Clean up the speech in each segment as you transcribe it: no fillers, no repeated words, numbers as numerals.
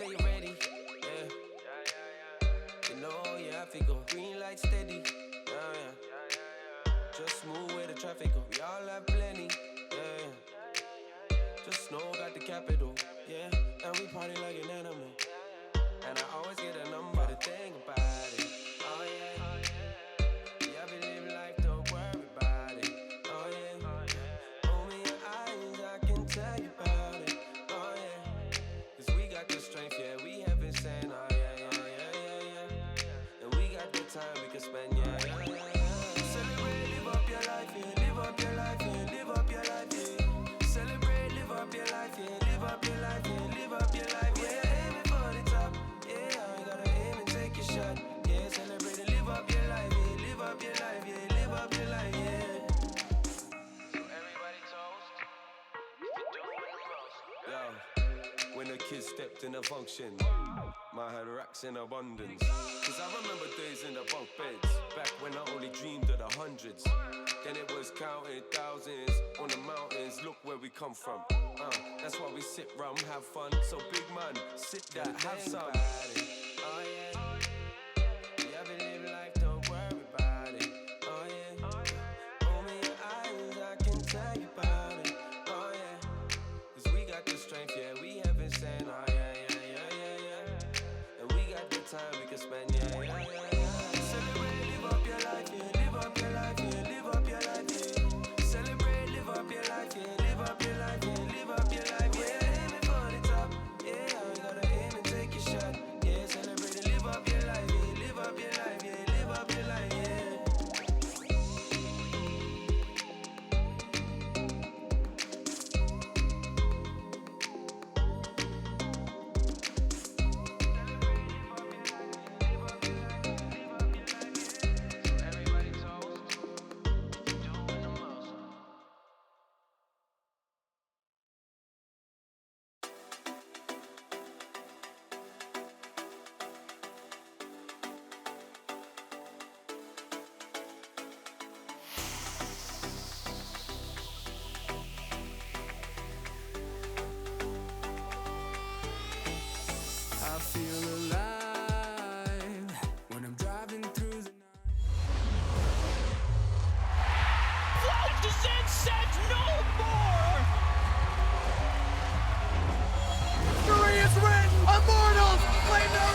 say you're ready. Yeah. You know you have to go. Green light steady. Yeah. Just move where the traffic go. We all have plenty. Yeah. Just know got the capital. Yeah. And we party like an animal. And I always get a number to think about it. Oh yeah. Yeah, we live life, don't worry about it. Oh yeah. Open your eyes, I can tell you about it. Oh yeah. Cause we got the strength, yeah, we have been saying, oh yeah. And we got the time we can spend, yeah. Celebrate, live up your life, yeah. Live up your life, yeah. Live up your life, yeah. Celebrate, live up your life, yeah. Live up your life, yeah. Live up your life, yeah. Aiming for the top, yeah. You gotta aim and take your shot, yeah. Celebrate and live up your life, yeah. Live up your life, yeah. Live up your life, yeah. So everybody toast, you're doing the most. Yo, when the kids stepped in the function, my had racks in abundance. Cause I remember days in the bunk beds, back when I only dreamed of the hundreds. Then it was counting thousands on the mountains, look where we come from. That's why we sit round, have fun. So big man, sit down, have some. Oh yeah, yeah, we live life, don't worry about it. Oh yeah, open your eyes, I can tell you about it. Oh yeah, cause we got the strength, yeah, we have been saying, oh yeah. And we got the time we can spend, yeah. Celebrate, live up your life, yeah. Live up your life, yeah. Live up your life, yeah. Celebrate, live up your life, yeah. Live up your life, yeah. Live up your life, yeah. Aiming for the top, yeah. You gotta aim and take your shot, yeah. Celebrate and live up your life, yeah. Live up your life, yeah. Live up your life, yeah. Everybody toast, doing the most. I feel alive when I'm driving through the night. Flash in, set no more! Victory is written! Immortals claim their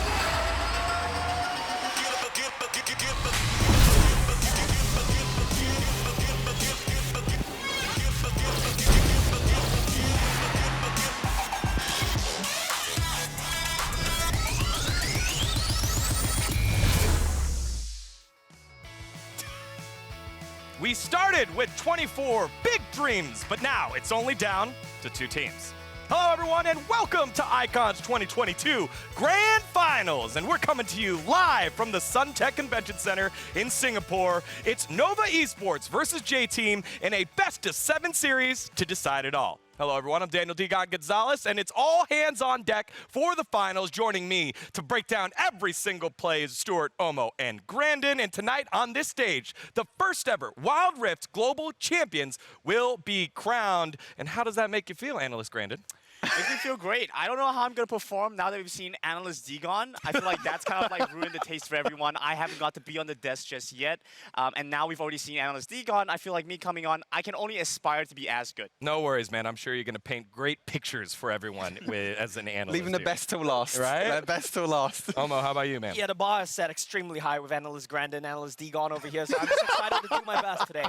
We started with 24 big dreams, but now it's only down to 2 teams. Hello, everyone, and welcome to Icons 2022 Grand Finals. And we're coming to you live from the Suntech Convention Center in Singapore. It's Nova Esports versus J-Team in a best-of-7 series to decide it all. Hello, everyone. I'm Daniel Digon Gonzalez, and it's all hands on deck for the finals. Joining me to break down every single play is Stuart, Omo, and Grandin. And tonight on this stage, the first ever Wild Rift Global Champions will be crowned. And how does that make you feel, Analyst Grandin? Makes me feel great. I don't know how I'm going to perform now that we've seen Analyst Digon. I feel like that's kind of like ruined the taste for everyone. I haven't got to be on the desk just yet. And now we've already seen Analyst Digon. I feel like me coming on, I can only aspire to be as good. No worries, man. I'm sure you're going to paint great pictures for everyone as an analyst. leaving the here. best till last. Right? The best till last. Omo, how about you, man? Yeah, the bar is set extremely high with Analyst Grandin, Analyst Digon over here, so I'm just excited to do my best today.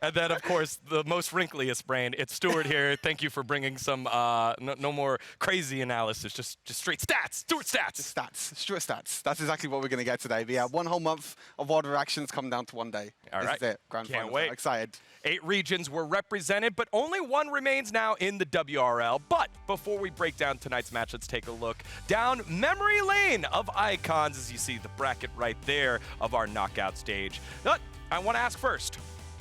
And then, of course, the most wrinkliest brain. It's Stuart here. Thank you for bringing some no more crazy analysis, just straight stats. Stuart stats. Stats. Stuart stats. That's exactly what we're going to get today. But yeah, one whole month of Wild Reactions come down to one day. All right. This is it. Grand Can't Finals. wait. I'm excited. 8 regions were represented, but only 1 remains now in the WRL. But before we break down tonight's match, let's take a look down memory lane of icons as you see the bracket right there of our knockout stage. But I want to ask first,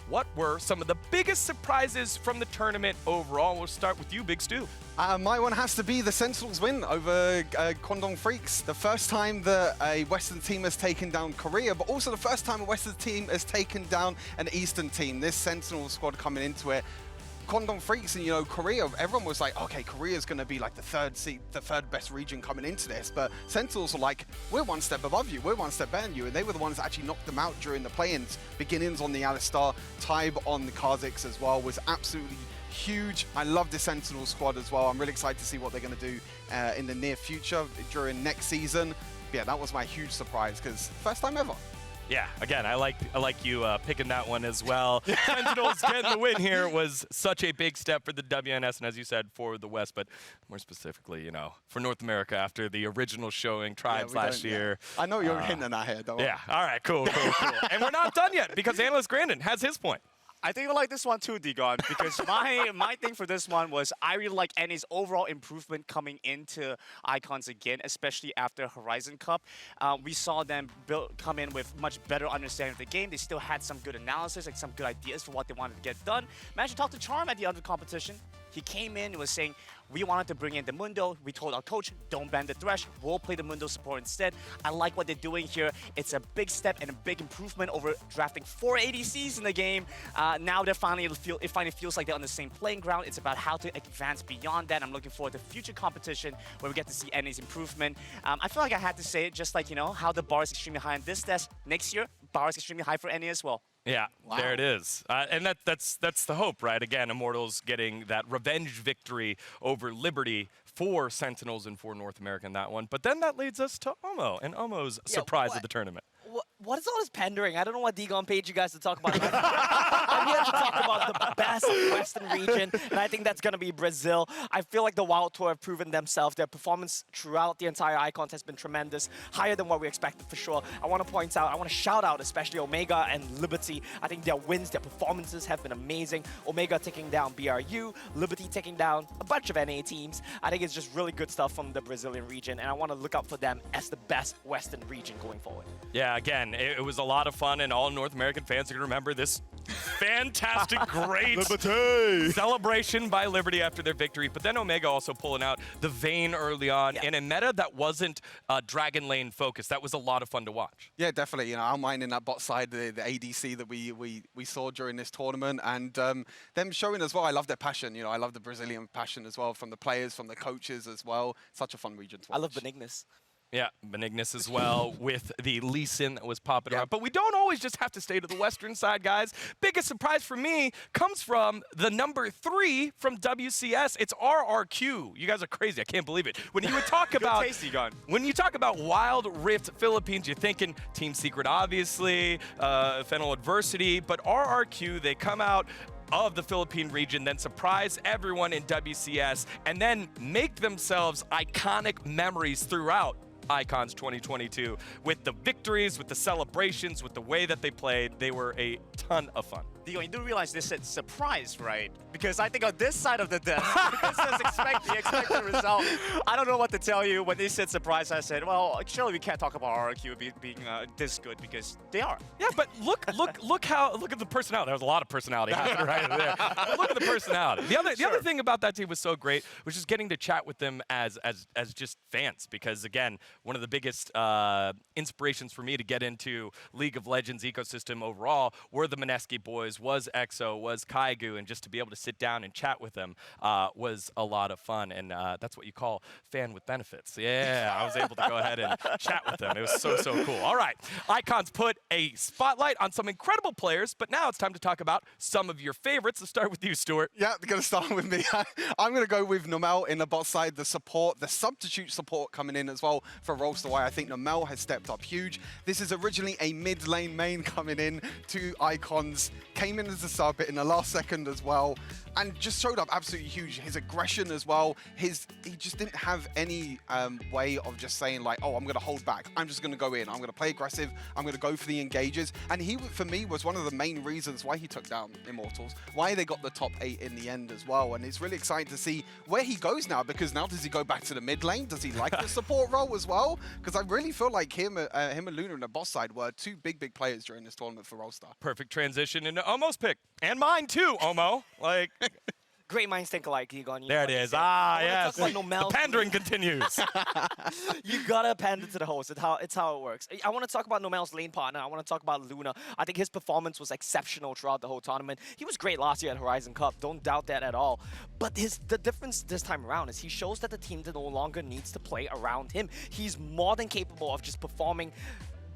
what were some of the biggest surprises from the tournament overall? We'll start with you, Big Stu. My one has to be the Sentinels win over Kwangdong Freaks. The first time that a Western team has taken down Korea, but also the first time a Western team has taken down an Eastern team. This Sentinel squad coming into it Condom Freaks and, you know, Korea, everyone was like, okay, Korea's going to be like the third best region coming into this. But Sentinels were like, we're one step above you. We're one step better than you. And they were the ones that actually knocked them out during the play-ins. Beginnings on the Alistar, Tybe on the Kha'Zix as well was absolutely huge. I love the Sentinel squad as well. I'm really excited to see what they're going to do in the near future during next season. But yeah, that was my huge surprise because first time ever. Yeah, again, I like you picking that one as well. Sentinels getting the win here was such a big step for the WNS, and as you said, for the West, but more specifically, you know, for North America after the original showing Tribes last year. I know you're hinting at here, though. Yeah, all right, cool. And we're not done yet because Analyst Grandin has his point. I think I like this one too, Digon, because my thing for this one was I really like NA's overall improvement coming into Icons again, especially after Horizon Cup. We saw them come in with much better understanding of the game. They still had some good analysis, like some good ideas for what they wanted to get done. Managed to talk to Charm at the end of the competition. He came in and was saying, we wanted to bring in the Mundo. We told our coach, don't ban the Thresh. We'll play the Mundo support instead. I like what they're doing here. It's a big step and a big improvement over drafting 4 ADCs in the game. Now it finally feels like they're on the same playing ground. It's about how to advance beyond that. I'm looking forward to future competition where we get to see NA's improvement. I feel like I had to say it just like, you know, how the bar is extremely high on this desk. Next year, bar is extremely high for NA as well. Yeah, there it is. And that's the hope, right? Again, Immortals getting that revenge victory over Liberty for Sentinels and for North America in that one. But then that leads us to Omo and Omo's surprise of the tournament. What is all this pandering? I don't know what Digon paid you guys to talk about. I'm here to talk about the best Western region, and I think that's going to be Brazil. I feel like the Wild Tour have proven themselves. Their performance throughout the entire Icons has been tremendous, higher than what we expected for sure. I want to shout out especially Omega and Liberty. I think their wins, their performances have been amazing. Omega taking down BRU, Liberty taking down a bunch of NA teams. I think it's just really good stuff from the Brazilian region, and I want to look out for them as the best Western region going forward. Yeah, again, it was a lot of fun, and all North American fans are going to remember this fantastic, great celebration by Liberty after their victory. But then Omega also pulling out the Vayne early on in a meta that wasn't Dragon Lane focused. That was a lot of fun to watch. Yeah, definitely. You know, I'm minding that bot side, the ADC that we saw during this tournament, and them showing as well. I love their passion. You know, I love the Brazilian passion as well from the players, from the coaches as well. Such a fun region to watch. I love Benignus. Yeah, Benignus as well with the Lee Sin that was popping around. But we don't always just have to stay to the Western side, guys. Biggest surprise for me comes from the number 3 from WCS. It's RRQ. You guys are crazy. I can't believe it. When you would talk about when you talk about Wild Rift Philippines, you're thinking Team Secret, obviously, Fennel Adversity, but RRQ, they come out of the Philippine region, then surprise everyone in WCS, and then make themselves iconic memories throughout Icons 2022 with the victories, with the celebrations, with the way that they played. They were a ton of fun. Dion, you do realize this said surprise, right? Because I think on this side of the desk, this says expect the result. I don't know what to tell you. When they said surprise, I said, well, surely we can't talk about RRQ being this good because they are. Yeah, but look at the personality. There's a lot of personality happening right there. But look at the personality. The other thing about that team was so great was just getting to chat with them as just fans, because again, one of the biggest inspirations for me to get into League of Legends ecosystem overall were the Mineski boys, was EXO, was Kaigu, and just to be able to sit down and chat with them was a lot of fun, and that's what you call fan with benefits. Yeah, I was able to go ahead and chat with them. It was so cool. All right, Icons put a spotlight on some incredible players, but now it's time to talk about some of your favorites. Let's start with you, Stuart. Yeah, they're going to start with me. I'm going to go with Nomel in the bot side, the support, the substitute support coming in as well for Rollster. I think Nomel has stepped up huge. This is originally a mid-lane main coming in to Icons, came in as a sub in the last second as well, and just showed up absolutely huge. His aggression as well, he just didn't have any way of just saying like, oh, I'm going to hold back. I'm just going to go in. I'm going to play aggressive. I'm going to go for the engages. And he, for me, was one of the main reasons why he took down Immortals, why they got the top 8 in the end as well. And it's really exciting to see where he goes now, because now does he go back to the mid lane? Does he like the support role as well? Because I really feel like him and Luna on the boss side were two big players during this tournament for Rollstar. Perfect transition into Omo's pick. And mine too, Omo. Like, Great minds think alike, Egon. You There know it what is. they say. Ah, I wanna yes. talk about Nomel's The pandering continues. You gotta append it to the host. It's how it works. I want to talk about Nomel's lane partner. I want to talk about Luna. I think his performance was exceptional throughout the whole tournament. He was great last year at Horizon Cup. Don't doubt that at all. But the difference this time around is he shows that the team no longer needs to play around him. He's more than capable of just performing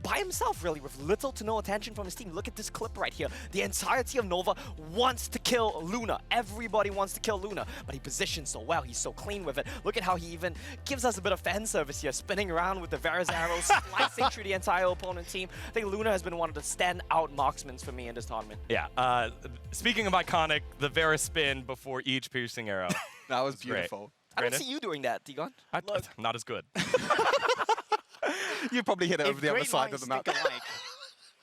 by himself, really, with little to no attention from his team. Look at this clip right here. The entirety of Nova wants to kill Luna. Everybody wants to kill Luna, but he positions so well. He's so clean with it. Look at how he even gives us a bit of fan service here, spinning around with the Varus arrows, slicing through the entire opponent team. I think Luna has been one of the standout marksmen for me in this tournament. Yeah. Speaking of iconic, the Varus spin before each piercing arrow. That was great. beautiful. I don't Brandon? see you doing that, Tigon. Not as good. You probably hit it over the other great side of the map. minds think alike,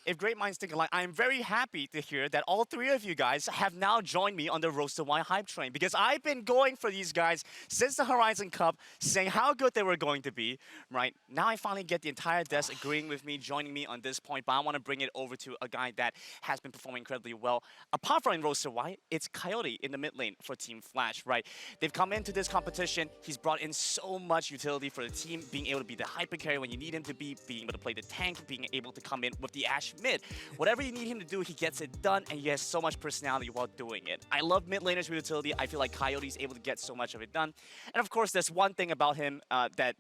if great minds think alike, I'm very happy to hear that all three of you guys have now joined me on the Roast to Y hype train, because I've been going for these guys since the Horizon Cup, saying how good they were going to be, right? Now I finally get the entire desk agreeing with me, joining me on this point, but I want to bring it over to a guy that has been performing incredibly well. Apart from in Roast to Y, it's Coyote in the mid lane for Team Flash, right? They've come into this competition, he's brought in so much utility for the team, being able to be the hyper carry when you need him to be, being able to play the tank, being able to come in with the Ashe mid. Whatever you need him to do, he gets it done, and he has so much personality while doing it. I love mid laners with utility. I feel like Coyote's able to get so much of it done. And of course, there's one thing about him that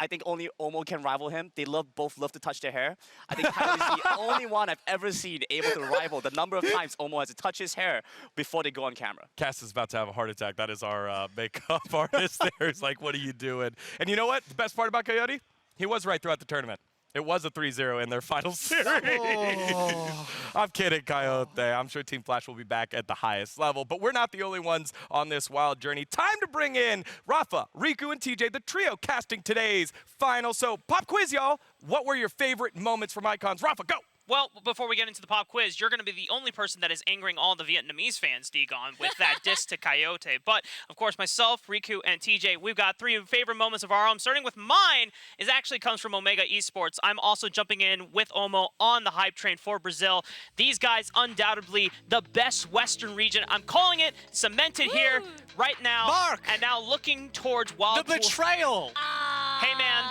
I think only Omo can rival him. They both love to touch their hair. I think Coyote's the only one I've ever seen able to rival the number of times Omo has to touch his hair before they go on camera. Cass is about to have a heart attack. That is our makeup artist there. He's like, what are you doing? And you know what? The best part about Coyote? He was right throughout the tournament. It was a 3-0 in their final series. I'm kidding, Coyote. I'm sure Team Flash will be back at the highest level. But we're not the only ones on this wild journey. Time to bring in Rafa, Riku, and TJ, the trio casting today's final. So pop quiz, y'all. What were your favorite moments from Icons? Rafa, go. Well, before we get into the pop quiz, you're going to be the only person that is angering all the Vietnamese fans, Dagon, with that diss to Coyote. But, of course, myself, Riku, and TJ, we've got three favorite moments of our own. Starting with mine, it actually comes from Omega Esports. I'm also jumping in with Omo on the hype train for Brazil. These guys, undoubtedly, the best Western region. I'm calling it cemented here right now. Mark! And now looking towards Wild The betrayal! Hey, man.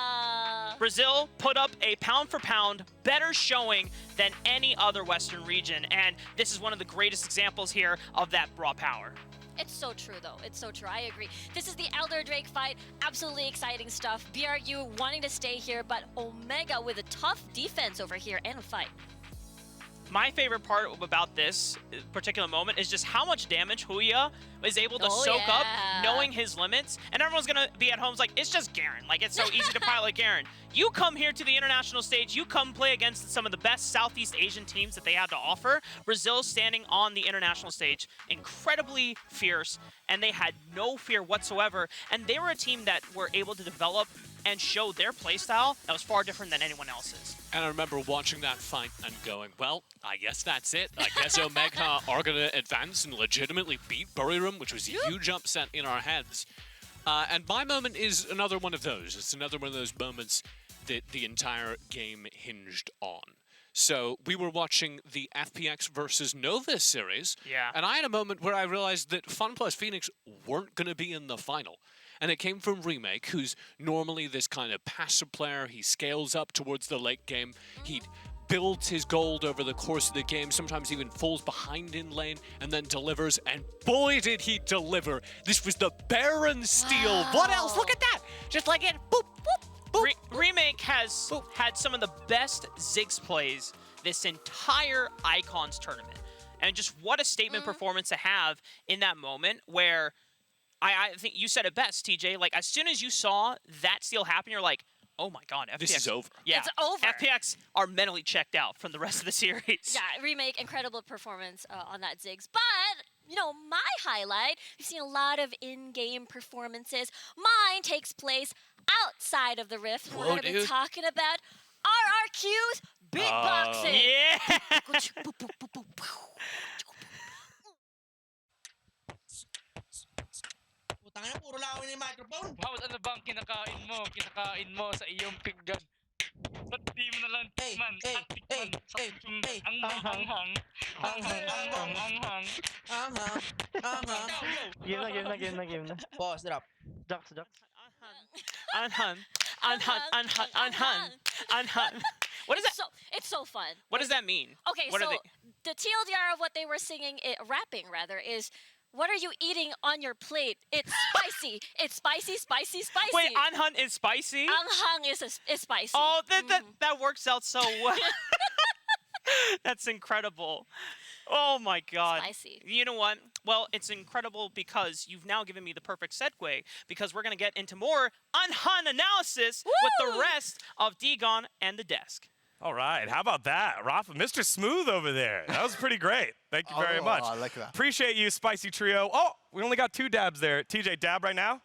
Brazil put up a pound-for-pound better showing than any other Western region, and this is one of the greatest examples here of that raw power. It's so true, though. It's so true. I agree. This is the Elder Drake fight. Absolutely exciting stuff. BRU wanting to stay here, but Omega with a tough defense over here and a fight. My favorite part about this particular moment is just how much damage Huya is able to soak up, knowing his limits. And everyone's going to be at home like, it's just Garen. Like, it's so easy to pilot Garen. You come here to the international stage, you come play against some of the best Southeast Asian teams that they have to offer. Brazil standing on the international stage, incredibly fierce, and they had no fear whatsoever. And they were a team that were able to develop and show their playstyle that was far different than anyone else's. And I remember watching that fight and going, well, I guess that's it. I guess Omega are going to advance and legitimately beat Buriram, which was a huge upset in our heads. And my moment is another one of those. It's another one of those moments that the entire game hinged on. So we were watching the FPX versus Nova series. Yeah. And I had a moment where I realized that Fun plus Phoenix weren't going to be in the final. And it came from Remake, who's normally this kind of passive player. He scales up towards the late game. He builds his gold over the course of the game, sometimes even falls behind in lane and then delivers. And boy, did he deliver. This was the Baron steal. Wow. What else? Look at that. Just like it. Boop, boop, boop. Remake has had some of the best Ziggs plays this entire Icons tournament. And just what a statement performance to have in that moment where I think you said it best, TJ. Like, as soon as you saw that steal happen, you're like, oh my god, FPX. This is over. Yeah, It's over. FPX are mentally checked out from the rest of the series. Yeah, Remake, incredible performance on that Ziggs. But, you know, my highlight, we've seen a lot of in-game performances. Mine takes place outside of the Rift. We're going to be talking about RRQ's big boxing. Yeah! Tangina, puro lawin yung microphone. Bawat ano bang kinakain mo sa iyong pinggan. Di menelan man, aktik man, sakit man, Game na. Pause, drop. Jocks, jocks. Anhan. Anhan. What is that? It's so fun. What does that mean? Okay, What so are they? the TLDR of what they were singing, rapping rather, is what are you eating on your plate? It's spicy. It's spicy, spicy, spicy. Wait, Anhan is spicy? Anghang is spicy. Oh, that works out so well. That's incredible. Oh my God. Spicy. You know what? Well, it's incredible because you've now given me the perfect segue because we're going to get into more Anhan analysis with the rest of Digon and the desk. All right, how about that? Rafa, Mr. Smooth over there. That was pretty great. Thank you very much. I like that. Appreciate you, Spicy Trio. Oh, we only got 2 dabs there. TJ, dab right now?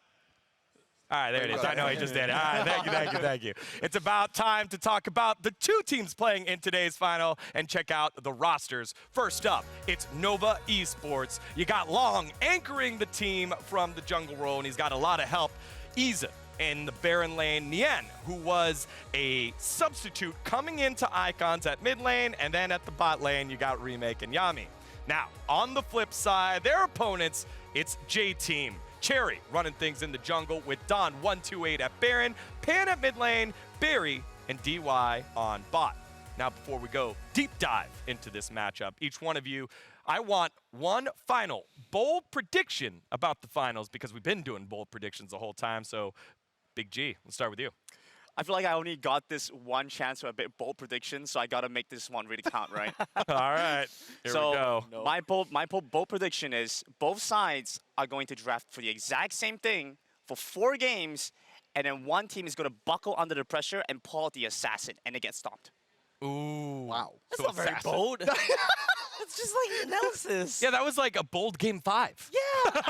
All right, there it is. I know he just did it. All right, thank you. It's about time to talk about the 2 teams playing in today's final and check out the rosters. First up, it's Nova Esports. You got Long anchoring the team from the jungle role, and he's got a lot of help. Iza in the Baron lane, Nien, who was a substitute coming into Icons at mid lane, and then at the bot lane, you got Remake and Yami. Now, on the flip side, their opponents, it's J-Team. Cherry running things in the jungle with Don 128 at Baron, Pan at mid lane, Barry, and DY on bot. Now, before we go deep dive into this matchup, each one of you, I want one final bold prediction about the finals because we've been doing bold predictions the whole time. So, Big G, let's start with you. I feel like I only got this one chance for a bit bold prediction, so I gotta make this one really count, right? All right, here we go. My bold prediction is both sides are going to draft for the exact same thing for 4 games, and then one team is gonna buckle under the pressure and pull out the assassin, and they get stomped. Ooh. Wow. That's not very bold. It's just like analysis. Yeah, that was like a bold game 5. Yeah.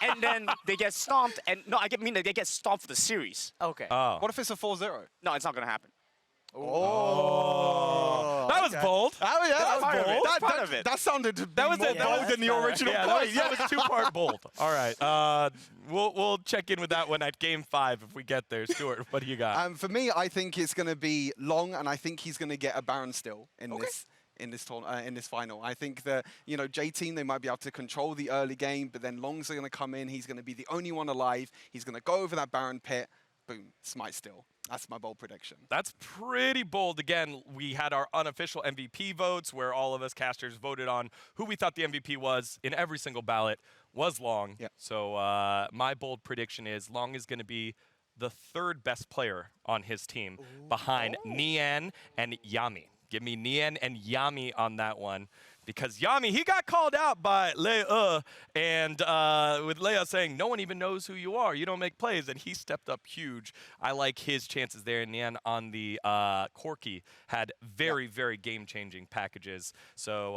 And then they get stomped, and no, I mean they get stomped for the series. Okay. Oh. What if it's a 4-0? No, it's not gonna happen. Oh. That was bold. Oh, yeah, that part was of bold. it. That's part of it. That sounded to be That was more it. bold than the original Yeah, point. that was 2-part bold. All right. We'll check in with that one at game 5 if we get there. Stuart, what do you got? For me, I think it's going to be Long, and I think he's going to get a Baron still in this final. I think that, J-Team, they might be able to control the early game, but then Long's going to come in. He's going to be the only one alive. He's going to go over that Baron pit. Boom, smite still. That's my bold prediction. That's pretty bold. Again, we had our unofficial MVP votes where all of us casters voted on who we thought the MVP was in every single ballot was Long. Yep. So my bold prediction is Long is going to be the 3rd best player on his team behind Nien and Yami. Give me Nien and Yami on that one. Because Yami, he got called out by Leia, and with Leia saying, no one even knows who you are. You don't make plays, and he stepped up huge. I like his chances there. And Nien on the Corki had very game-changing packages. So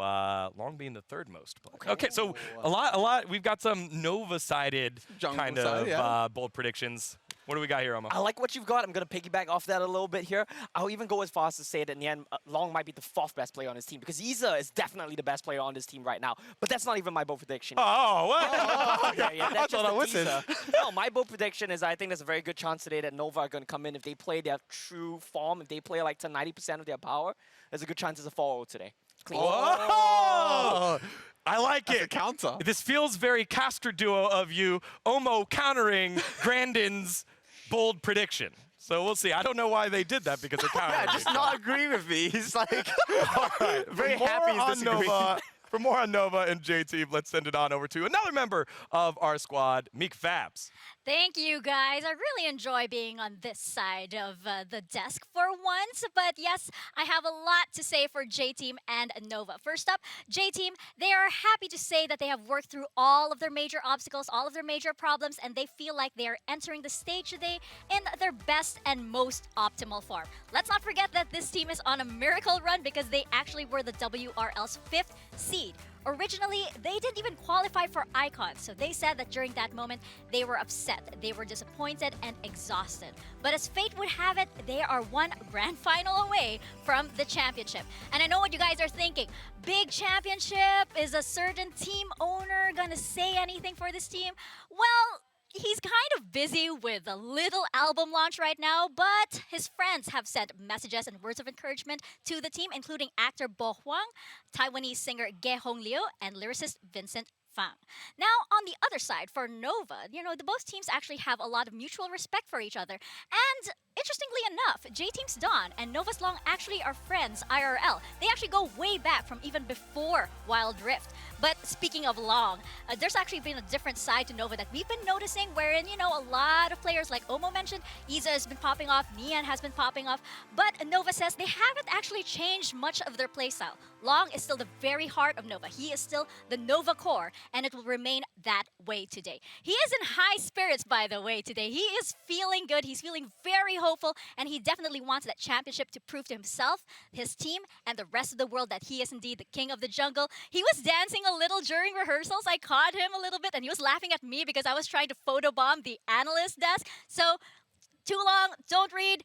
Long being the 3rd most. Okay, so a lot. We've got some Nova-sided kind of bold predictions. What do we got here, Omo? I like what you've got. I'm going to piggyback off that a little bit here. I'll even go as far as to say that in the end, Long might be the 4th best player on his team because Iza is definitely the best player on this team right now. But that's not even my bold prediction. Oh, what? Yeah, I that's thought I was just a teaser. No, my bold prediction is I think there's a very good chance today that Nova are going to come in. If they play their true form, if they play like to 90% of their power, there's a good chance it's a 4-0 today. Clean. Whoa! I like That's it. a counter. This feels very caster duo of you, Omo countering Grandin's bold prediction. So we'll see. I don't know why they did that because they're countering. Yeah, just not agree with me. He's like All right. very For happy more he's on disagreeing. Nova, for more on Nova and J-Team, let's send it on over to another member of our squad, Meek Fabs. Thank you, guys. I really enjoy being on this side of the desk for once. But yes, I have a lot to say for J-Team and Nova. First up, J-Team, they are happy to say that they have worked through all of their major obstacles, all of their major problems, and they feel like they are entering the stage today in their best and most optimal form. Let's not forget that this team is on a miracle run because they actually were the WRL's 5th seed. Originally, they didn't even qualify for Icons, so they said that during that moment, they were upset, they were disappointed, and exhausted. But as fate would have it, they are one grand final away from the championship. And I know what you guys are thinking. Big championship? Is a certain team owner gonna say anything for this team? Well, he's kind of busy with a little album launch right now, but his friends have sent messages and words of encouragement to the team, including actor Bo Huang, Taiwanese singer Ge Hong Liu, and lyricist Vincent Fang. Now, on the other side, for Nova, the both teams actually have a lot of mutual respect for each other. And interestingly enough, J-Team's Dawn and Nova's Long actually are friends IRL. They actually go way back from even before Wild Rift. But speaking of Long, there's actually been a different side to Nova that we've been noticing, wherein, a lot of players like Omo mentioned, Iza has been popping off, Nian has been popping off, but Nova says they haven't actually changed much of their playstyle. Long is still the very heart of Nova. He is still the Nova core, and it will remain that way today. He is in high spirits, by the way, today. He is feeling good. He's feeling very hopeful, and he definitely wants that championship to prove to himself, his team, and the rest of the world that he is indeed the king of the jungle. He was dancing a little during rehearsals. I caught him a little bit, and he was laughing at me because I was trying to photobomb the analyst desk. So, too long, don't read.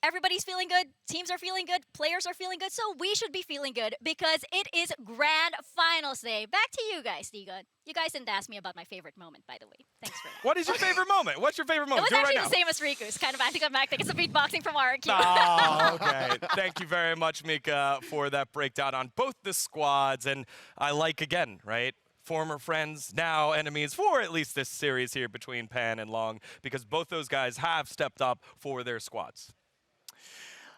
Everybody's feeling good, teams are feeling good, players are feeling good, so we should be feeling good because it is Grand Finals Day. Back to you guys, Digon. You guys didn't ask me about my favorite moment, by the way. Thanks for that. What is your favorite moment? What's your favorite It moment? was Do actually right the same as Riku's, kind of anticlimactic. It's a beatboxing from RQ. Oh, okay. Thank you very much, Mika, for that breakdown on both the squads. And I like, again, right? Former friends, now enemies for at least this series here between Pan and Long, because both those guys have stepped up for their squads.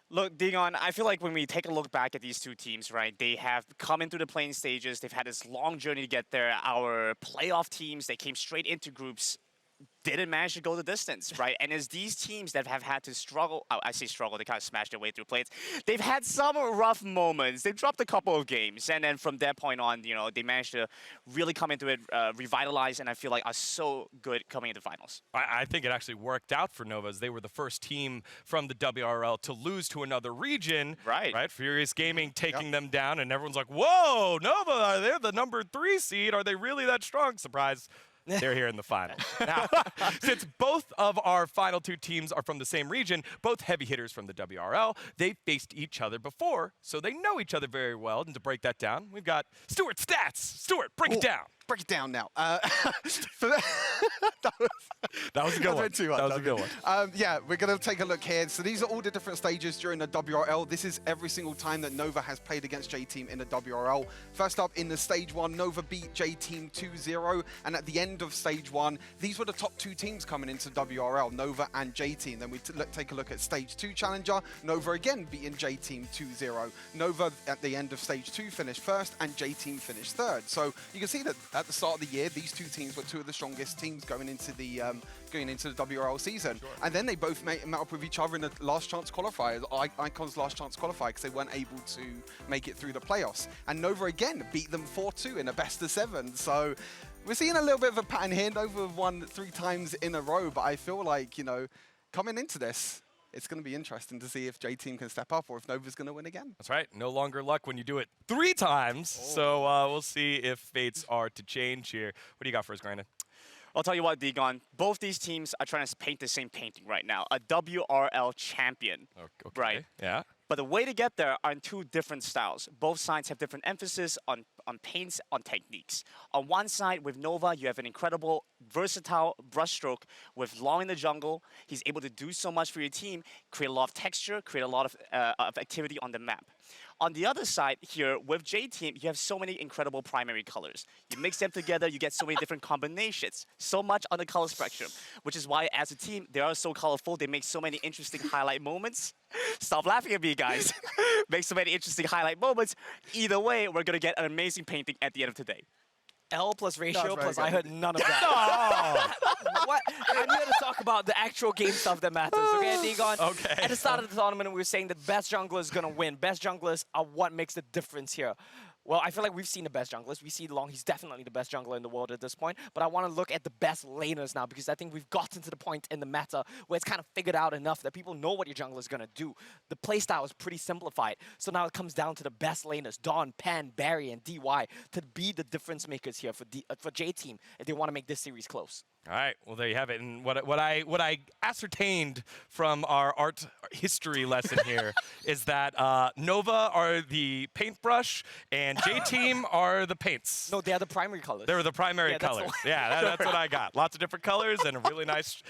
Look, Digon, I feel like when we take a look back at these two teams, right, they have come into the playing stages. They've had this long journey to get there. Our playoff teams, they came straight into groups, didn't manage to go the distance, right? And it's these teams that have had to struggle. I say struggle, they kind of smashed their way through plates. They've had some rough moments. They've dropped a couple of games. And then from that point on, they managed to really come into it, revitalize, and I feel like are so good coming into finals. I think it actually worked out for Nova as they were the first team from the WRL to lose to another region. Right. Furious Gaming taking them down, and everyone's like, whoa, Nova, they're the number 3 seed. Are they really that strong? Surprise. They're here in the finals. Now, since both of our final 2 teams are from the same region, both heavy hitters from the WRL, they've faced each other before, so they know each other very well. And to break that down, we've got Stuart Stats. Stuart, break it down. Break it down now. That was a good one. Too much, that was a good one. Yeah, we're going to take a look here. So these are all the different stages during the WRL. This is every single time that Nova has played against J-Team in the WRL. First up, in the stage 1, Nova beat J-Team 2-0. And at the end of stage 1, these were the top 2 teams coming into WRL, Nova and J-Team. Then we take a look at stage 2 challenger. Nova again beating J-Team 2-0. Nova at the end of stage 2 finished first, and J-Team finished third. So you can see that at the start of the year, these 2 teams were 2 of the strongest teams going into the WRL season. Sure. And then they both met up with each other in the last chance qualifier, Icon's last chance qualifier, because they weren't able to make it through the playoffs. And Nova again beat them 4-2 in a best of 7. So we're seeing a little bit of a pattern here. Nova have won 3 times in a row, but I feel like, coming into this, it's going to be interesting to see if J-Team can step up or if Nova's going to win again. That's right. No longer luck when you do it 3 times. Oh. So we'll see if fates are to change here. What do you got for us, Brandon? I'll tell you what, Digon, both these teams are trying to paint the same painting right now. A WRL champion, okay. Right? Yeah. But the way to get there are in 2 different styles. Both sides have different emphasis on paints, on techniques. On one side, with Nova, you have an incredible, versatile brushstroke with Long in the jungle. He's able to do so much for your team, create a lot of texture, create a lot of activity on the map. On the other side here, with J-Team, you have so many incredible primary colors. You mix them together, you get so many different combinations. So much on the color spectrum, which is why as a team, they are so colorful. They make so many interesting highlight moments. Stop laughing at me, guys. Make so many interesting highlight moments. Either way, we're going to get an amazing painting at the end of today. L plus ratio plus good. I heard none of that. What? I'm here to talk about the actual game stuff that matters, okay, Digon? Okay. At the start of the tournament, we were saying that best jungler is going to win. Best junglers are what makes the difference here. Well, I feel like we've seen the best junglers. We see Long, he's definitely the best jungler in the world at this point. But I want to look at the best laners now because I think we've gotten to the point in the meta where it's kind of figured out enough that people know what your jungler is going to do. The playstyle is pretty simplified. So now it comes down to the best laners, Dawn, Pan, Barry, and DY, to be the difference makers here for J-Team if they want to make this series close. All right, well there you have it. And what I ascertained from our art history lesson here is that Nova are the paintbrush and J Team are the paints. No, they are the primary colors. They're the primary Yeah, that's the colors. one. Yeah, that's what I got. Lots of different colors and a really nice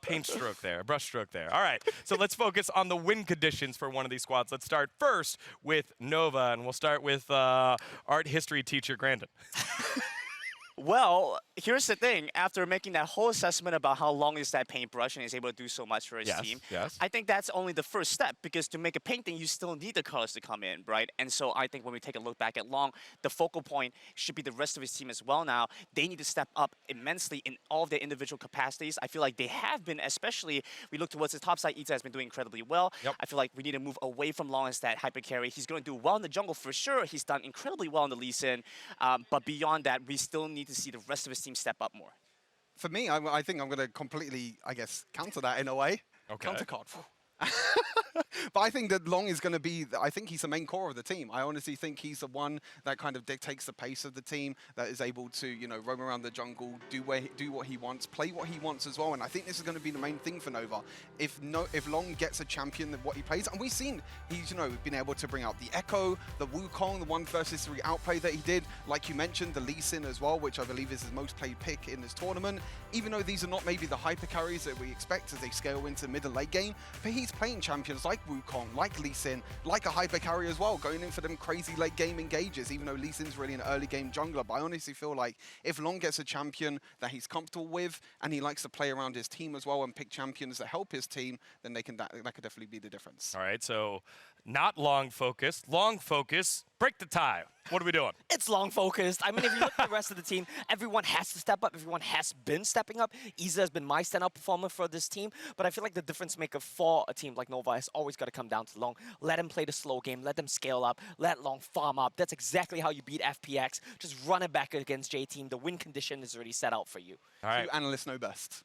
paint stroke there, brush stroke there. All right, so let's focus on the win conditions for one of these squads. Let's start first with Nova, and we'll start with art history teacher Grandin. Well, here's the thing. After making that whole assessment about how long is that paintbrush and is able to do so much for his team, yes. I think that's only the first step, because to make a painting, you still need the colors to come in, right? And so I think when we take a look back at Long, the focal point should be the rest of his team as well now. They need to step up immensely in all of their individual capacities. I feel like they have been, especially we look towards the top side, Ita has been doing incredibly well. Yep. I feel like we need to move away from Long as that hyper carry. He's going to do well in the jungle for sure. He's done incredibly well in the Lee Sin. But beyond that, we still need to see the rest of his team step up more. For me, I think I'm going to completely, I guess, counter that in a way. Okay. Counter card. But I think that Long is going to be, I think he's the main core of the team. I honestly think he's the one that kind of dictates the pace of the team, that is able to, you know, roam around the jungle, do what he wants, play what he wants as well. And I think this is going to be the main thing for Nova. If Long gets a champion of what he plays, and we've seen he's, you know, been able to bring out the Echo, the Wukong, the 1 versus 3 outplay that he did, like you mentioned, the Lee Sin as well, which I believe is his most played pick in this tournament. Even though these are not maybe the hyper carries that we expect as they scale into mid and late game, but he's playing champions like Wukong, like Lee Sin, like a hyper carry as well, going in for them crazy late game engages, even though Lee Sin's really an early game jungler. But I honestly feel like if Long gets a champion that he's comfortable with and he likes to play around his team as well and pick champions that help his team, then that could definitely be the difference. All right, so not Long focus, break the tie. What are we doing? It's Long focused. I mean, if you look at the rest of the team, everyone has to step up. Everyone has been stepping up. Iza has been my standout performer for this team. But I feel like the difference maker for a team like Nova has always got to come down to Long. Let him play the slow game. Let them scale up. Let Long farm up. That's exactly how you beat FPX. Just run it back against J-Team. The win condition is already set out for you. All right. Two analysts know best.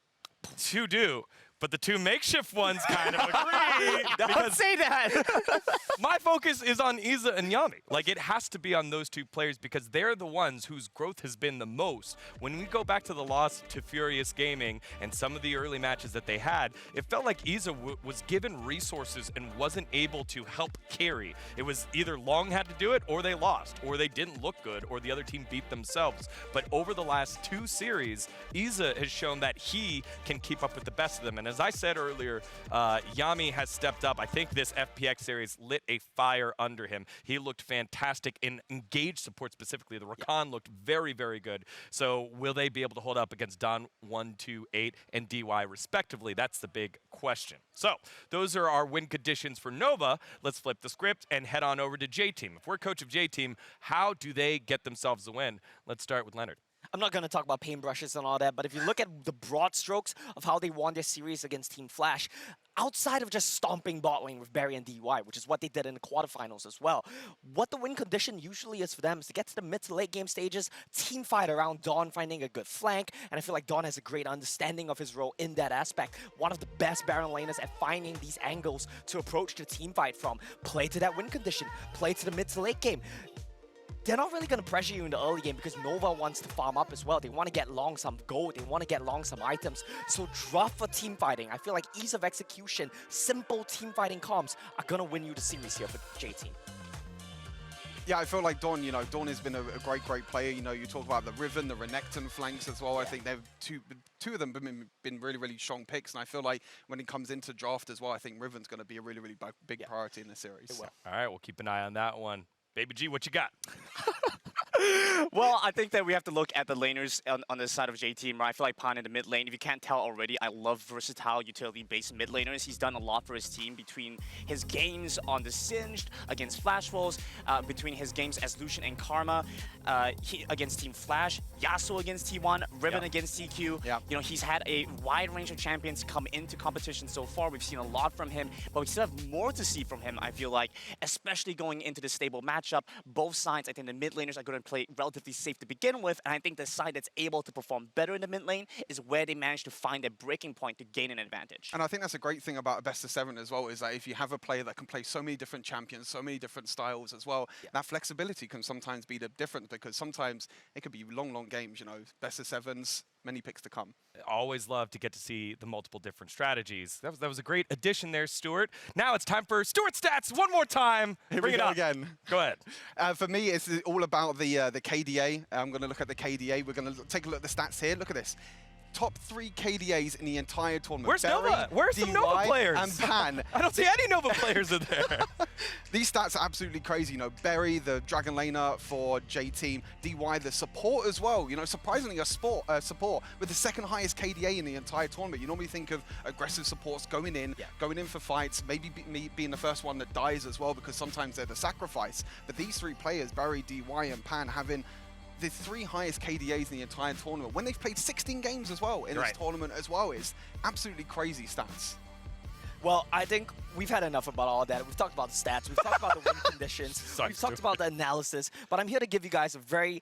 Two do, but the two makeshift ones kind of agree. Don't say that! My focus is on Iza and Yami. Like, it has to be on those two players because they're the ones whose growth has been the most. When we go back to the loss to Furious Gaming and some of the early matches that they had, it felt like Iza was given resources and wasn't able to help carry. It was either Long had to do it, or they lost, or they didn't look good, or the other team beat themselves. But over the last 2 series, Iza has shown that he can keep up with the best of them. And as I said earlier, Yami has stepped up. I think this FPX series lit a fire under him. He looked fantastic in engaged support specifically. The Rakan looked very, very good. So will they be able to hold up against Don 128 and DY respectively? That's the big question. So those are our win conditions for Nova. Let's flip the script and head on over to J-Team. If we're coach of J-Team, how do they get themselves the win? Let's start with Leonard. I'm not going to talk about paintbrushes and all that, but if you look at the broad strokes of how they won their series against Team Flash, outside of just stomping bot lane with Barry and DY, which is what they did in the quarterfinals as well, what the win condition usually is for them is to get to the mid to late game stages, team fight around Dawn, finding a good flank, and I feel like Dawn has a great understanding of his role in that aspect. One of the best Baron laners at finding these angles to approach the team fight from. Play to that win condition, play to the mid to late game. They're not really going to pressure you in the early game because Nova wants to farm up as well. They want to get Long some gold. They want to get Long some items. So draw for team fighting. I feel like ease of execution, simple team fighting comms are going to win you the series here for J-Team. Yeah, I feel like Dawn, you know, Dawn has been a great player. You know, you talk about the Riven, the Renekton flanks as well. Yeah. I think they've two of them been really, really strong picks. And I feel like when it comes into draft as well, I think Riven's going to be a really, really big priority in the series. All right, we'll keep an eye on that one. Baby G, what you got? Well, I think that we have to look at the laners on the side of J-Team, right? I feel like Pan in the mid lane, if you can't tell already, I love versatile utility-based mid laners. He's done a lot for his team between his games on the Singed against Flash Wolves, between his games as Lucian and Karma, against Team Flash, Yasuo against T1, Riven against TQ. Yep. You know, he's had a wide range of champions come into competition so far. We've seen a lot from him, but we still have more to see from him, I feel like, especially going into the stable matchup. Both sides, I think the mid laners are going to play relatively safe to begin with, and I think the side that's able to perform better in the mid lane is where they manage to find a breaking point to gain an advantage. And I think that's a great thing about a best of 7 as well, is that if you have a player that can play so many different champions, so many different styles as well, that flexibility can sometimes be the difference, because sometimes it could be long games, you know, best of 7s, many picks to come. Always love to get to see the multiple different strategies. That was a great addition there, Stuart. Now it's time for Stuart Stats one more time. Here Bring we it go on. again. Go ahead. For me, it's all about the KDA. I'm going to look at the KDA. We're going to take a look at the stats here. Look at this. Top 3 KDAs in the entire tournament. Where's Berry, Nova? Where's the Nova DY, players? And Pan. I don't see any Nova players in there. These stats are absolutely crazy. You know, Berry, the Dragon Laner for J-Team, DY, the support as well. You know, surprisingly, a support with the second highest KDA in the entire tournament. You normally think of aggressive supports going in for fights, maybe being the first one that dies as well, because sometimes they're the sacrifice. But these 3 players, Berry, DY, and Pan, having the 3 highest KDAs in the entire tournament when they've played 16 games as well in this tournament as well is absolutely crazy stats. Well, I think we've had enough about all that. We've talked about the stats. We've talked about the win conditions. We've talked about the analysis. But I'm here to give you guys a very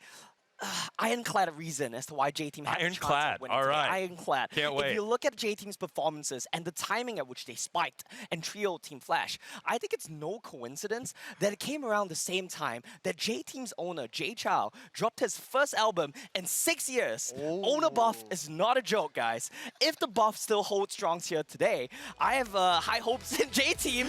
ironclad reason as to why J-Team had a chance Ironclad, of winning all today. right. Ironclad. Can't wait. If you look at J-Team's performances and the timing at which they spiked and trioed Team Flash, I think it's no coincidence that it came around the same time that J-Team's owner, Jay Chow, dropped his first album in 6 years. Owner buff is not a joke, guys. If the buff still holds strong here today, I have high hopes in J-Team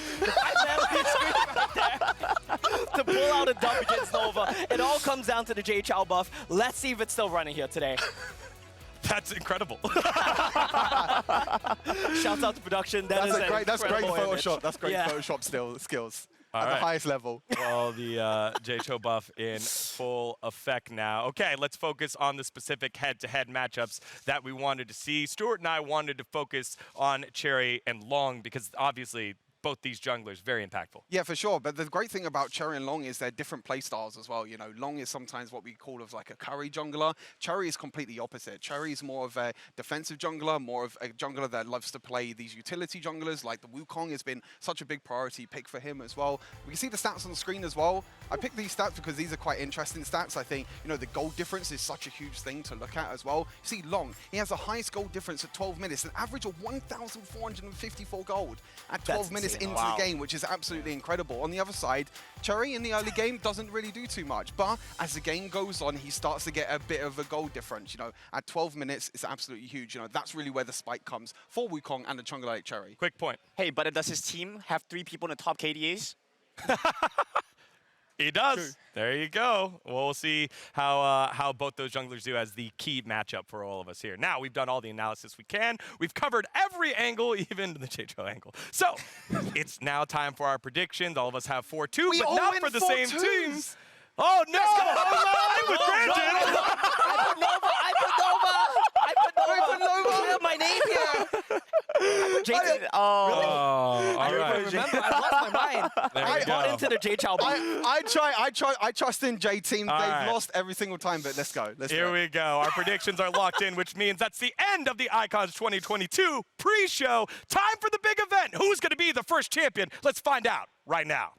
to pull out a dub against Nova. It all comes down to the Jay Chow buff. Let's see if it's still running here today. That's incredible. Shouts out to production. That's great Photoshop. Photoshop. That's great Photoshop skills at the highest level. Well, the J-Cho buff in full effect now. Okay, let's focus on the specific head-to-head matchups that we wanted to see. Stuart and I wanted to focus on Cherry and Long because obviously both these junglers, very impactful. Yeah, for sure. But the great thing about Cherry and Long is they're different play styles as well. You know, Long is sometimes what we call of like a curry jungler. Cherry is completely opposite. Cherry is more of a defensive jungler, more of a jungler that loves to play these utility junglers. Like the Wukong has been such a big priority pick for him as well. We can see the stats on the screen as well. I picked these stats because these are quite interesting stats. I think, you know, the gold difference is such a huge thing to look at as well. You see Long, he has the highest gold difference at 12 minutes, an average of 1,454 gold at 12 minutes into the game, which is absolutely incredible. On the other side, Cherry in the early game doesn't really do too much, but as the game goes on, he starts to get a bit of a goal difference. You know, at 12 minutes, it's absolutely huge. You know, that's really where the spike comes for Wukong and the jungler like Cherry. Quick point. Hey, but does his team have 3 people in the top KDAs? He does. True. There you go. Well, we'll see how both those junglers do as the key matchup for all of us here. Now, we've done all the analysis we can. We've covered every angle, even the J-Cho angle. So, it's now time for our predictions. All of us have 4-2, but not for the same teams. Oh, no! I was granted! I put Nova! Clear my name here! Jason, Really? Oh, all right. Remember, I lost my mind. I bought into the J Chow. I trust in J-Team. All They've right. lost every single time, but let's go. Here we go. Our predictions are locked in, which means that's the end of the Icons 2022 pre-show. Time for the big event. Who's going to be the first champion? Let's find out right now.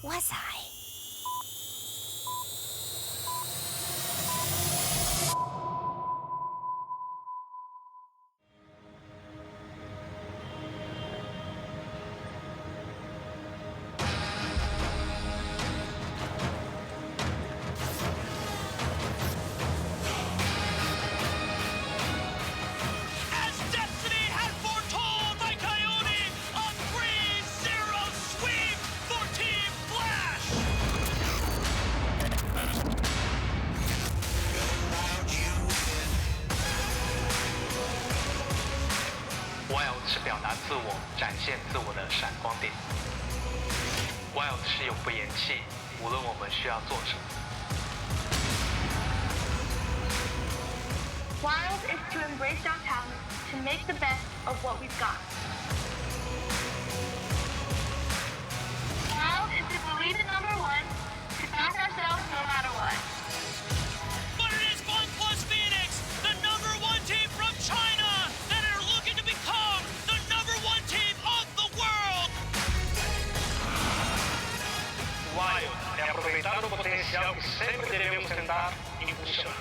Was I? As destiny had foretold by Coyote, a 3-0 sweep for Team Flash. Wild 是表达自我、展现自我的闪光点。Wild 是永不言弃，无论我们需要做什么。Wild is to embrace our talent, to make the best of what we've got. Wild is to believe in number one, to back ourselves no matter what. But it is OnePlus Phoenix, the #1 team from China, that are looking to become the #1 team of the world. Wild é aproveitar o potencial que sempre devemos tentar impulsionar.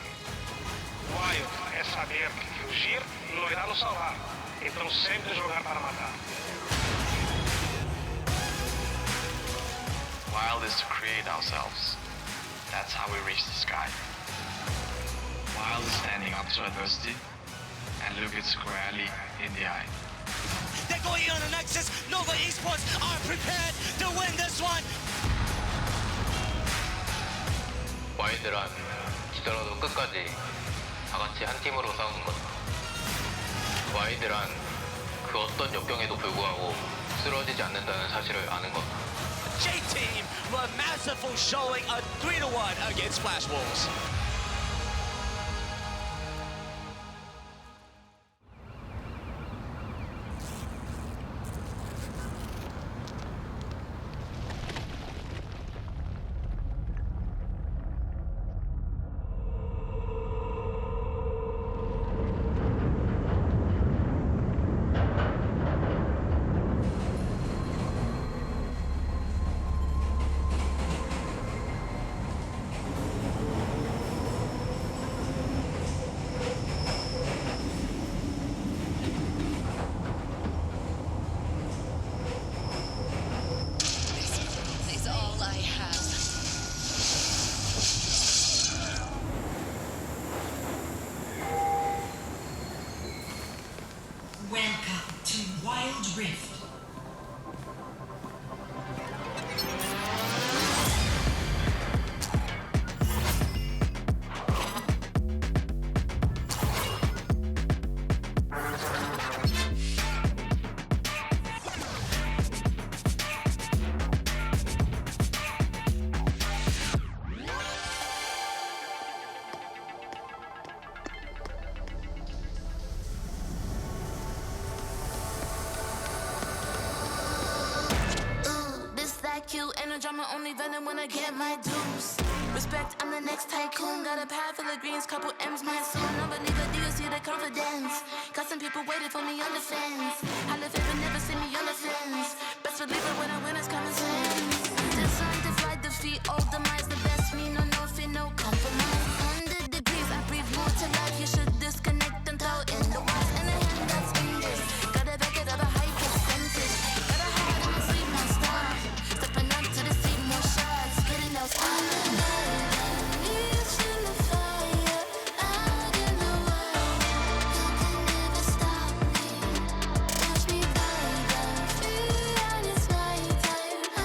Wild é saber que fugir não irá nos salvar, então sempre jogar para matar. Wild is to create ourselves. That's how we reach the sky. Wild is standing up to adversity and look it squarely in the eye. They're going on the Nexus. Nova Esports are prepared to win this one. 와이드란 지더라도 끝까지 다 같이 한 팀으로 싸우는 거다. 와이드란 그 어떤 역경에도 불구하고 쓰러지지 않는다는 사실을 아는 거다. J-Team were masterful showing a 3-1 against Flash Wolves. Welcome to Wild Rift. Cute and a drama only venom when I get my dues. Respect, I'm the next tycoon. Got a pad full of greens, couple M's, my soon. No believer, do you see the confidence? Got some people waiting for me on the fence. I live here, never see me on the fence. Best believer when I win, it's common sense. Designed to fly, defeat, all demise. The best me, no fear, no compromise. 100 degrees, I breathe more to life. You should disconnect and throw in the wise. And a hand that's dangerous. Gotta back it up a high percentage. Got a heart in my sleep, my star. Stepping up to the seat, more shots. Getting those Each in the fire, out in the wild. You can never stop me. Watch me fight, free and it's my time.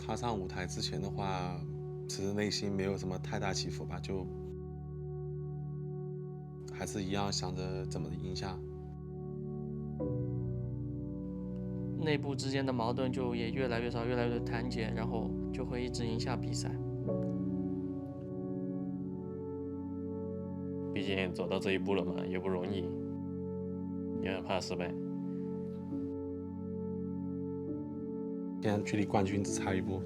踏上舞台之前的话，其实内心没有什么太大起伏吧，就还是一样想着怎么赢下。内部之间的矛盾就也越来越少，越来越团结，然后就会一直赢下比赛。毕竟走到这一步了嘛，也不容易，也很怕失败。现在距离冠军只差一步。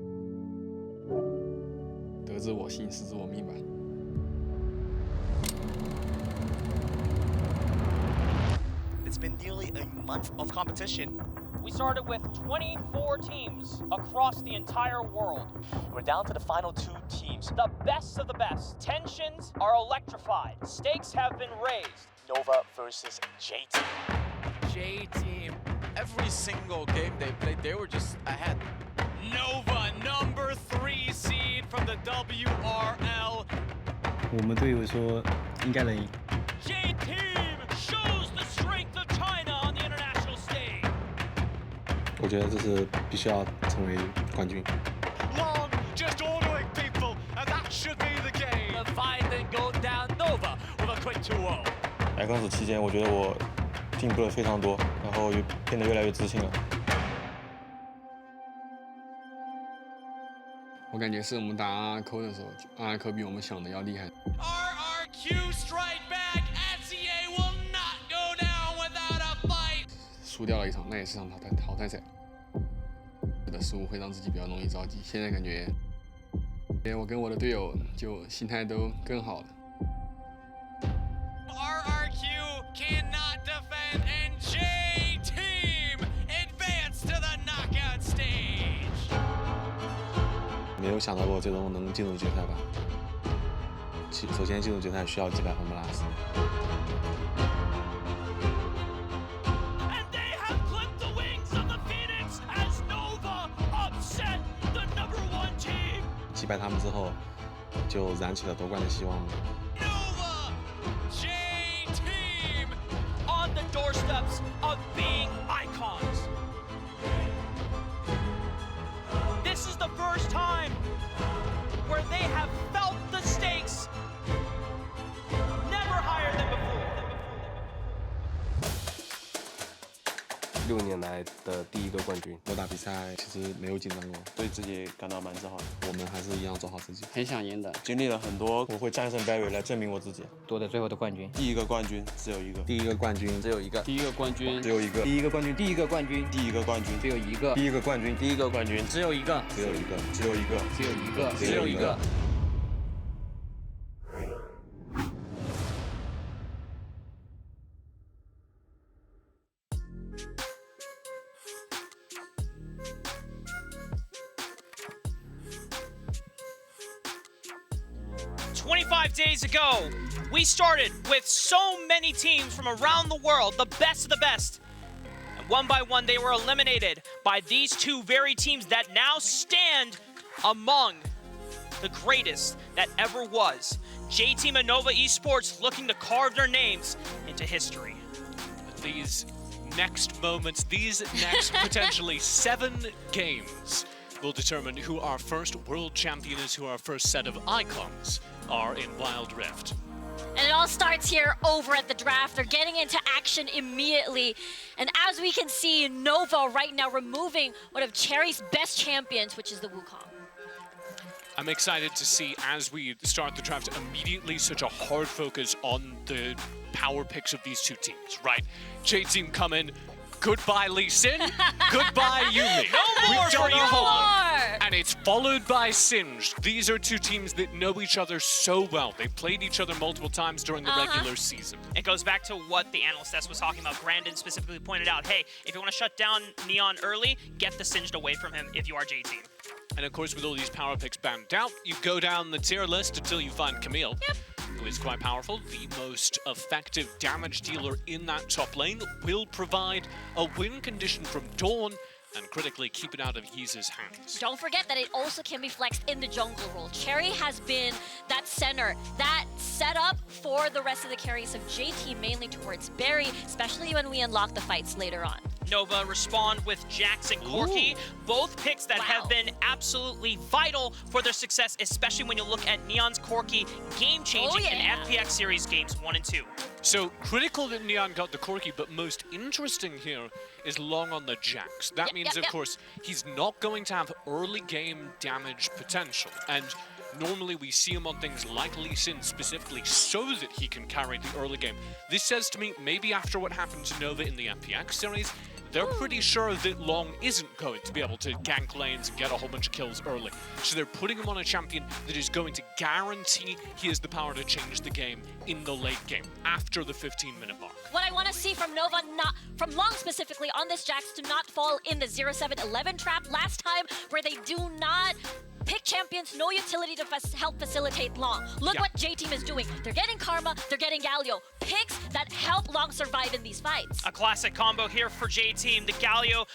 得之我幸，失之我命吧。It's been nearly a month of competition. We started with 24 teams across the entire world. We're down to the final 2 teams. The best of the best. Tensions are electrified. Stakes have been raised. Nova versus J-Team. J-Team, every single game they played, they were just ahead. Nova, number 3 seed from the WRL. 我们队友说应该能赢。J-Team shows the strength of China on the international stage. 我觉得这是必须要成为冠军。 Long, just ordering people, and that should be the game. The fight then goes down. Nova with a quick 2-0. Icons 期间，我觉得我进步了非常多，然后也变得越来越自信了。我感觉是我们打RRQ的时候，RRQ比我们想的要厉害。RRQ strike back. NCA will not go down without a fight. 输掉了一场，那也是场淘汰赛。有的失误会让自己比较容易着急。现在感觉，我跟我的队友就心态都更好了。 RRQ cannot defend, and J-Team advance to the knockout stage. 没有想到过最终能进入决赛吧？首先进入决赛需要击败红不拉斯。 And they have clipped the wings of the Phoenix as Nova upset the number 1 team. 击败他们之后，就燃起了夺冠的希望。 Nova, J-Team on the doorsteps of being icons. This is the first time where they have felt the stakes never higher than before. 6年来的第1个冠军。我打比赛其实没有紧张过，对自己感到蛮自豪的。我们还是一样做好自己。很想赢的，经历了很多，我会战胜 Barry 来证明我自己。夺得最后的冠军。第1个冠军只有一个。第1个冠军只有一个。第1个冠军只有一个。第1个冠军，第1个冠军，第1个冠军只有一个。第1个冠军，第1个冠军只有一个。只有一个。只有一个。只有一个。只有一个。 25 days ago, we started with so many teams from around the world, the best of the best. And one by one, they were eliminated by these 2 very teams that now stand among the greatest that ever was. J-Team and Nova Esports looking to carve their names into history. These next moments, these next potentially 7 games will determine who our first world champion is, who our first set of icons are in Wild Rift. And it all starts here over at the draft. They're getting into action immediately. And as we can see, Nova right now removing one of Cherry's best champions, which is the Wukong. I'm excited to see, as we start the draft, immediately such a hard focus on the power picks of these 2 teams, right? J-Team come in, goodbye Lee Sin, goodbye Yumi. No more for you. And it's followed by Singed. These are 2 teams that know each other so well. They played each other multiple times during the regular season. It goes back to what the analyst S was talking about. Brandon specifically pointed out, hey, if you want to shut down Neon early, get the Singed away from him if you are J-Team. And of course, with all these power picks banned out, you go down the tier list until you find Camille, who is quite powerful. The most effective damage dealer in that top lane, will provide a win condition from Dawn and critically keep it out of Yeeza's hands. Don't forget that it also can be flexed in the jungle role. Cherry has been that center, that setup for the rest of the carries of J-Team, mainly towards Barry, especially when we unlock the fights later on. Nova respond with Jax and Corki. Both picks that have been absolutely vital for their success, especially when you look at Neon's Corki game-changing in FPX Series games 1 and 2. So critical that Neon got the Corki, but most interesting here is Long on the Jax. That means, of course, he's not going to have early game damage potential. And normally we see him on things like Lee Sin specifically so that he can carry the early game. This says to me, maybe after what happened to Nova in the FPX series, they're pretty sure that Long isn't going to be able to gank lanes and get a whole bunch of kills early. So they're putting him on a champion that is going to guarantee he has the power to change the game in the late game, after the 15-minute mark. What I want to see from Nova, not from Long specifically, on this Jax to not fall in the 0-7-11 trap last time, where they do not pick champions, no utility to help facilitate Long. Look what J-Team is doing. They're getting Karma, they're getting Galio. Picks that help Long survive in these fights. A classic combo here for J-Team. The Galio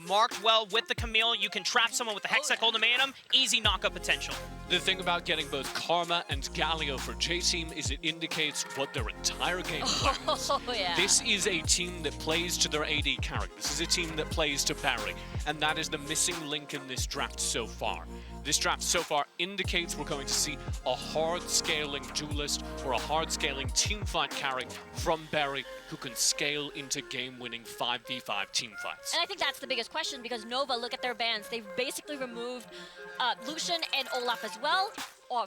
marked well with the Camille. You can trap someone with the Hextech Ultimatum. Easy knockup potential. The thing about getting both Karma and Galio for J-Team is it indicates what their entire game plans. This is a team that plays to their AD character. This is a team that plays to Barry. And that is the missing link in this draft so far. This draft so far indicates we're going to see a hard-scaling duelist or a hard-scaling teamfight carry from Barry who can scale into game-winning 5v5 team fights. And I think that's the biggest question, because Nova, look at their bans. They've basically removed Lucian and Olaf as well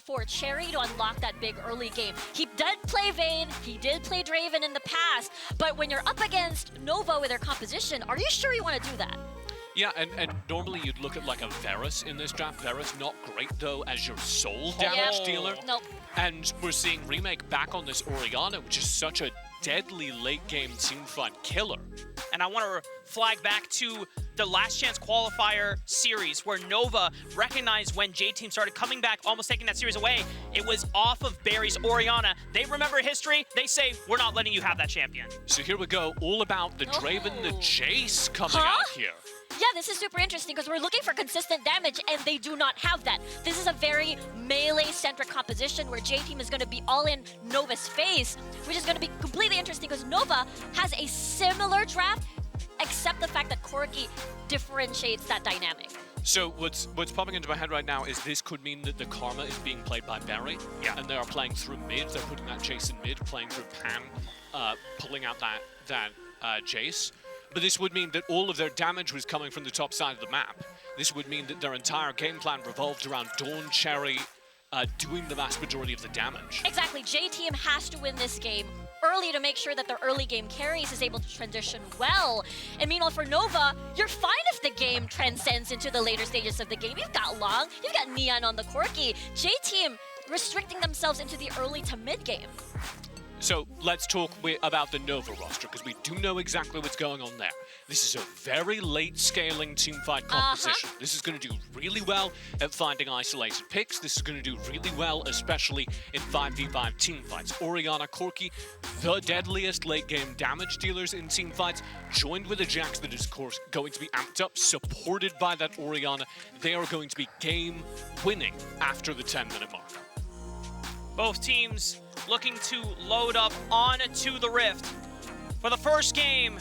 for Cherry to unlock that big early game. He did play Vayne, he did play Draven in the past, but when you're up against Nova with their composition, are you sure you want to do that? Yeah, and normally you'd look at like a Varus in this draft. Varus not great though as your soul damage dealer. Nope. And we're seeing Remake back on this Orianna, which is such a deadly late game teamfight killer. And I want to flag back to the Last Chance Qualifier series, where Nova recognized when J-Team started coming back, almost taking that series away, it was off of Barry's Orianna. They remember history. They say, we're not letting you have that champion. So here we go, all about the Draven, the Jace coming out here. Yeah, this is super interesting because we're looking for consistent damage and they do not have that. This is a very melee-centric composition where J-Team is going to be all in Nova's face, which is going to be completely interesting because Nova has a similar draft, except the fact that Corki differentiates that dynamic. So what's popping into my head right now is this could mean that the Karma is being played by Barry, and they are playing through mid. They're putting that Jace in mid, playing through Pan, pulling out that Jace. But this would mean that all of their damage was coming from the top side of the map. This would mean that their entire game plan revolved around Dawn Cherry doing the vast majority of the damage. Exactly. J-Team has to win this game early to make sure that their early game carries is able to transition well. And meanwhile for Nova, you're fine if the game transcends into the later stages of the game. You've got Long, you've got Neon on the Corki. J-Team restricting themselves into the early to mid game. So let's talk about the Nova roster, because we do know exactly what's going on there. This is a very late scaling teamfight composition. This is going to do really well at finding isolated picks. This is going to do really well, especially in 5v5 teamfights. Orianna, Corki, the deadliest late game damage dealers in teamfights, joined with a Jax that is, of course, going to be amped up, supported by that Orianna. They are going to be game winning after the 10-minute mark. Both teams looking to load up onto the Rift for the first game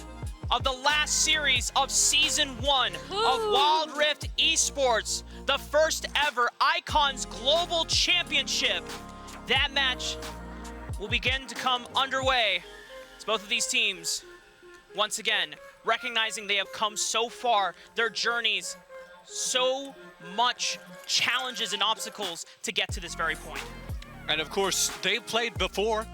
of the last series of Season 1 of Wild Rift Esports, the first ever Icons Global Championship. That match will begin to come underway as both of these teams, once again, recognizing they have come so far, their journeys, so much challenges and obstacles to get to this very point. And of course, they've played before.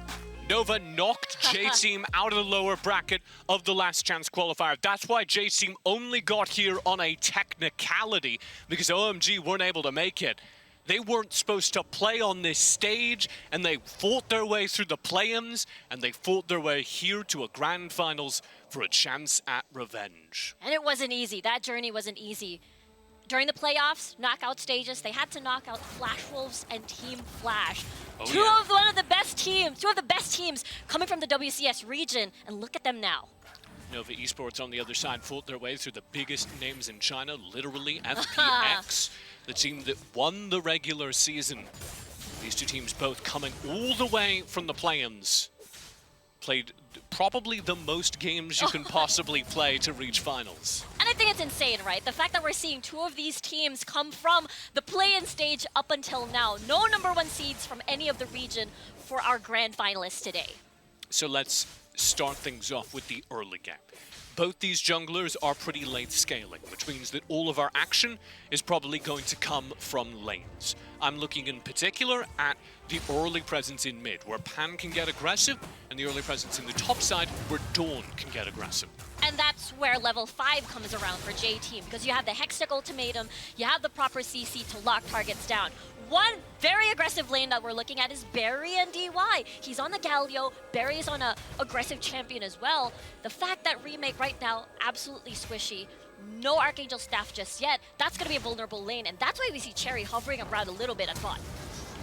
Nova knocked J-Team out of the lower bracket of the Last Chance Qualifier. That's why J-Team only got here on a technicality, because OMG weren't able to make it. They weren't supposed to play on this stage, and they fought their way through the play-ins, and they fought their way here to a grand finals for a chance at revenge. And it wasn't easy. That journey wasn't easy. During the playoffs, knockout stages, they had to knock out Flash Wolves and Team Flash. Two of the best teams coming from the WCS region, and look at them now. Nova Esports on the other side fought their way through the biggest names in China, literally FPX, the team that won the regular season. These two teams both coming all the way from the play-ins played probably the most games you can possibly play to reach finals. And I think it's insane, right? The fact that we're seeing two of these teams come from the play-in stage up until now. No #1 seeds from any of the region for our grand finalists today. So let's start things off with the early game. Both these junglers are pretty late scaling, which means that all of our action is probably going to come from lanes. I'm looking in particular at the early presence in mid, where Pan can get aggressive, and the early presence in the top side, where Dawn can get aggressive. And that's where level 5 comes around for J-Team, because you have the Hextech ultimatum, you have the proper CC to lock targets down. One very aggressive lane that we're looking at is Barry and DY. He's on the Galio, Barry is on a aggressive champion as well. The fact that Remake right now, absolutely squishy, no Archangel Staff just yet, that's going to be a vulnerable lane, and that's why we see Cherry hovering around a little bit at bot.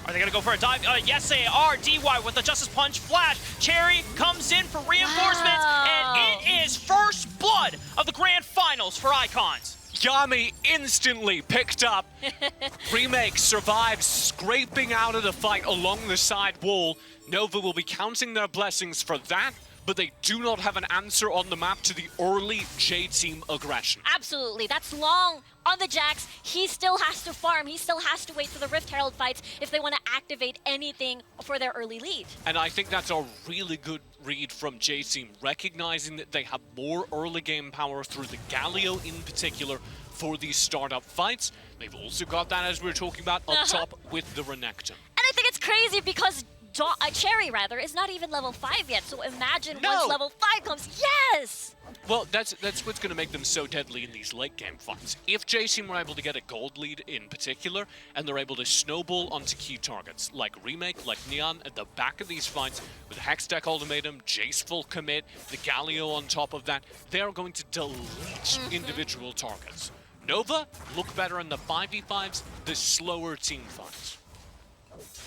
Are they going to go for a dive? Yes, they are. DY with the Justice Punch flash. Cherry comes in for reinforcements, and it is first blood of the grand finals for Icons. Yami instantly picked up. Remake survives, scraping out of the fight along the side wall. Nova will be counting their blessings for that, but they do not have an answer on the map to the early J-Team aggression. Absolutely. That's long on the Jax. He still has to farm. He still has to wait for the Rift Herald fights if they want to activate anything for their early lead. And I think that's a really good read from J-Team, recognizing that they have more early game power through the Galio in particular for these startup fights. They've also got that, as we were talking about, up top with the Renekton. And I think it's crazy because Cherry, is not even level 5 yet, so imagine once level 5 comes, yes! Well, that's what's going to make them so deadly in these late game fights. If J-Team were able to get a gold lead in particular, and they're able to snowball onto key targets, like Remake, like Neon, at the back of these fights, with Hextech ultimatum, Jace full commit, the Galio on top of that, they're going to delete individual targets. Nova look better in the 5v5s, the slower team fights.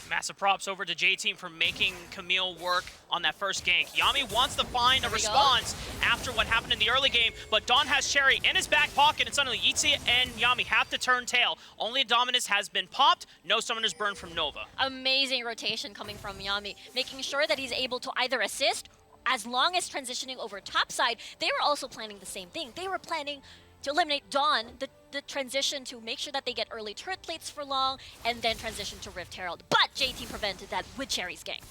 Massive props over to J-Team for making Camille work on that first gank. Yami wants to find a response after what happened in the early game, but Dawn has Cherry in his back pocket, and suddenly Yitzi and Yami have to turn tail. Only Dominus has been popped, no summoners burned from Nova. Amazing rotation coming from Yami, making sure that he's able to either assist, as long as transitioning over topside. They were also planning the same thing. They were planning to eliminate Dawn, the transition to make sure that they get early turret plates for long, and then transition to Rift Herald. But JT prevented that with Cherry's gank.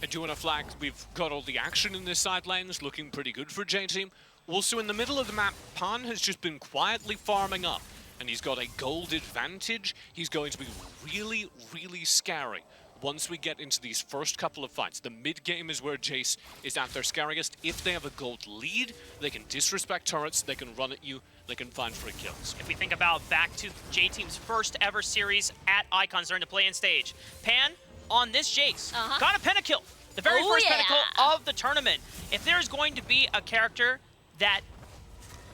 I do want to flag, we've got all the action in this side lanes, looking pretty good for J-Team. Also in the middle of the map, Pan has just been quietly farming up, and he's got a gold advantage. He's going to be really, really scary once we get into these first couple of fights. The mid game is where Jace is at their scariest. If they have a gold lead, they can disrespect turrets, they can run at you, they can find free kills. If we think about back to J-Team's first ever series at Icons during the play-in stage, Pan on this Jace got a pentakill, the very first pentakill of the tournament. If there's going to be a character that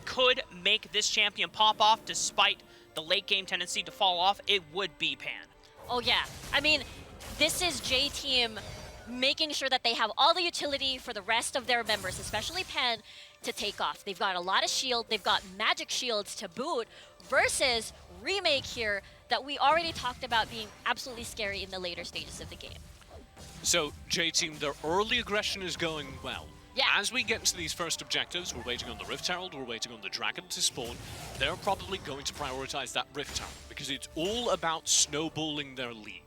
could make this champion pop off despite the late game tendency to fall off, it would be Pan. Oh yeah, I mean, this is J-Team making sure that they have all the utility for the rest of their members, especially Pan, to take off. They've got a lot of shield, they've got magic shields to boot, versus Remake here that we already talked about being absolutely scary in the later stages of the game. So J-Team, their early aggression is going well. Yeah. As we get into these first objectives, we're waiting on the Rift Herald, we're waiting on the Dragon to spawn, they're probably going to prioritize that Rift Herald, because it's all about snowballing their lead.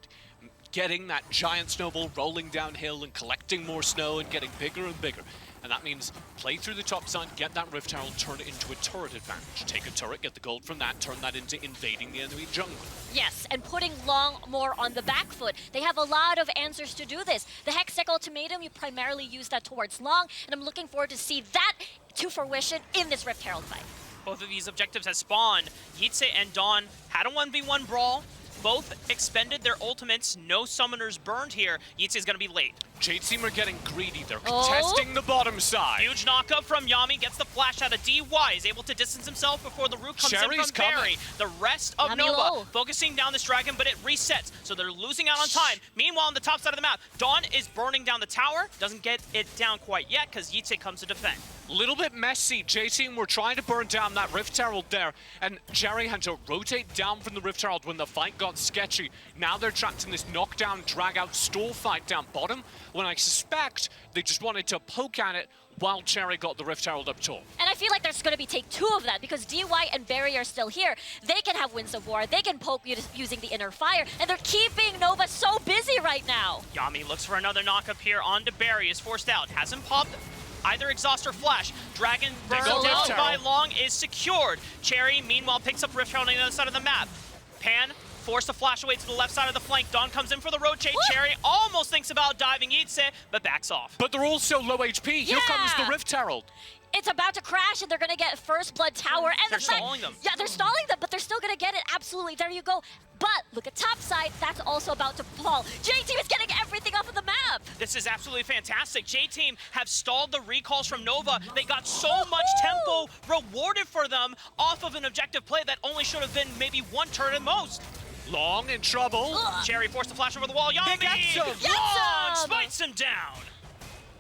Getting that giant snowball rolling downhill and collecting more snow and getting bigger and bigger. And that means play through the top side, get that Rift Herald, turn it into a turret advantage. Take a turret, get the gold from that, turn that into invading the enemy jungle. Yes, and putting Long more on the back foot. They have a lot of answers to do this. The Hextech ultimatum, you primarily use that towards Long, and I'm looking forward to see that to fruition in this Rift Herald fight. Both of these objectives have spawned. Yitze and Dawn had a 1v1 brawl. Both expended their ultimates. No summoners burned here. Yitze is going to be late. J-Team are getting greedy. They're contesting the bottom side. Huge knockup from Yami. Gets the flash out of DY. Is able to distance himself before the root comes Cherry's in from Barry. The rest of Yami Nova low. focusing down this dragon, but it resets. So they're losing out on time. Meanwhile, on the top side of the map, Dawn is burning down the tower. Doesn't get it down quite yet because Yitze comes to defend. Little bit messy. J-Team were trying to burn down that Rift Herald there, and Jerry had to rotate down from the Rift Herald when the fight got sketchy. Now they're trapped in this knockdown, drag-out, stall fight down bottom. when I suspect they just wanted to poke at it while Cherry got the Rift Herald up top. And I feel like there's going to be take 2 of that because DY and Barry are still here. They can have Winds of War, they can poke using the Inner Fire, and they're keeping Nova so busy right now. Yami looks for another knock up here onto Barry, is forced out. Hasn't popped either Exhaust or Flash. Dragon Burn down by Long is secured. Cherry, meanwhile, picks up Rift Herald on the other side of the map. Pan forced to flash away to the left side of the flank. Dawn comes in for the rotate. Cherry almost thinks about diving Yitse, but backs off. But they're also low HP. Here comes the Rift Herald. It's about to crash, and they're going to get First Blood Tower. And they're stalling them. Yeah, they're stalling them, but they're still going to get it. Absolutely. There you go. But look at top side. That's also about to fall. J-Team is getting everything off of the map. This is absolutely fantastic. J-Team have stalled the recalls from Nova. They got so much tempo rewarded for them off of an objective play that only should have been maybe 1 turn at most. Long in trouble. Cherry forced to flash over the wall. Yami! Long spites him down.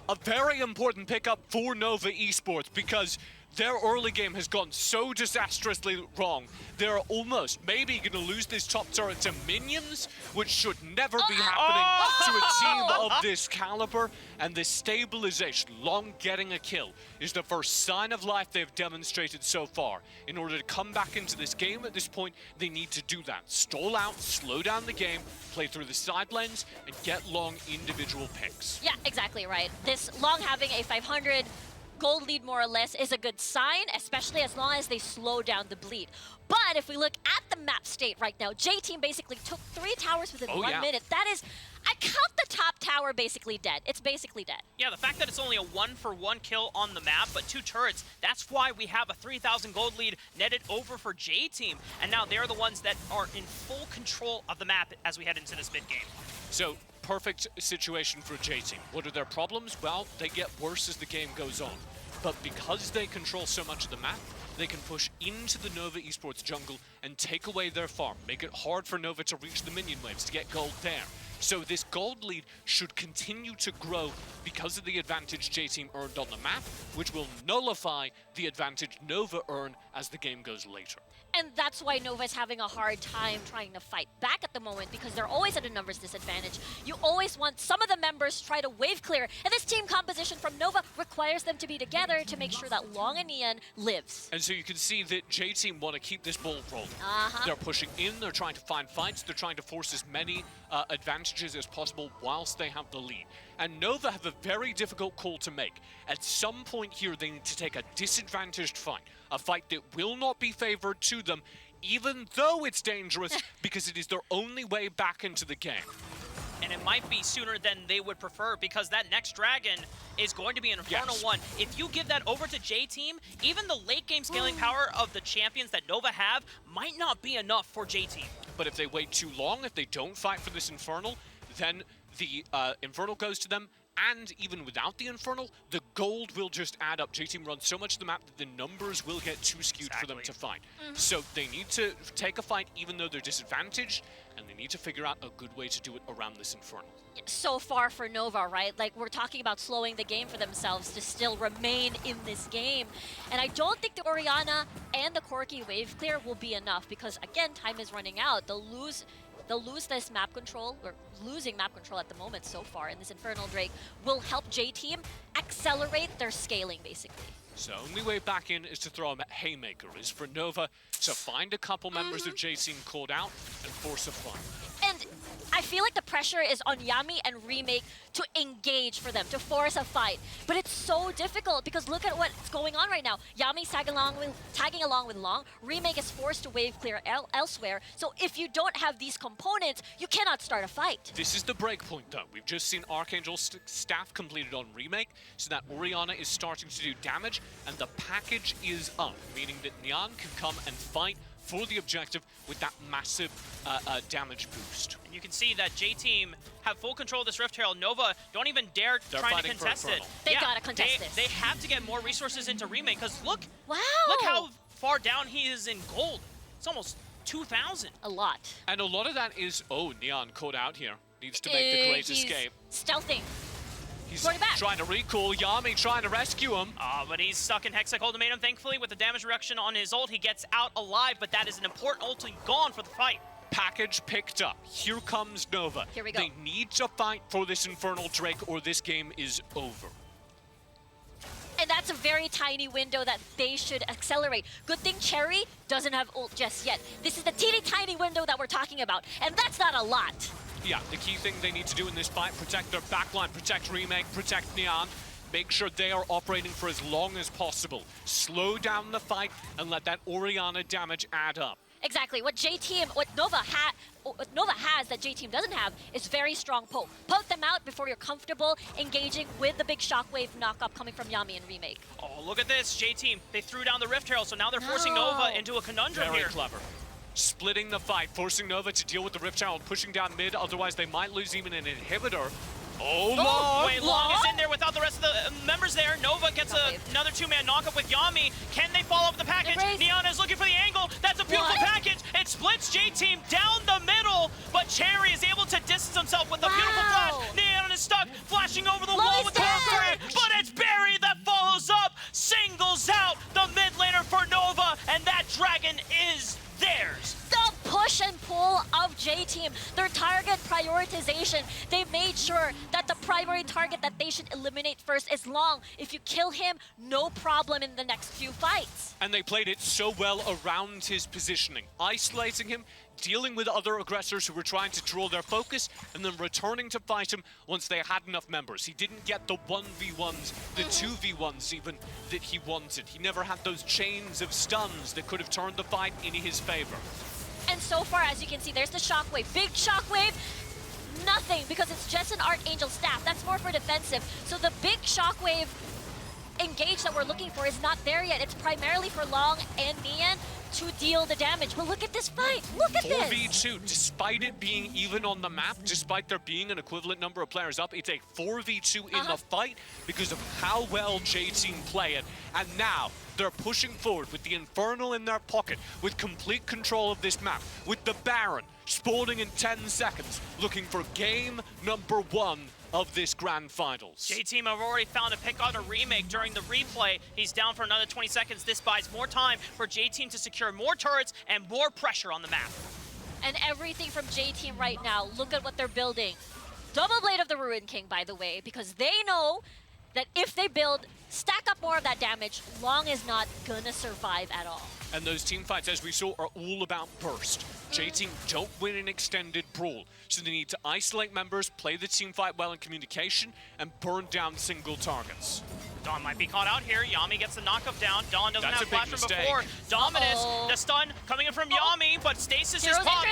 A very important pickup for Nova Esports because their early game has gone so disastrously wrong. They're almost maybe going to lose this top turret to minions, which should never be happening to a team of this caliber. And this stabilization, Long getting a kill, is the first sign of life they've demonstrated so far. In order to come back into this game at this point, they need to do that. Stall out, slow down the game, play through the side lanes, and get Long individual picks. Yeah, exactly right. This Long having a 500 gold lead more or less is a good sign, especially as long as they slow down the bleed. But if we look at the map state right now, J-Team basically took 3 towers within 1 minute. That is, I count the top tower basically dead. It's basically dead. Yeah, the fact that it's only a 1-for-1 kill on the map, but 2 turrets, that's why we have a 3,000 gold lead netted over for J-Team. And now they're the ones that are in full control of the map as we head into this mid-game. So, perfect situation for J-Team. What are their problems? Well, they get worse as the game goes on. But because they control so much of the map, they can push into the Nova Esports jungle and take away their farm, make it hard for Nova to reach the minion waves to get gold there. So this gold lead should continue to grow because of the advantage J-Team earned on the map, which will nullify the advantage Nova earn as the game goes later. And that's why Nova is having a hard time trying to fight back at the moment because they're always at a numbers disadvantage. You always want some of the members try to wave clear, and this team composition from Nova requires them to be together to make sure that Long and Neon lives. And so you can see that J-Team want to keep this ball rolling. They're pushing in, they're trying to find fights, they're trying to force as many advantages as possible whilst they have the lead. And Nova have a very difficult call to make. At some point here, they need to take a disadvantaged fight, a fight that will not be favored to them, even though it's dangerous, because it is their only way back into the game. And it might be sooner than they would prefer because that next dragon is going to be an Infernal one. If you give that over to J-Team, even the late game scaling power of the champions that Nova have might not be enough for J-Team. But if they wait too long, if they don't fight for this Infernal, then the Infernal goes to them, and even without the Infernal, the gold will just add up. J-Team runs so much of the map that the numbers will get too skewed for them to fight. So they need to take a fight even though they're disadvantaged, and they need to figure out a good way to do it around this Infernal. So far for Nova, right? Like, we're talking about slowing the game for themselves to still remain in this game. And I don't think the Orianna and the Corki wave clear will be enough because, again, time is running out. They'll lose this map control, or losing map control at the moment so far, and this Infernal Drake will help J-Team accelerate their scaling, basically. So only way back in is to throw a Haymaker, is for Nova to find a couple members of J-Team called out and force a fight. And I feel like the pressure is on Yami and Remake to engage for them, to force a fight. But it's so difficult because look at what's going on right now. Yami's tagging along with Long. Remake is forced to wave clear elsewhere. So if you don't have these components, you cannot start a fight. This is the break point, though. We've just seen Archangel's staff completed on Remake, so that Orianna is starting to do damage, and the package is up, meaning that Nyan can come and fight for the objective with that massive damage boost. And you can see that J-Team have full control of this Rift Herald. Nova don't even dare try to contest it. They gotta contest this. They have to get more resources into Remake, because look Look how far down he is in gold. It's almost 2,000. A lot. And a lot of that is, Nyan caught out here. Needs to make the great escape. Stealthing. He's trying to recall. Yami trying to rescue him. But he's stuck in Hexic Ultimatum. Thankfully, with the damage reduction on his ult, he gets out alive, but that is an important ult gone for the fight. Package picked up. Here comes Nova. Here we go. They need to fight for this Infernal Drake or this game is over. And that's a very tiny window that they should accelerate. Good thing Cherry doesn't have ult just yet. This is the teeny tiny window that we're talking about, and that's not a lot. Yeah, the key thing they need to do in this fight, protect their backline, protect Remake, protect Neon. Make sure they are operating for as long as possible. Slow down the fight and let that Orianna damage add up. Exactly. What Nova has that J-Team doesn't have is very strong poke. Poke them out before you're comfortable engaging with the big shockwave knockup coming from Yami and Remake. Oh, look at this. J-Team, they threw down the Rift Herald, so now they're forcing Nova into a conundrum Very here. clever. Splitting the fight, forcing Nova to deal with the Rift Herald, pushing down mid, otherwise they might lose even an inhibitor. Oh, Long! Wait, Long is in there without the rest of the members there. Nova gets another two-man knockup with Yami. Can they follow up the package? Neon is looking for the angle. That's a beautiful package. It splits J-Team down the middle, but Cherry is able to distance himself with a beautiful flash. Neon is stuck, flashing over the wall with the Valkyrie, but it's Barry that follows up, singles out the mid laner for Nova, and that dragon is theirs. The push and pull of J-Team, their target prioritization, they made sure that the primary target that they should eliminate first is Long. If you kill him, no problem in the next few fights. And they played it so well around his positioning, isolating him, dealing with other aggressors who were trying to draw their focus, and then returning to fight him once they had enough members. He didn't get the 1v1s, the 2v1s even, that he wanted. He never had those chains of stuns that could have turned the fight in his favor. And so far, as you can see, there's the shockwave. Big shockwave, nothing, because it's just an Archangel staff. That's more for defensive. So the big shockwave engage that we're looking for is not there yet. It's primarily for Long and Neon to deal the damage. But look at this fight. Look at this. 4v2, despite it being even on the map, despite there being an equivalent number of players up, it's a 4v2 in the fight because of how well J-Team play it. And now they're pushing forward with the Infernal in their pocket, with complete control of this map, with the Baron spawning in 10 seconds, looking for game number 1 of this grand finals. J-Team have already found a pick on a Remake during the replay. He's down for another 20 seconds. This buys more time for J-Team to secure more turrets and more pressure on the map. And everything from J-Team right now, look at what they're building. Double Blade of the Ruin King, by the way, because they know that if they stack up more of that damage, Long is not gonna survive at all. And those team fights, as we saw, are all about burst. J-Team don't win an extended brawl, so they need to isolate members, play the team fight well in communication, and burn down single targets. Dawn might be caught out here. Yami gets the knockup down. Dawn doesn't That's have a big flash from mistake. before. Dominus, the stun coming in from Yami, but Stasis is caught.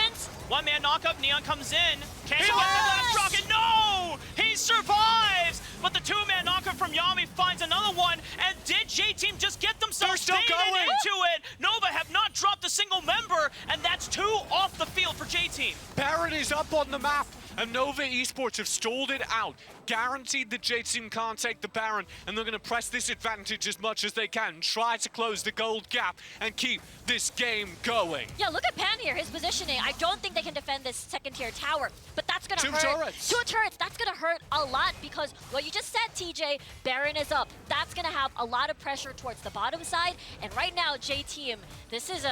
One-man knockup. Neon comes in. Can't get the last rocket. No! He survives! But the two-man knockup from Yami finds another one. And did J-Team just get themselves baited into it? Nova have not dropped a single member, and that's 2 off the field for J-Team. Baron is up on the map, and Nova Esports have stalled it out. Guaranteed that J-Team can't take the Baron, and they're going to press this advantage as much as they can, try to close the gold gap, and keep this game going. Yeah, look at Pan here, his positioning. I don't think they can defend this second-tier tower, but that's going to hurt. 2 turrets. 2 turrets, that's going to hurt a lot because what you just said, TJ, Baron is up. That's going to have a lot of pressure towards the bottom side, and right now, J-Team, this is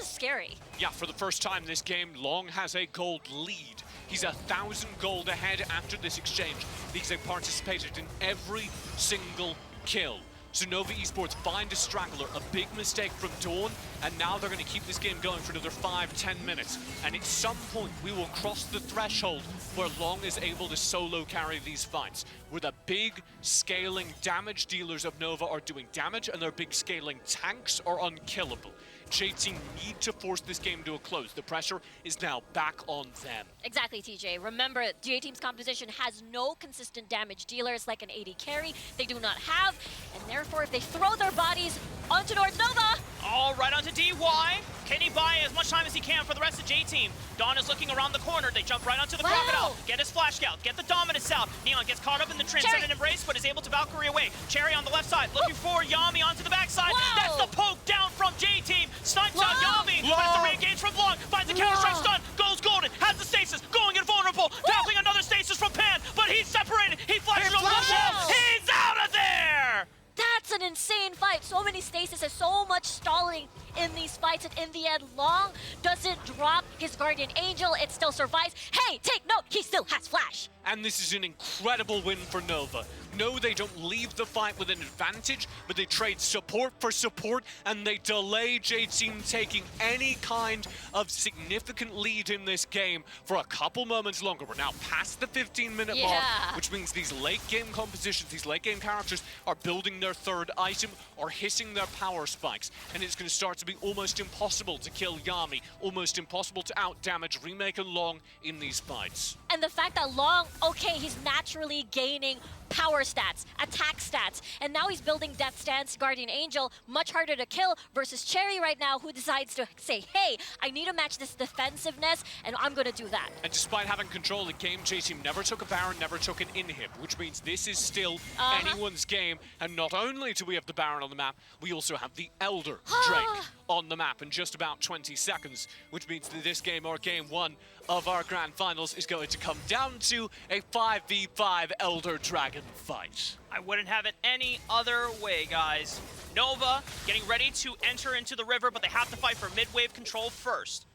scary. Yeah, for the first time this game, Long has a gold lead. He's 1,000 gold ahead after this exchange because they participated in every single kill. So Nova Esports find a straggler, a big mistake from Dawn, and now they're going to keep this game going for another 5-10 minutes. And at some point, we will cross the threshold where Long is able to solo carry these fights, where the big scaling damage dealers of Nova are doing damage, and their big scaling tanks are unkillable. J-Team need to force this game to a close. The pressure is now back on them. Exactly, TJ. Remember, J-Team's composition has no consistent damage dealers like an AD carry. They do not have, and therefore, if they throw their bodies onto North Nova... All right, onto DY. Can he buy as much time as he can for the rest of J-Team? Dawn is looking around the corner. They jump right onto the Crocodile. Get his flash scout. Get the Dominus out. Neon gets caught up in the Transcendent Embrace, but is able to Valkyrie away. Cherry on the left side, looking for Yami onto the backside. That's the poke down from J-Team. Snipes out Yami, but it's a re-engage from Long. Finds the counter-strike stun. Goes golden. Has the stasis. Going invulnerable. Tapping another stasis from Pan, but he's separated. He flashes over the wall. He's out of there! That's an insane fight. fight. So many stasis and so much stalling in these fights, and in the end, Long doesn't drop his Guardian Angel. It still survives. Hey, take note, he still has Flash. And this is an incredible win for Nova. No, they don't leave the fight with an advantage, but they trade support for support, and they delay J-Team taking any kind of significant lead in this game for a couple moments longer. We're now past the 15-minute mark, which means these late-game compositions, these late-game characters are building their third item or hitting their power spikes, and it's going to start to be almost impossible to kill Yami, almost impossible to out-damage Remake and Long in these fights. And the fact that Long, okay, he's naturally gaining power stats, attack stats, and now he's building Death Stance, Guardian Angel, much harder to kill versus Cherry right now, who decides to say, hey, I need to match this defensiveness, and I'm gonna do that. And despite having control of the game, J-Team never took a Baron, never took an inhib, which means this is still anyone's game. And not only do we have the Baron on the map, we also have the Elder Drake on the map in just about 20 seconds, which means that this game, or game one of our grand finals, is going to come down to a 5v5 Elder Dragon fight. I wouldn't have it any other way, guys. Nova getting ready to enter into the river, but they have to fight for mid-wave control first.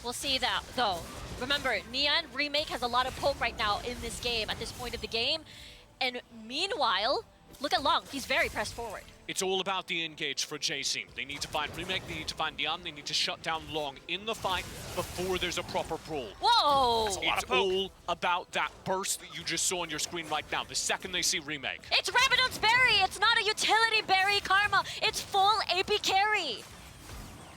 We'll see that, though. Remember, Neon Remake has a lot of poke right now in this game, at this point of the game. And meanwhile, look at Long. He's very pressed forward. It's all about the engage for J-Team. They need to find Remake, they need to find Dion, they need to shut down Long in the fight before there's a proper brawl. Whoa! It's all about that burst that you just saw on your screen right now, the second they see Remake. It's Rabadon's Berry! It's not a utility berry, Karma! It's full AP carry!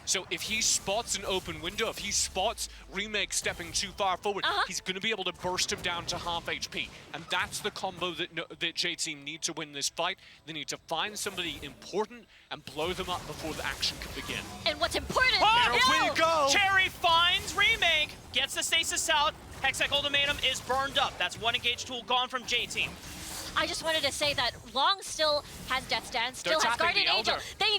So if he spots an open window, if he spots Remake stepping too far forward, he's going to be able to burst him down to half HP. And that's the combo that J-Team need to win this fight. They need to find somebody important and blow them up before the action can begin. And what's important... There we go! Cherry finds Remake, gets the stasis out. Hextech Ultimatum is burned up. That's one engage tool gone from J-Team. I just wanted to say that Long still has Death Stance, still has Guardian Angel. They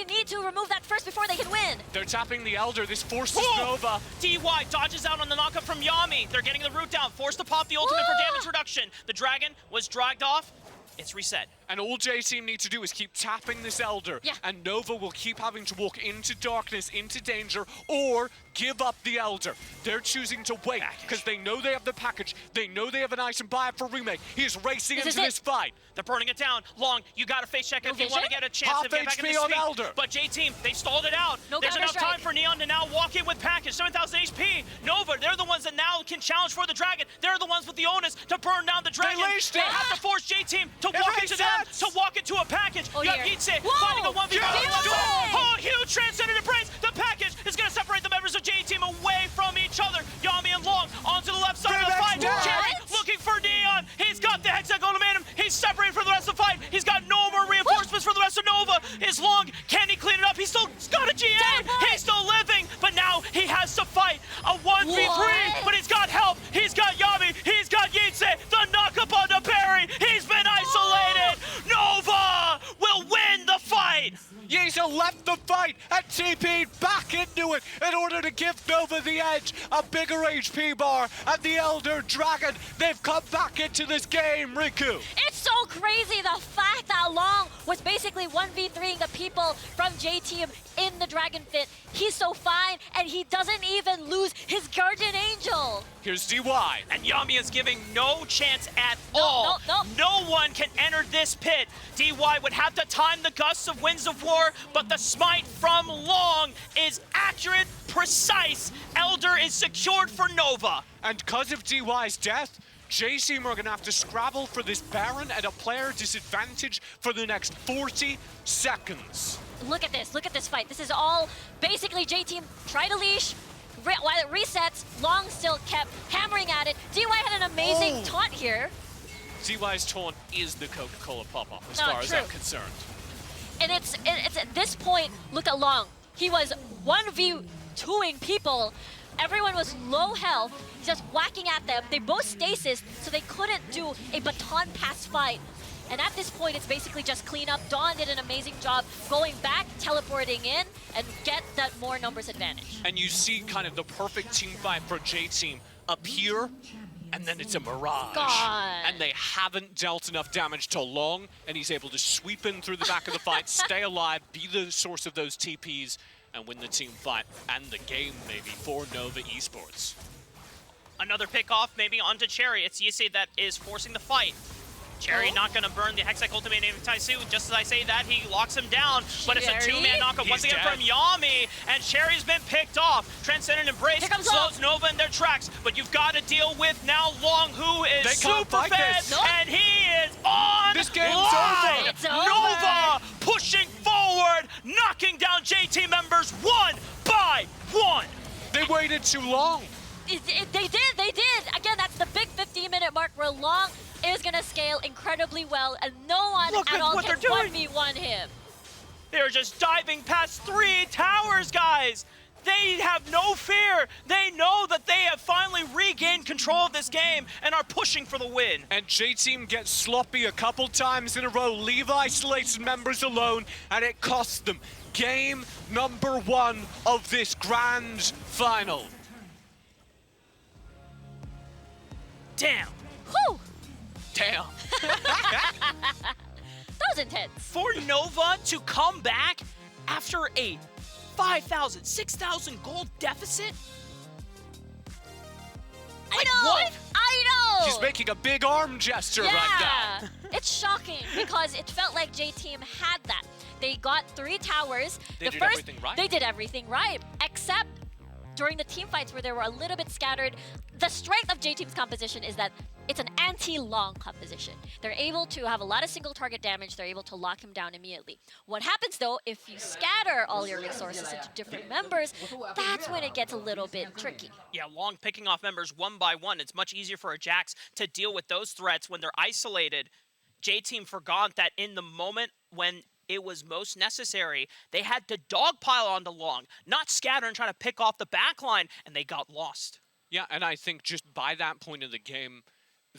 need to remove that first before they can win. They're tapping the Elder. This forces Nova. DY dodges out on the knockup from Yami. They're getting the root down, forced to pop the ultimate for damage reduction. The Dragon was dragged off. It's reset. And all J-Team need to do is keep tapping this Elder. And Nova will keep having to walk into darkness, into danger, or give up the Elder. They're choosing to wait because they know they have the package. They know they have an item buy for Remake. He is racing into this fight. They're burning it down. Long, you got to face check if you want to get a chance to get back in this on speed. Elder. But J-Team, they stalled it out. There's enough time for Neon to now walk in with package. 7,000 HP. Nova, they're the ones that now can challenge for the Dragon. They're the ones with the onus to burn down the Dragon. They have to force J-Team to walk into them, to walk into a package. You have Yitse finding a 1v1. Oh, huge transcendent embrace. The package is going to separate the members of J-Team away from each other. Yami and Long onto the left side of the fight. Cherry looking for Neon. He's got the Hextech Ultimatum. He's separated for the rest of the fight. He's got no more reinforcements for the rest of Nova. Is Long, can he clean it up? He's still got a GA. He's still living, but now he has to fight a 1v3. But he's got help. He's got Yami. He's got Yitse. The knockup on the Barry. He's been isolated. Nova will win the fight. Yitse left the fight and TP'd back into it in order to give Nova the edge. A bigger HP bar and the Elder Dragon. They've come back into this game, Riku. It's so crazy the fact that Long was basically 1v3ing the people from J-Team in the Dragon Fit. He's so fine, and he doesn't even lose his Guardian Angel. Here's DY. And Yami is giving no chance at all. No one can enter this pit. DY would have to time the gusts of Winds of War, but the smite from Long is accurate, precise. Elder is secured for Nova. And because of DY's death, J-Team are going to have to scrabble for this Baron at a player disadvantage for the next 40 seconds. Look at this fight. This is all basically J-Team try to leash. While it resets, Long still kept hammering at it. DY had an amazing taunt here. DY's taunt is the Coca-Cola pop-up as far as I'm concerned. And it's at this point, look at Long. He was 1v2ing people. Everyone was low health, just whacking at them. They both stasis, so they couldn't do a baton pass fight. And at this point, it's basically just clean up. Dawn did an amazing job going back, teleporting in, and get that more numbers advantage. And you see kind of the perfect team fight for J-Team up here and then it's a mirage. God. And they haven't dealt enough damage to Long, and he's able to sweep in through the back of the fight, stay alive, be the source of those TPs, and win the team fight and the game, maybe, for Nova Esports. Another pickoff, maybe onto Cherry. It's Yisei that is forcing the fight. Cherry not going to burn the Hextech ultimate anytime soon. Just as I say that, he locks him down. But it's a two-man knockup once again from Yami. And Cherry's been picked off. Transcendent Embrace slows Nova in their tracks. But you've got to deal with now Long, who is super fed. And he is on this game's line. over. It's Nova pushing forward, knocking down JT members one by one. They waited too long. They did. Again, that's the big 15-minute mark where Long is going to scale incredibly well, and no one at all can 1v1 him. They're just diving past 3 towers, guys. They have no fear. They know that they have finally regained control of this game and are pushing for the win. And J-Team gets sloppy a couple times in a row, leave isolated members alone, and it costs them game number 1 of this grand final. Damn. Whew. Damn. That was intense. For Nova to come back after a 5,000, 6,000 gold deficit? I know. What? I know. She's making a big arm gesture right now. It's shocking because it felt like J-Team had that. They got 3 towers. They did everything right. They did everything right, except during the team fights where they were a little bit scattered. The strength of J-Team's composition is that it's an anti-Long composition. They're able to have a lot of single target damage. They're able to lock him down immediately. What happens though, if you scatter all your resources into different members, that's when it gets a little bit tricky. Yeah, Long picking off members one by one. It's much easier for a Jax to deal with those threats when they're isolated. J-Team forgot that in the moment when it was most necessary, they had to dogpile onto Long, not scatter and try to pick off the backline, and they got lost. Yeah, and I think just by that point in the game,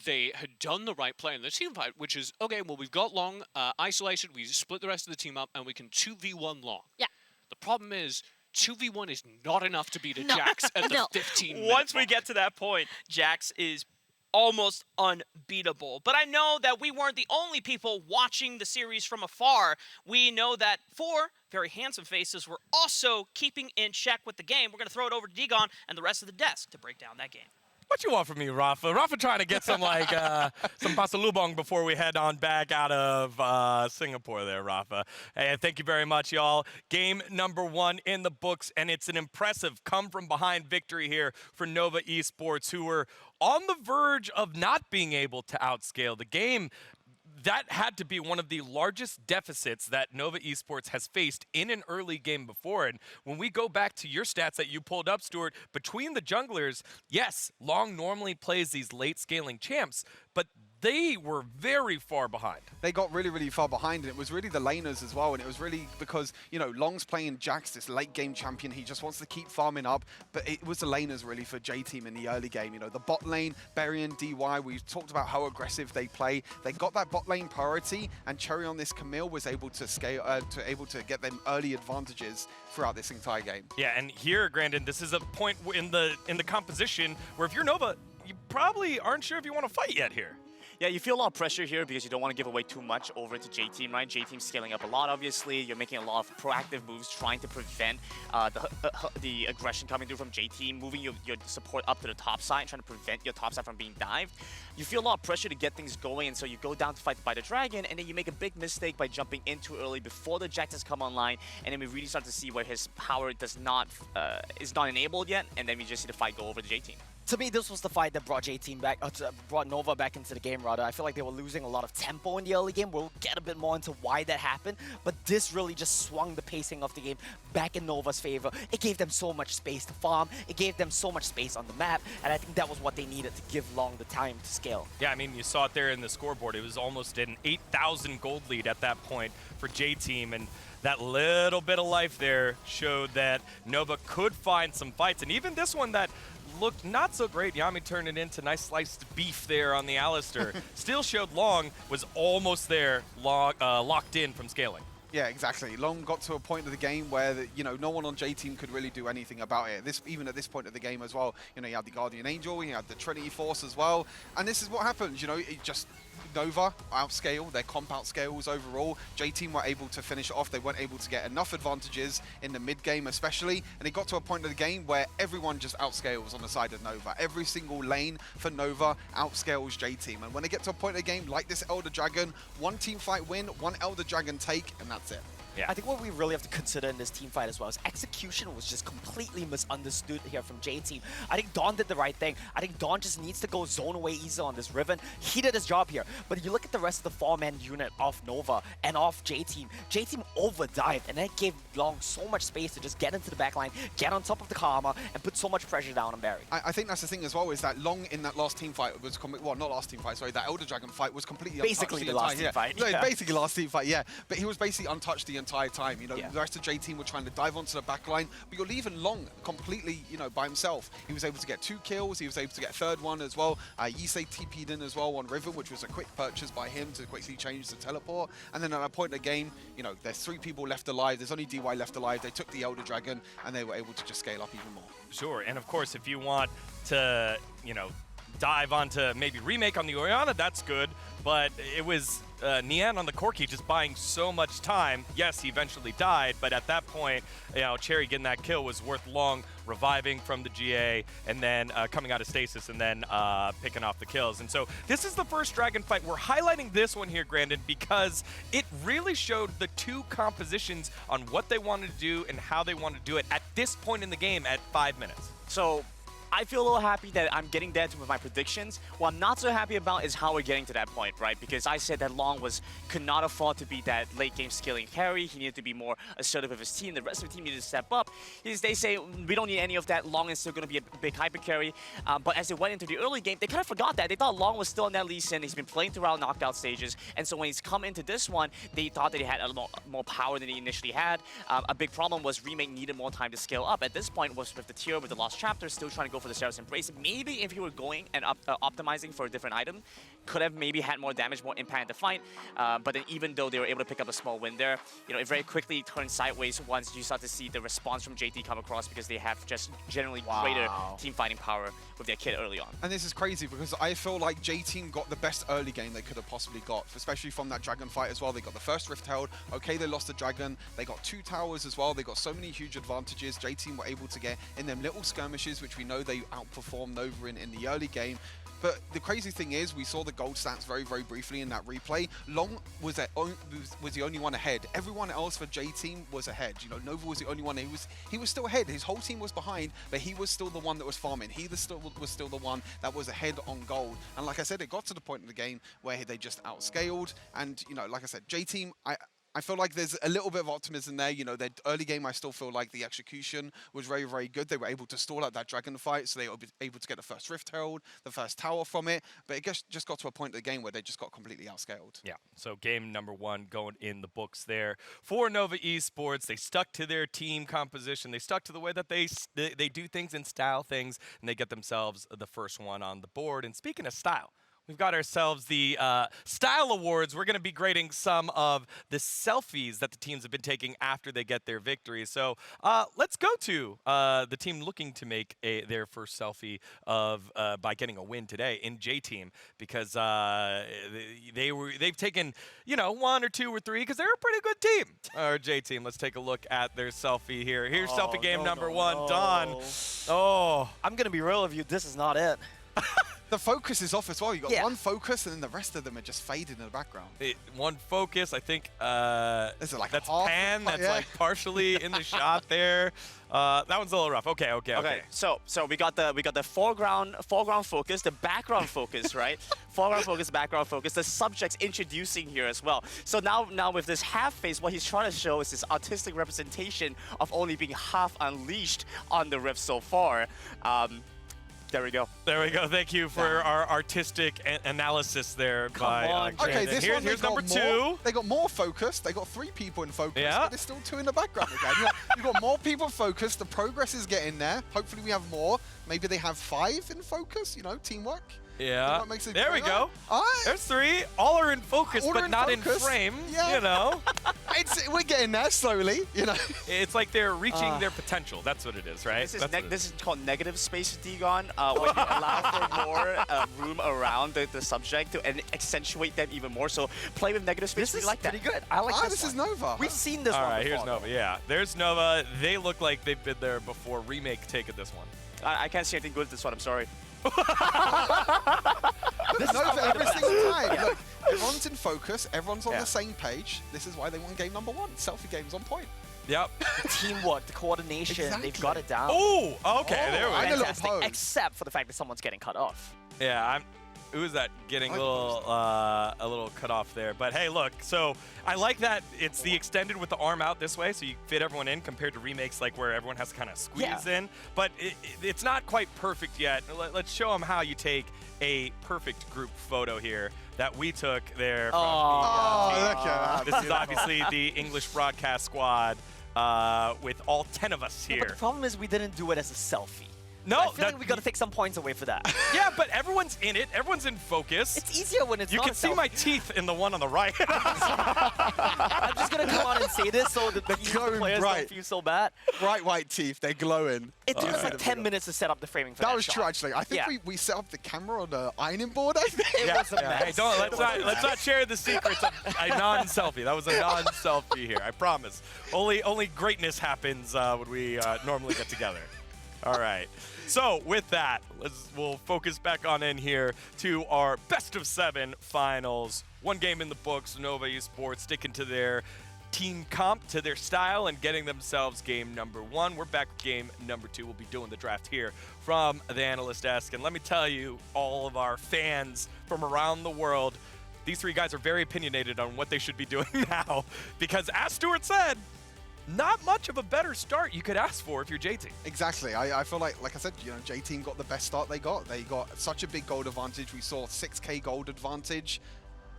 they had done the right play in the team fight, which is, okay, well, we've got Long isolated, we split the rest of the team up, and we can 2v1 Long. Yeah. The problem is, 2v1 is not enough to beat a Jax at the 15-minute Once we get to that point, Jax is almost unbeatable. But I know that we weren't the only people watching the series from afar. We know that 4 very handsome faces were also keeping in check with the game. We're going to throw it over to Digon and the rest of the desk to break down that game. What you want from me, Rafa? Rafa trying to get some some pasalubong before we head on back out of Singapore there, Rafa. Hey, thank you very much, y'all. Game number 1 in the books, and it's an impressive come-from-behind victory here for Nova Esports, who were on the verge of not being able to outscale the game. That had to be one of the largest deficits that Nova Esports has faced in an early game before. And when we go back to your stats that you pulled up, Stuart, between the junglers, yes, Long normally plays these late scaling champs, but they were very far behind. They got really, really far behind, and it was really the laners as well, and it was really because, you know, Long's playing Jax, this late game champion. He just wants to keep farming up, but it was the laners really for J-Team in the early game. You know, the bot lane, Berry and DY, we talked about how aggressive they play. They got that bot lane priority, and Cherry on this Camille was able to scale, to get them early advantages throughout this entire game. Yeah, and here, Grandin, this is a point in the composition where if you're Nova, you probably aren't sure if you want to fight yet here. Yeah, you feel a lot of pressure here because you don't want to give away too much over to J-Team, right? J-Team's scaling up a lot, obviously. You're making a lot of proactive moves, trying to prevent the aggression coming through from J-Team, moving your support up to the top side, trying to prevent your top side from being dived. You feel a lot of pressure to get things going, and so you go down to fight by the dragon, and then you make a big mistake by jumping in too early before the Jax come online, and then we really start to see where his power is not enabled yet, and then we just see the fight go over to J-Team. To me, this was the fight that brought J-Team back, brought Nova back into the game, rather. I feel like they were losing a lot of tempo in the early game. We'll get a bit more into why that happened, but this really just swung the pacing of the game back in Nova's favor. It gave them so much space to farm. It gave them so much space on the map, and I think that was what they needed to give Long the time to scale. Yeah, I mean, you saw it there in the scoreboard. It was almost an 8,000 gold lead at that point for J-Team, and that little bit of life there showed that Nova could find some fights, and even this one that looked not so great. Yami turned it into nice sliced beef there on the Alistair. Still showed Long was almost there, locked in from scaling. Yeah, exactly. Long got to a point of the game where, no one on J Team could really do anything about it. Even at this point of the game as well, you had the Guardian Angel, you had the Trinity Force as well, and this is what happens. It just Nova outscale, their comp outscales overall. J Team were able to finish it off. They weren't able to get enough advantages in the mid game, especially, and it got to a point of the game where everyone just outscales on the side of Nova. Every single lane for Nova outscales J Team, and when they get to a point of the game like this Elder Dragon, one team fight win, one Elder Dragon take, and that's it. Yeah. I think what we really have to consider in this team fight as well is execution was just completely misunderstood here from J Team. I think Dawn did the right thing. I think Dawn just needs to go zone away easy on this Riven. He did his job here. But you look at the rest of the four-man unit of Nova and of J Team. J Team overdived, and that gave Long so much space to just get into the backline, get on top of the Karma, and put so much pressure down on Barry. I think that's the thing as well, is that Long in that last team fight was, well, not last team fight, sorry, that Elder Dragon fight was completely basically the last team fight. No, basically last team fight, yeah. But he was basically untouched the entire time. The rest of J Team were trying to dive onto the back line, but you're leaving Long completely, by himself. He was able to get 2 kills. He was able to get a third one as well. Yisei TP'd in as well on Riven, which was a quick purchase by him to quickly change the teleport. And then at that point in the game, there's 3 people left alive. There's only DY left alive. They took the Elder Dragon, and they were able to just scale up even more. Sure, and of course, if you want to, dive onto maybe remake on the Orianna, that's good, but it was Nian on the Corki just buying so much time. Yes, he eventually died, but at that point, Cherry getting that kill was worth Long reviving from the GA and then coming out of stasis and then picking off the kills. And so this is the first Dragon fight. We're highlighting this one here, Grandin, because it really showed the 2 compositions on what they wanted to do and how they wanted to do it at this point in the game at 5 minutes. So I feel a little happy that I'm getting there with my predictions. What I'm not so happy about is how we're getting to that point, right? Because I said that Long could not afford to be that late game scaling carry. He needed to be more assertive with his team. The rest of the team needed to step up. They say we don't need any of that. Long is still going to be a big hyper carry. But as they went into the early game, they kind of forgot that. They thought Long was still in that Lee Sin. He's been playing throughout knockout stages. And so when he's come into this one, they thought that he had a lot more power than he initially had. A big problem was Remake needed more time to scale up. At this point was with the tier, with the Lost Chapter, still trying to go for the Sarah's Embrace. Maybe if you were going and optimizing for a different item, could have maybe had more damage, more impact in the fight. But then even though they were able to pick up a small win there, it very quickly turned sideways once you start to see the response from JT come across, because they have just generally greater team fighting power with their kit early on. And this is crazy because I feel like J Team got the best early game they could have possibly got, especially from that Dragon fight as well. They got the first Rift held. Okay, they lost the Dragon. They got 2 towers as well. They got so many huge advantages. J Team were able to get in them little skirmishes, which we know they outperformed Nova in the early game. But the crazy thing is, we saw the gold stats very, very briefly in that replay. Long was the only one ahead. Everyone else for J Team was ahead. Nova was the only one. He was still ahead. His whole team was behind, but he was still the one that was farming. He was still the one that was ahead on gold. And like I said, it got to the point in the game where they just outscaled. And like I said, J Team, I feel like there's a little bit of optimism there. Their early game, I still feel like the execution was very, very good. They were able to stall out that Dragon fight, so they were able to get the first Rift Herald, the first tower from it. But it just got to a point of the game where they just got completely outscaled. Yeah, so game number 1 going in the books there for Nova Esports. They stuck to their team composition. They stuck to the way that they do things and style things, and they get themselves the first one on the board. And speaking of style, we've got ourselves the Style Awards. We're going to be grading some of the selfies that the teams have been taking after they get their victory. So let's go to the team looking to make their first selfie by getting a win today in J Team, because they've taken 1 or 2 or 3 because they're a pretty good team. Our J Team. Let's take a look at their selfie here. Here's selfie game number 1. Dawn. Oh, I'm gonna be real with you. This is not it. The focus is off as well. You got one focus, and then the rest of them are just faded in the background. One focus, I think. Is it like that's half? Pan. That's like partially in the shot there. That one's a little rough. Okay. So we got the foreground focus, the background focus, right? Foreground focus, background focus. The subject's introducing here as well. So now with this half face, what he's trying to show is this artistic representation of only being half unleashed on the Rift so far. There we go. Thank you for our artistic analysis there. Come on. Okay, here's number 2. They got more focus. They got 3 people in focus, but there's still 2 in the background again. You've got more people focused. The progress is getting there. Hopefully we have more. Maybe they have 5 in focus, teamwork. Yeah. What makes it There we great? go. Alright. There's 3. All are in focus, All are but in not focus. in frame. Yeah. You know? We're getting there slowly, you know. It's like they're reaching their potential. That's what it is, right? This is called negative space Digon, when you allow for more room around the subject to and accentuate them even more. So play with negative space. This is like that. pretty good. I like this is Nova. We've seen this All one right, before. here's Nova. Yeah, there's Nova. They look like they've been there before. Remake taking this one. I can't see anything good with this one. I'm sorry. Nova every single time. Look, everyone's in focus. Everyone's on the same page. This is why they won game number 1. Selfie game's on point. Yep. The teamwork, the coordination, Exactly. they've got it down. Oh, okay. There we go. I know. Fantastic, pose. except for the fact that someone's getting cut off. Yeah, who is that getting a little cut off there? But hey, look. So I like that it's the extended with the arm out this way, so you fit everyone in compared to remakes like where everyone has to kind of squeeze in. But it's not quite perfect yet. Let's show them how you take a perfect group photo here that we took there. From look at that. This is obviously the English broadcast squad with all 10 of us Yeah, here. but the problem is we didn't do it as a selfie. No, I feel like we got to take some points away for that. Yeah, but everyone's in it. Everyone's in focus. It's easier when it's You not can a see selfie. my teeth in the one on the right. I'm just going to come on and say this so the players don't feel so bad. Bright white teeth, they're glowing. It took us like 10 minutes to set up the framing for that That was shot. true, actually. I think we set up the camera on the ironing board, I think. It was a mess. Hey, let's not share the secrets of a non-selfie. That was a non-selfie here. I promise. Only greatness happens when we normally get together. All right. So with that, we'll focus back on in here to our best of 7 finals. 1 game in the books. Nova Esports sticking to their team comp, to their style, and getting themselves game number 1. We're back with game number 2. We'll be doing the draft here from the analyst desk. And let me tell you, all of our fans from around the world, these 3 guys are very opinionated on what they should be doing now. Because as Stuart said, not much of a better start you could ask for if you're J-Team. Exactly. I feel like I said, you know, J-Team got the best start they got. They got such a big gold advantage. We saw 6K gold advantage.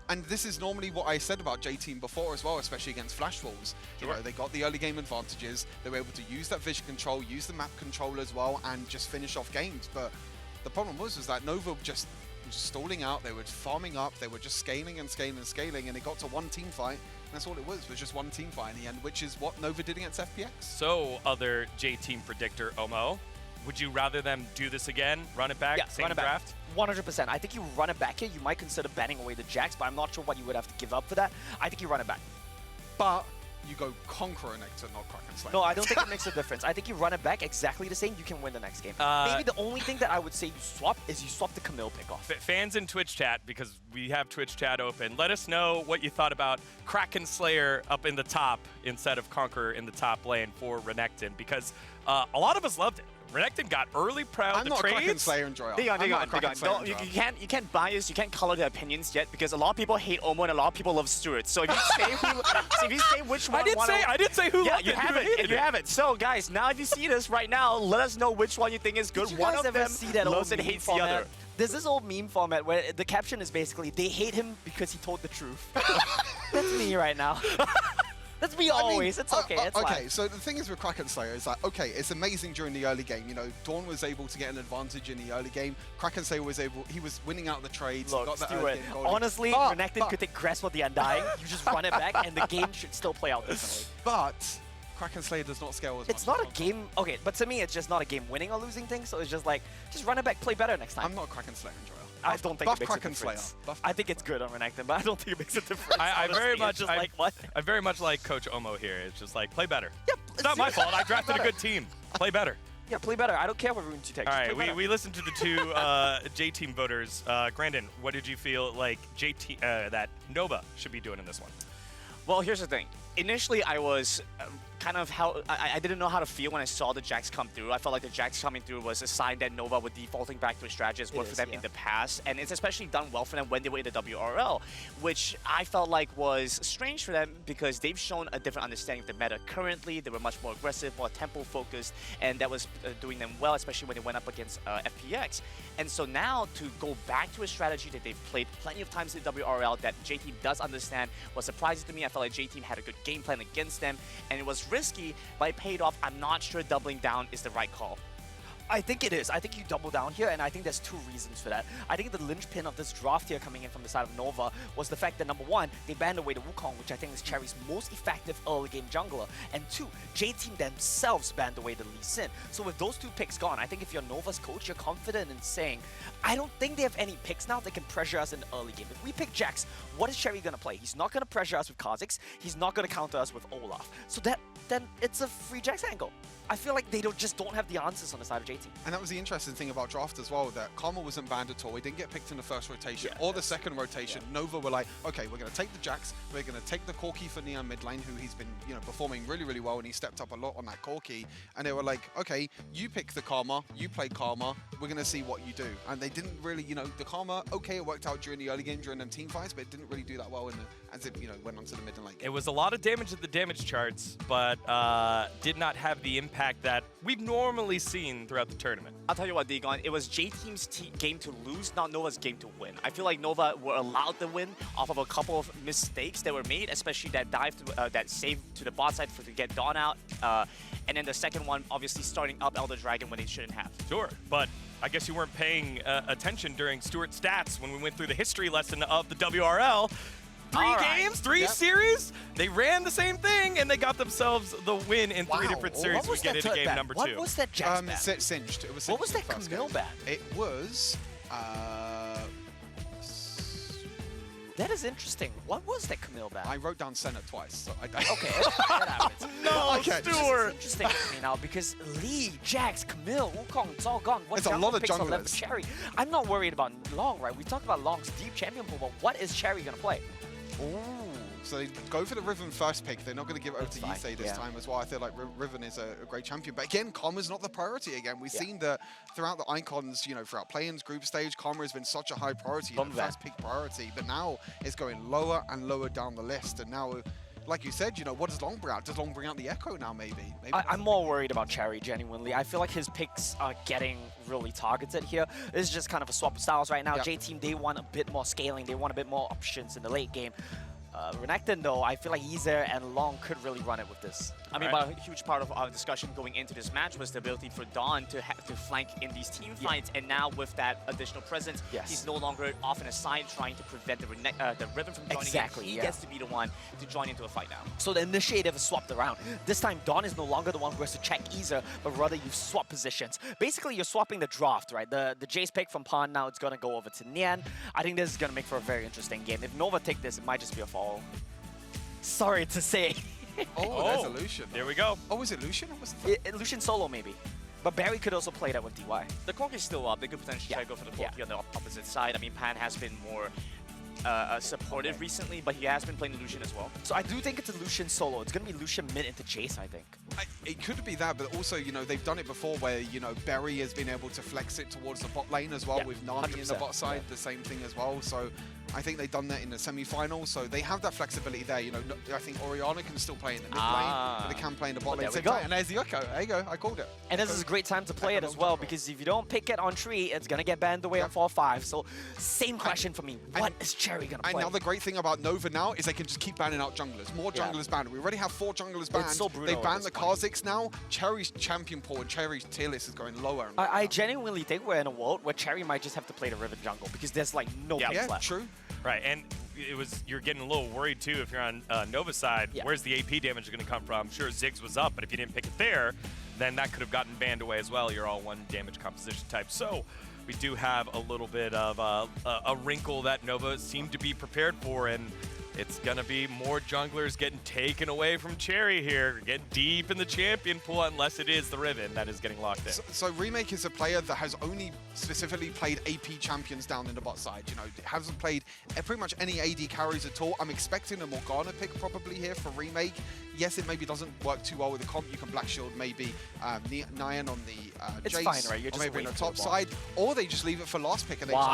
And this is normally what I said about J-Team before as well, especially against Flash Wolves. You know, they got the early game advantages. They were able to use that vision control, use the map control as well, and just finish off games. But the problem was that Nova just stalling out. They were farming up. They were just scaling and scaling and scaling. And it got to 1 team fight. That's all it was just 1 team fight in the end, which is what Nova did against FPX. So, other J-Team predictor, Omo, would you rather them do this again, run it back, same run it draft? Back. 100%. I think you run it back here. You might consider banning away the Jax, but I'm not sure what you would have to give up for that. I think you run it back. But you go Conqueror Nectar, not Kraken Slayer. No, I don't think it makes a difference. I think you run it back exactly the same. You can win the next game. Maybe the only thing that I would say you swap is you swap the Camille pick off. Fans in Twitch chat, because we have Twitch chat open, let us know what you thought about Kraken Slayer up in the top instead of Conqueror in the top lane for Renekton, because a lot of us loved it. Renekton got early proud. I'm not a Kraken Slayer enjoyer. Digon. You can't bias, you can't color the opinions yet because a lot of people hate Omo and a lot of people love Stuart. So if you say which one, I did say who. Yeah, loved you it, have who it. hated And you have it. So guys, now if you see this right now, let us know which one you think is good. Did you One guys of ever them see that loves old and meme hates the format? other. There's this old meme format where the caption is basically, they hate him because he told the truth. That's me right now. That's me always. It's okay. It's okay, fine. so the thing is with Kraken Slayer is that, okay, it's amazing during the early game. You know, Dawn was able to get an advantage in the early game. Kraken Slayer was winning out the trades. Look, got the Stuart, early game goal. honestly, Renekton could take Grasp of the Undying. You just run it back, and the game should still play out differently. But Kraken Slayer does not scale as much. It's not a game. Okay, but to me, it's just not a game winning or losing thing. So it's just like, just run it back, play better next time. I'm not a Kraken Slayer enjoyer. I don't think Buff it makes Kraken a difference. Slayer. Buff I think it's good on Renekton, but I don't think it makes a difference. I very honestly. much It's just like, what? I very much like Coach Omo here. It's just like, play better. Yep. It's not my fault. I drafted a good team. Play better. Yeah, play better. I don't care what runes you take. All Just right, play better. we listened to the 2 J-Team voters. Grandin, what did you feel like that Nova should be doing in this one? Well, here's the thing. Initially, I was kind of I didn't know how to feel when I saw the Jax come through. I felt like the Jax coming through was a sign that Nova would defaulting back to a strategy that's worked for them in the past, and it's especially done well for them when they were in the WRL, which I felt like was strange for them because they've shown a different understanding of the meta currently. They were much more aggressive, more tempo focused, and that was doing them well, especially when they went up against FPX. And so now to go back to a strategy that they've played plenty of times in the WRL that J-Team does understand was surprising to me. I felt like J-Team had a good game plan against them, and it was risky, but it paid off. I'm not sure doubling down is the right call. I think it is. I think you double down here, and I think there's two reasons for that. I think the linchpin of this draft here coming in from the side of Nova was the fact that, number one, they banned away the Wukong, which I think is Cherry's most effective early game jungler, and two, J-Team themselves banned away the Lee Sin. So with those two picks gone, I think if you're Nova's coach, you're confident in saying, I don't think they have any picks now that can pressure us in the early game. If we pick Jax, what is Cherry going to play? He's not going to pressure us with Kha'Zix. He's not going to counter us with Olaf. So then it's a free Jax angle. I feel like they just don't have the answers on the side of JT. And that was the interesting thing about draft as well, that Karma wasn't banned at all. He didn't get picked in the first rotation or the second rotation. Nova were like, okay, we're going to take the Jax, we're going to take the Corki for Neon mid lane, who he's been, performing really, really well, and he stepped up a lot on that Corki. And they were like, okay, you pick the Karma, you play Karma, we're going to see what you do. And they didn't really, the Karma, okay, it worked out during the early game, during them team fights, but it didn't really do that well as it, went onto the mid and late game. It was a lot of damage at the damage charts, but did not have the impact that we've normally seen throughout the tournament. I'll tell you what, Dagon, it was J-Team's game to lose, not Nova's game to win. I feel like Nova were allowed to win off of a couple of mistakes that were made, especially that dive, that save to the bot side to get Dawn out, and then the second one, obviously starting up Elder Dragon when they shouldn't have. Sure, but I guess you weren't paying attention during Stuart's stats when we went through the history lesson of the WRL. Three games, three series, they ran the same thing, and they got themselves the win in three different series. We get into game number 2. What was that Jax ban? Singed. It was what was that Camille ban? It was... That is interesting. What was that Camille ban? I wrote down Senna twice. So okay, that happens. No, okay, Stuart! This is interesting to me now because Lee, Jax, Camille, Wukong, it's all gone. What it's a lot of picks are left junglers. for Cherry? I'm not worried about Long, right? We talked about Long's deep champion pool, but what is Cherry going to play? Ooh. So they go for the Riven first pick. They're not going to give it over to Yusei this time as well. I feel like Riven is a great champion. But again, Karma's not the priority again. We've seen that throughout the Icons, throughout play-ins, group stage, Karma has been such a high priority, first pick priority. But now it's going lower and lower down the list. And now, like you said, what does Long bring out? Does Long bring out the Echo now, maybe? I'm more worried about Cherry, genuinely. I feel like his picks are getting really targeted here. This is just kind of a swap of styles right now. J-Team, they want a bit more scaling. They want a bit more options in the late game. Renekton, though, I feel like he's there, and Long could really run it with this. I mean, but a huge part of our discussion going into this match was the ability for Dawn to flank in these team fights, and now with that additional presence, he's no longer off in a side trying to prevent the Riven from joining in. He gets to be the one to join into a fight now. So the initiative is swapped around. This time, Dawn is no longer the one who has to check either, but rather you swap positions. Basically, you're swapping the draft, right? The Jace pick from Pawn, now it's going to go over to Nian. I think this is going to make for a very interesting game. If Nova take this, it might just be a fall. Sorry to say. There's a Lucian. There we go. Oh, was it Lucian? Or was Lucian solo, maybe. But Barry could also play that with DY. The Cork is still up. They could potentially try to go for the Corky on the opposite side. I mean, Pan has been more supportive recently, but he has been playing Lucian as well. So I do think it's a Lucian solo. It's going to be Lucian mid into Jace, I think. It could be that, but also, they've done it before where, Berry has been able to flex it towards the bot lane as well with Nami in the bot side, the same thing as well. So I think they've done that in the semi-final, so they have that flexibility there. I think Orianna can still play in the mid lane, but they can play in the bot lane. There we go. And there's the Echo. There you go. I called it. And this is a great time to play it as well, because if you don't pick it on tree, it's going to get banned away on 4-5. So same question for me. What is Cherry going to play? And now the great thing about Nova now is they can just keep banning out junglers. More junglers banned. We already have 4 junglers banned. It's so brutal. They banned the Kha'Zix now. Cherry's champion pool and Cherry's tier list is going lower. And I genuinely think we're in a world where Cherry might just have to play the Riven jungle, because there's like no picks left. True. Right, and you're getting a little worried too if you're on Nova's side. Where's the AP damage going to come from? Sure, Ziggs was up, but if you didn't pick it there, then that could have gotten banned away as well. You're all 1 damage composition type. So we do have a little bit of a wrinkle that Nova seemed to be prepared for, and it's going to be more junglers getting taken away from Cherry here, getting deep in the champion pool, unless it is the Riven that is getting locked in. So Remake is a player that has only specifically played AP champions down in the bot side. Hasn't played pretty much any AD carries at all. I'm expecting a Morgana pick probably here for Remake. Yes, it maybe doesn't work too well with the comp. You can Black Shield maybe Nyan on the it's Jace, fine, right? You're or just maybe on the waiting top for the side, or they just leave it for last pick and they wow.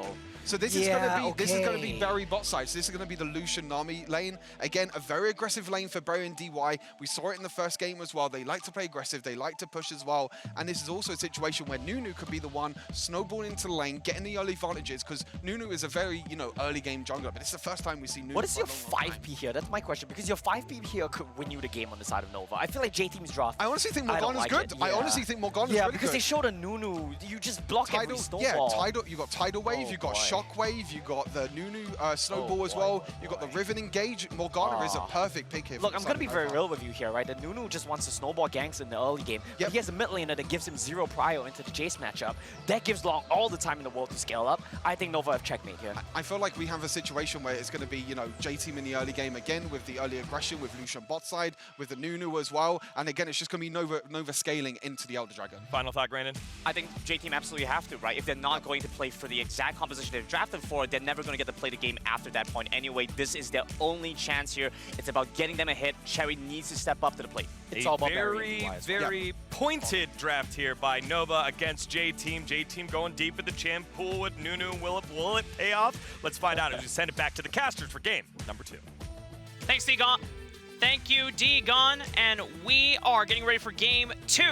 just, So this is gonna be very bot side. So this is gonna be the Lucian Nami lane. Again, a very aggressive lane for Berry and DY. We saw it in the first game as well. They like to play aggressive, they like to push as well. And this is also a situation where Nunu could be the one snowballing into the lane, getting the early advantages, because Nunu is a very, early game jungler, but it's the first time we see Nunu. What is your 5P here? That's my question, because your 5P here could win you the game on the side of Nova. I feel like J-Team's draft. I honestly think Morgana's good. Yeah. I honestly think Morgana's really good. Yeah, because they showed a Nunu. You just block every snowball. Yeah, you got Tidal Wave, you got Shockwave, you got the Nunu Snowball as well. You got the Riven Engage. Morgana is a perfect pick here. Look, I'm gonna be very real with you here, right? The Nunu just wants to snowball ganks in the early game. But he has a mid laner that gives him 0 prio into the Jace matchup. That gives Long all the time in the world to scale up. I think Nova have checkmate here. I feel like we have a situation where it's going to be, J-Team in the early game again with the early aggression, with Lucian bot side, with the Nunu as well. And again, it's just going to be Nova scaling into the Elder Dragon. Final thought, Brandon? I think J-Team absolutely have to, right? If they're not going to play for the exact composition they've drafted for, they're never going to get to play the game after that point anyway. This is their only chance here. It's about getting them a hit. Cherry needs to step up to the plate. It's all about very pointed draft here by Nova against J-Team. J-Team going deep in the champ pool with Nunu. Will it pay off? Let's find out as we send it back to the casters for game number 2. Thanks, D-Gon. Thank you, D-Gon. And we are getting ready for game 2.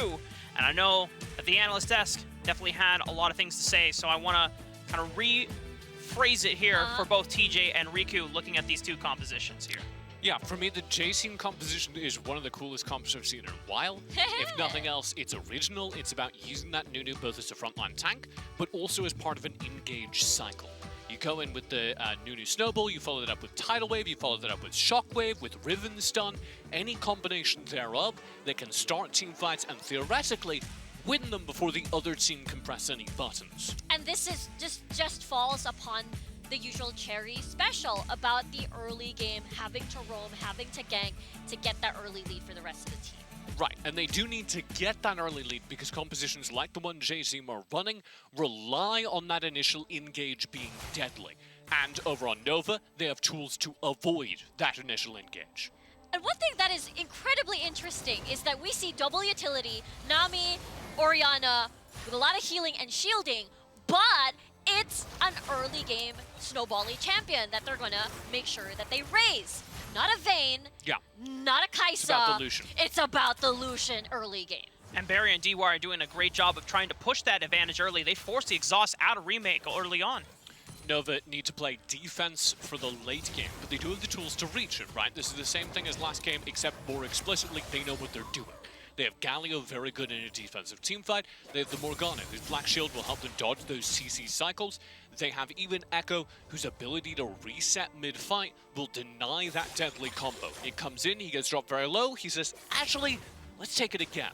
And I know that the analyst desk definitely had a lot of things to say, so I want to kind of rephrase it here for both TJ and Riku looking at these two compositions here. Yeah, for me, the J-Scene composition is one of the coolest comps I've seen in a while. If nothing else, it's original. It's about using that Nunu both as a frontline tank, but also as part of an engage cycle. You go in with the Nunu Snowball, you follow it up with Tidal Wave, you follow that up with Shockwave, with Riven Stun, any combination thereof that can start team fights and theoretically win them before the other team can press any buttons. And this is just falls upon the usual Cherry special about the early game, having to roam, having to gank to get that early lead for the rest of the team. Right, and they do need to get that early lead because compositions like the one J-Team are running rely on that initial engage being deadly. And over on Nova, they have tools to avoid that initial engage. And one thing that is incredibly interesting is that we see double utility, Nami, Orianna, with a lot of healing and shielding, but it's an early game snowbally champion that they're gonna make sure that they raise. Not a Vayne, not a Kaisa. It's about the Lucian. It's about the Lucian early game. And Barry and DY are doing a great job of trying to push that advantage early. They forced the exhaust out of Remake early on. Nova need to play defense for the late game, but they do have the tools to reach it, right? This is the same thing as last game, except more explicitly, they know what they're doing. They have Galio, very good in a defensive teamfight. They have the Morgana, whose Black Shield will help them dodge those CC cycles. They have even Echo, whose ability to reset mid-fight will deny that deadly combo. It comes in, he gets dropped very low, he says, actually, let's take it again.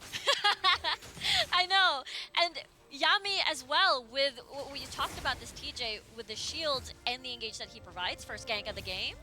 I know, and Yami as well, with what you talked about this TJ, with the shields and the engage that he provides, first gank of the game.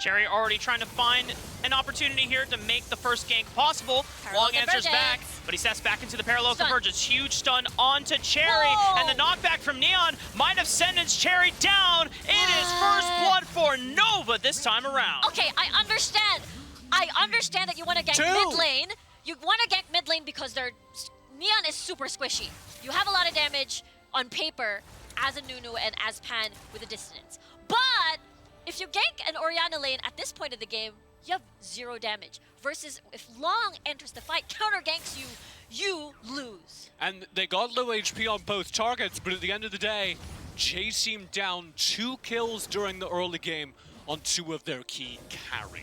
Cherry already trying to find an opportunity here to make the first gank possible. Long answers back, but he steps back into the parallel convergence. Huge stun onto Cherry, and the knockback from Neon might have sentenced Cherry down. It is first blood for Nova this time around. Okay, I understand. I understand that you want to gank mid lane. You want to gank mid lane because Neon is super squishy. You have a lot of damage on paper as a Nunu and as Pan with a distance. But if you gank an Orianna lane at this point of the game, you have 0 damage. Versus if Long enters the fight, counter ganks you, you lose. And they got low HP on both targets, but at the end of the day, J-Team down 2 kills during the early game on 2 of their key carries.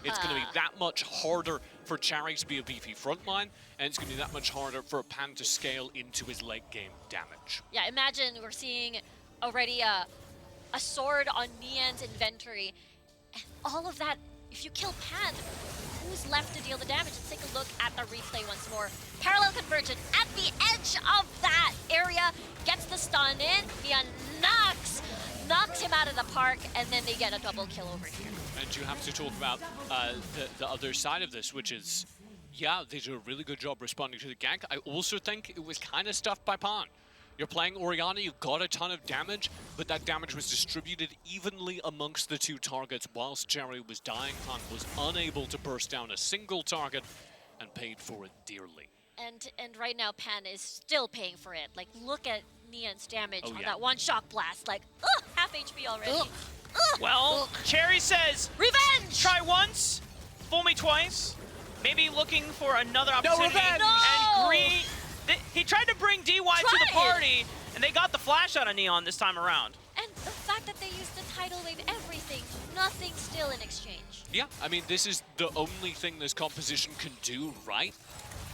It's going to be that much harder for Cherry to be a beefy frontline, and it's going to be that much harder for Pan to scale into his late game damage. Yeah, imagine we're seeing already a sword on Neon's inventory. And all of that, if you kill Pan, who's left to deal the damage? Let's take a look at the replay once more. Parallel convergence at the edge of that area, gets the stun in. Neon knocks him out of the park, and then they get a double kill over here. And you have to talk about the other side of this, which is, yeah, they do a really good job responding to the gank. I also think it was kind of stuffed by Pan. You're playing Orianna, you got a ton of damage, but that damage was distributed evenly amongst the 2 targets whilst Cherry was dying. Pan was unable to burst down a single target and paid for it dearly. And right now Pan is still paying for it. Like, look at Neon's damage Oh, on yeah. that one shock blast. Like, half HP already. Well, Cherry says, revenge! Try once, fool me twice. Maybe looking for another opportunity. revenge! And Green, he tried to bring DY to the party, and they got the flash out of Neon this time around. And the fact that they used the tidal wave, everything, nothing still in exchange. Yeah, I mean, this is the only thing this composition can do, right?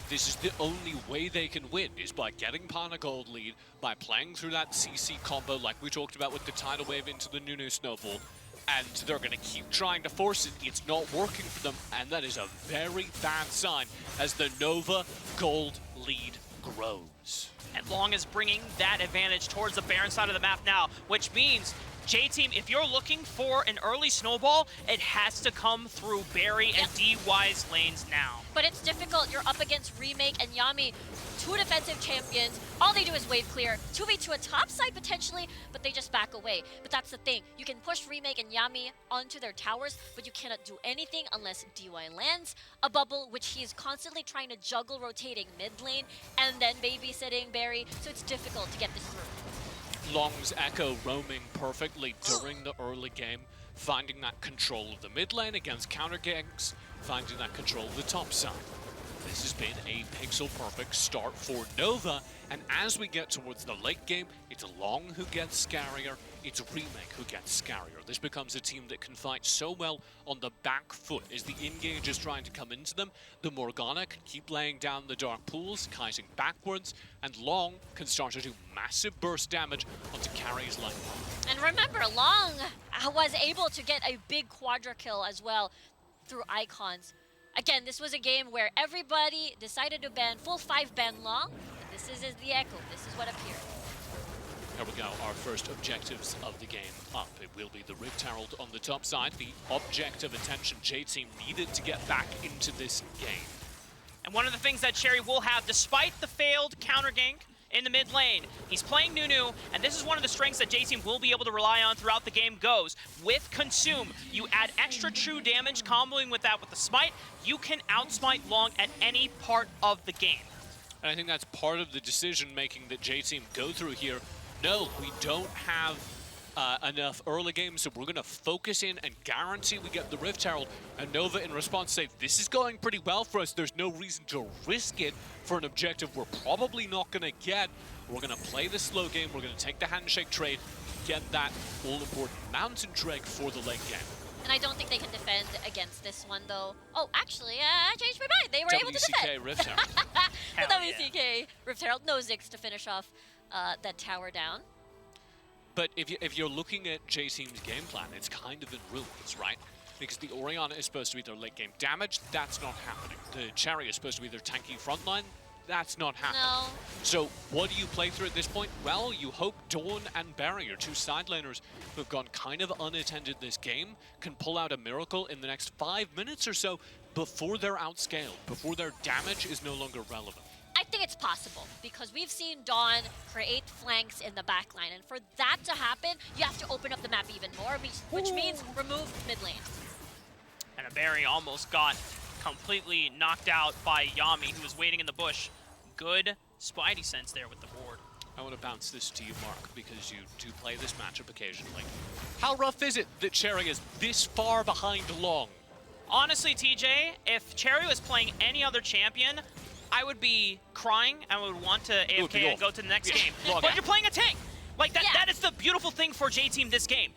This is the only way they can win, is by getting upon a gold lead, by playing through that CC combo like we talked about with the tidal wave into the Nunu snowball, and they're going to keep trying to force it. It's not working for them, and that is a very bad sign as the Nova gold lead grows. And Long is bringing that advantage towards the Baron side of the map now, which means J-Team, if you're looking for an early snowball, it has to come through Barry and DY's lanes now. But it's difficult. You're up against Remake and Yami, two defensive champions. All they do is wave clear. 2v2 a top side potentially, but they just back away. But that's the thing. You can push Remake and Yami onto their towers, but you cannot do anything unless DY lands a bubble, which he is constantly trying to juggle rotating mid lane and then babysitting Barry. So it's difficult to get this through. Long's Echo roaming perfectly during the early game, finding that control of the mid lane against counter ganks, finding that control of the top side. This has been a pixel-perfect start for Nova, and as we get towards the late game, it's Long who gets scarier, it's Remake who gets scarier. This becomes a team that can fight so well on the back foot as the engage is trying to come into them. The Morgana can keep laying down the dark pools, kiting backwards, and Long can start to do massive burst damage onto Carrie's line. And remember, Long was able to get a big quadra kill as well through icons. Again, this was a game where everybody decided to ban, full 5 ban Long. And this is the Echo. This is what appeared. Here we go, our first objectives of the game up. It will be the Rift Herald on the top side, the object of attention J-Team needed to get back into this game. And one of the things that Cherry will have, despite the failed counter gank in the mid lane, he's playing Nunu, and this is one of the strengths that J-Team will be able to rely on throughout the game goes. With Consume, you add extra true damage, comboing with that with the Smite, you can outsmite Long at any part of the game. And I think that's part of the decision-making that J-Team go through here. No, we don't have enough early games, so we're going to focus in and guarantee we get the Rift Herald. And Nova in response say, this is going pretty well for us. There's no reason to risk it for an objective we're probably not going to get. We're going to play the slow game. We're going to take the handshake trade, get that all-important mountain trek for the late game. And I don't think they can defend against this one, though. Oh, actually, I changed my mind. They were able to defend. WCK Rift Herald. The WCK Rift Herald, no Ziggs to finish off that tower down. But if you're looking at J-Team's game plan, it's kind of in ruins, right? Because the Orianna is supposed to be their late game damage, that's not happening. The Cherry is supposed to be their tanky frontline, that's not happening. No. So what do you play through at this point? Well, you hope Dawn and Barry, your two side laners who have gone kind of unattended this game, can pull out a miracle in the next 5 minutes or so before they're outscaled, before their damage is no longer relevant. I think it's possible because we've seen Dawn create flanks in the backline, and for that to happen, you have to open up the map even more, which means remove mid lane. And a Barry almost got completely knocked out by Yami, who was waiting in the bush. Good Spidey sense there with the ward. I want to bounce this to you, Mark, because you do play this matchup occasionally. How rough is it that Cherry is this far behind Long? Honestly, TJ, if Cherry was playing any other champion, I would be crying and would want to AFK and go to the next game. But you're playing a tank. Like, that is the beautiful thing for J-Team this game.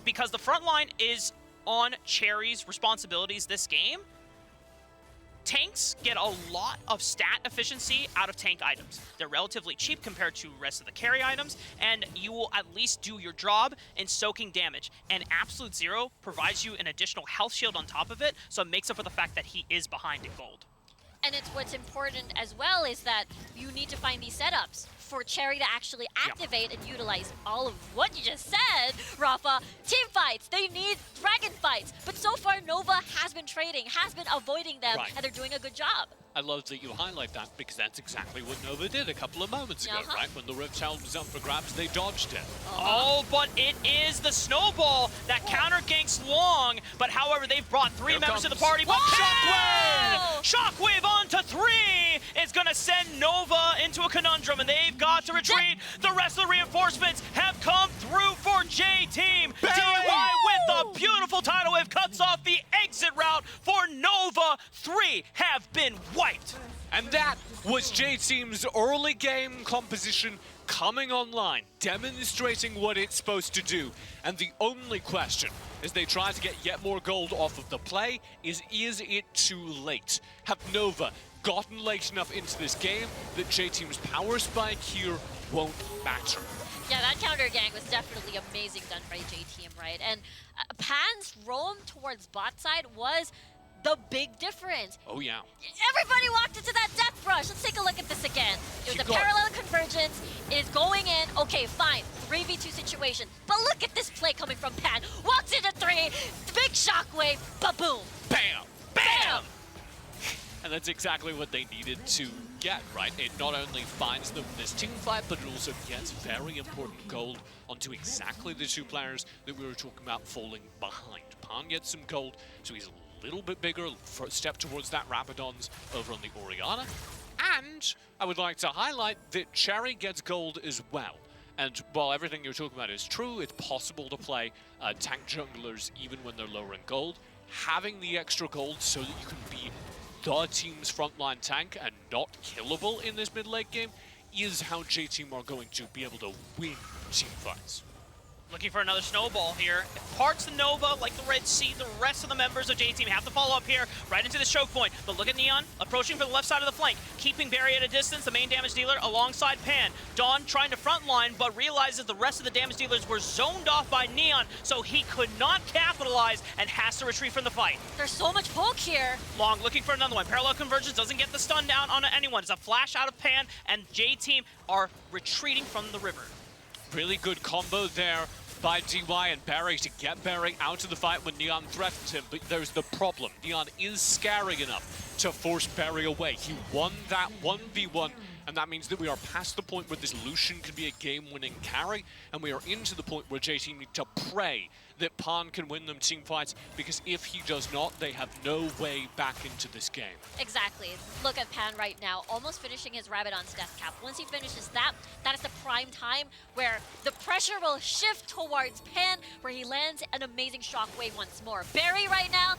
Because the front line is on Cherry's responsibilities this game. Tanks get a lot of stat efficiency out of tank items. They're relatively cheap compared to the rest of the carry items, and you will at least do your job in soaking damage. And Absolute Zero provides you an additional health shield on top of it, so it makes up for the fact that he is behind in gold. And it's what's important as well is that you need to find these setups for Cherry to actually activate and utilize all of what you just said, Rafa. Team fights, they need dragon fights. But so far, Nova has been trading, has been avoiding them, and they're doing a good job. I love that you highlight that because that's exactly what Nova did a couple of moments ago, right? When the Rift Herald was up for grabs, they dodged it. Oh, but it is the snowball that counter ganks Long. But however, they've brought 3 members to the party. But Shockwave! Shockwave on to 3 is going to send Nova into a conundrum, and they've got to retreat. The rest of the reinforcements have come through for J-Team. DY with a beautiful tidal wave cuts off the exit route for Nova. 3 have been wiped. And that was J-Team's early game composition coming online, demonstrating what it's supposed to do. And the only question, as they try to get yet more gold off of the play, is it too late? Have Nova gotten late enough into this game that J-Team's power spike here won't matter? Yeah, that counter gang was definitely amazing done by J-Team, right? And Pan's roam towards bot side was the big difference. Oh, yeah. Everybody walked into that death rush. Let's take a look at this again. It was a parallel convergence. It is going in. Okay, fine. 3v2 situation. But look at this play coming from Pan. Walks into 3. Big shockwave. Ba-boom. Bam! Bam! And that's exactly what they needed to get, right? It not only finds them this team fight, but it also gets very important gold onto exactly the 2 players that we were talking about falling behind. Pan gets some gold, so he's a little bit bigger for a step towards that Rabadon's over on the Orianna. And I would like to highlight that Cherry gets gold as well. And while everything you're talking about is true, it's possible to play tank junglers even when they're lower in gold. Having the extra gold so that you can be the team's frontline tank and not killable in this mid-late game is how J-Team are going to be able to win team fights. Looking for another snowball here. If parts of Nova, like the Red Sea, the rest of the members of J-Team have to follow up here, right into this choke point. But look at Neon, approaching from the left side of the flank, keeping Barry at a distance, the main damage dealer alongside Pan. Dawn trying to frontline, but realizes the rest of the damage dealers were zoned off by Neon, so he could not capitalize and has to retreat from the fight. There's so much poke here. Long looking for another one. Parallel convergence doesn't get the stun down on anyone. It's a flash out of Pan, and J-Team are retreating from the river. Really good combo there by DY and Barry to get Barry out of the fight when Neon threatens him, but there's the problem. Neon is scary enough to force Barry away. He won that 1v1, and that means that we are past the point where this Lucian can be a game-winning carry, and we are into the point where J-Team need to pray that Pan can win them team fights, because if he does not, they have no way back into this game. Exactly. Look at Pan right now, almost finishing his Rabadon's death cap. Once he finishes that, that is the prime time where the pressure will shift towards Pan, where he lands an amazing shockwave once more. Barry right now,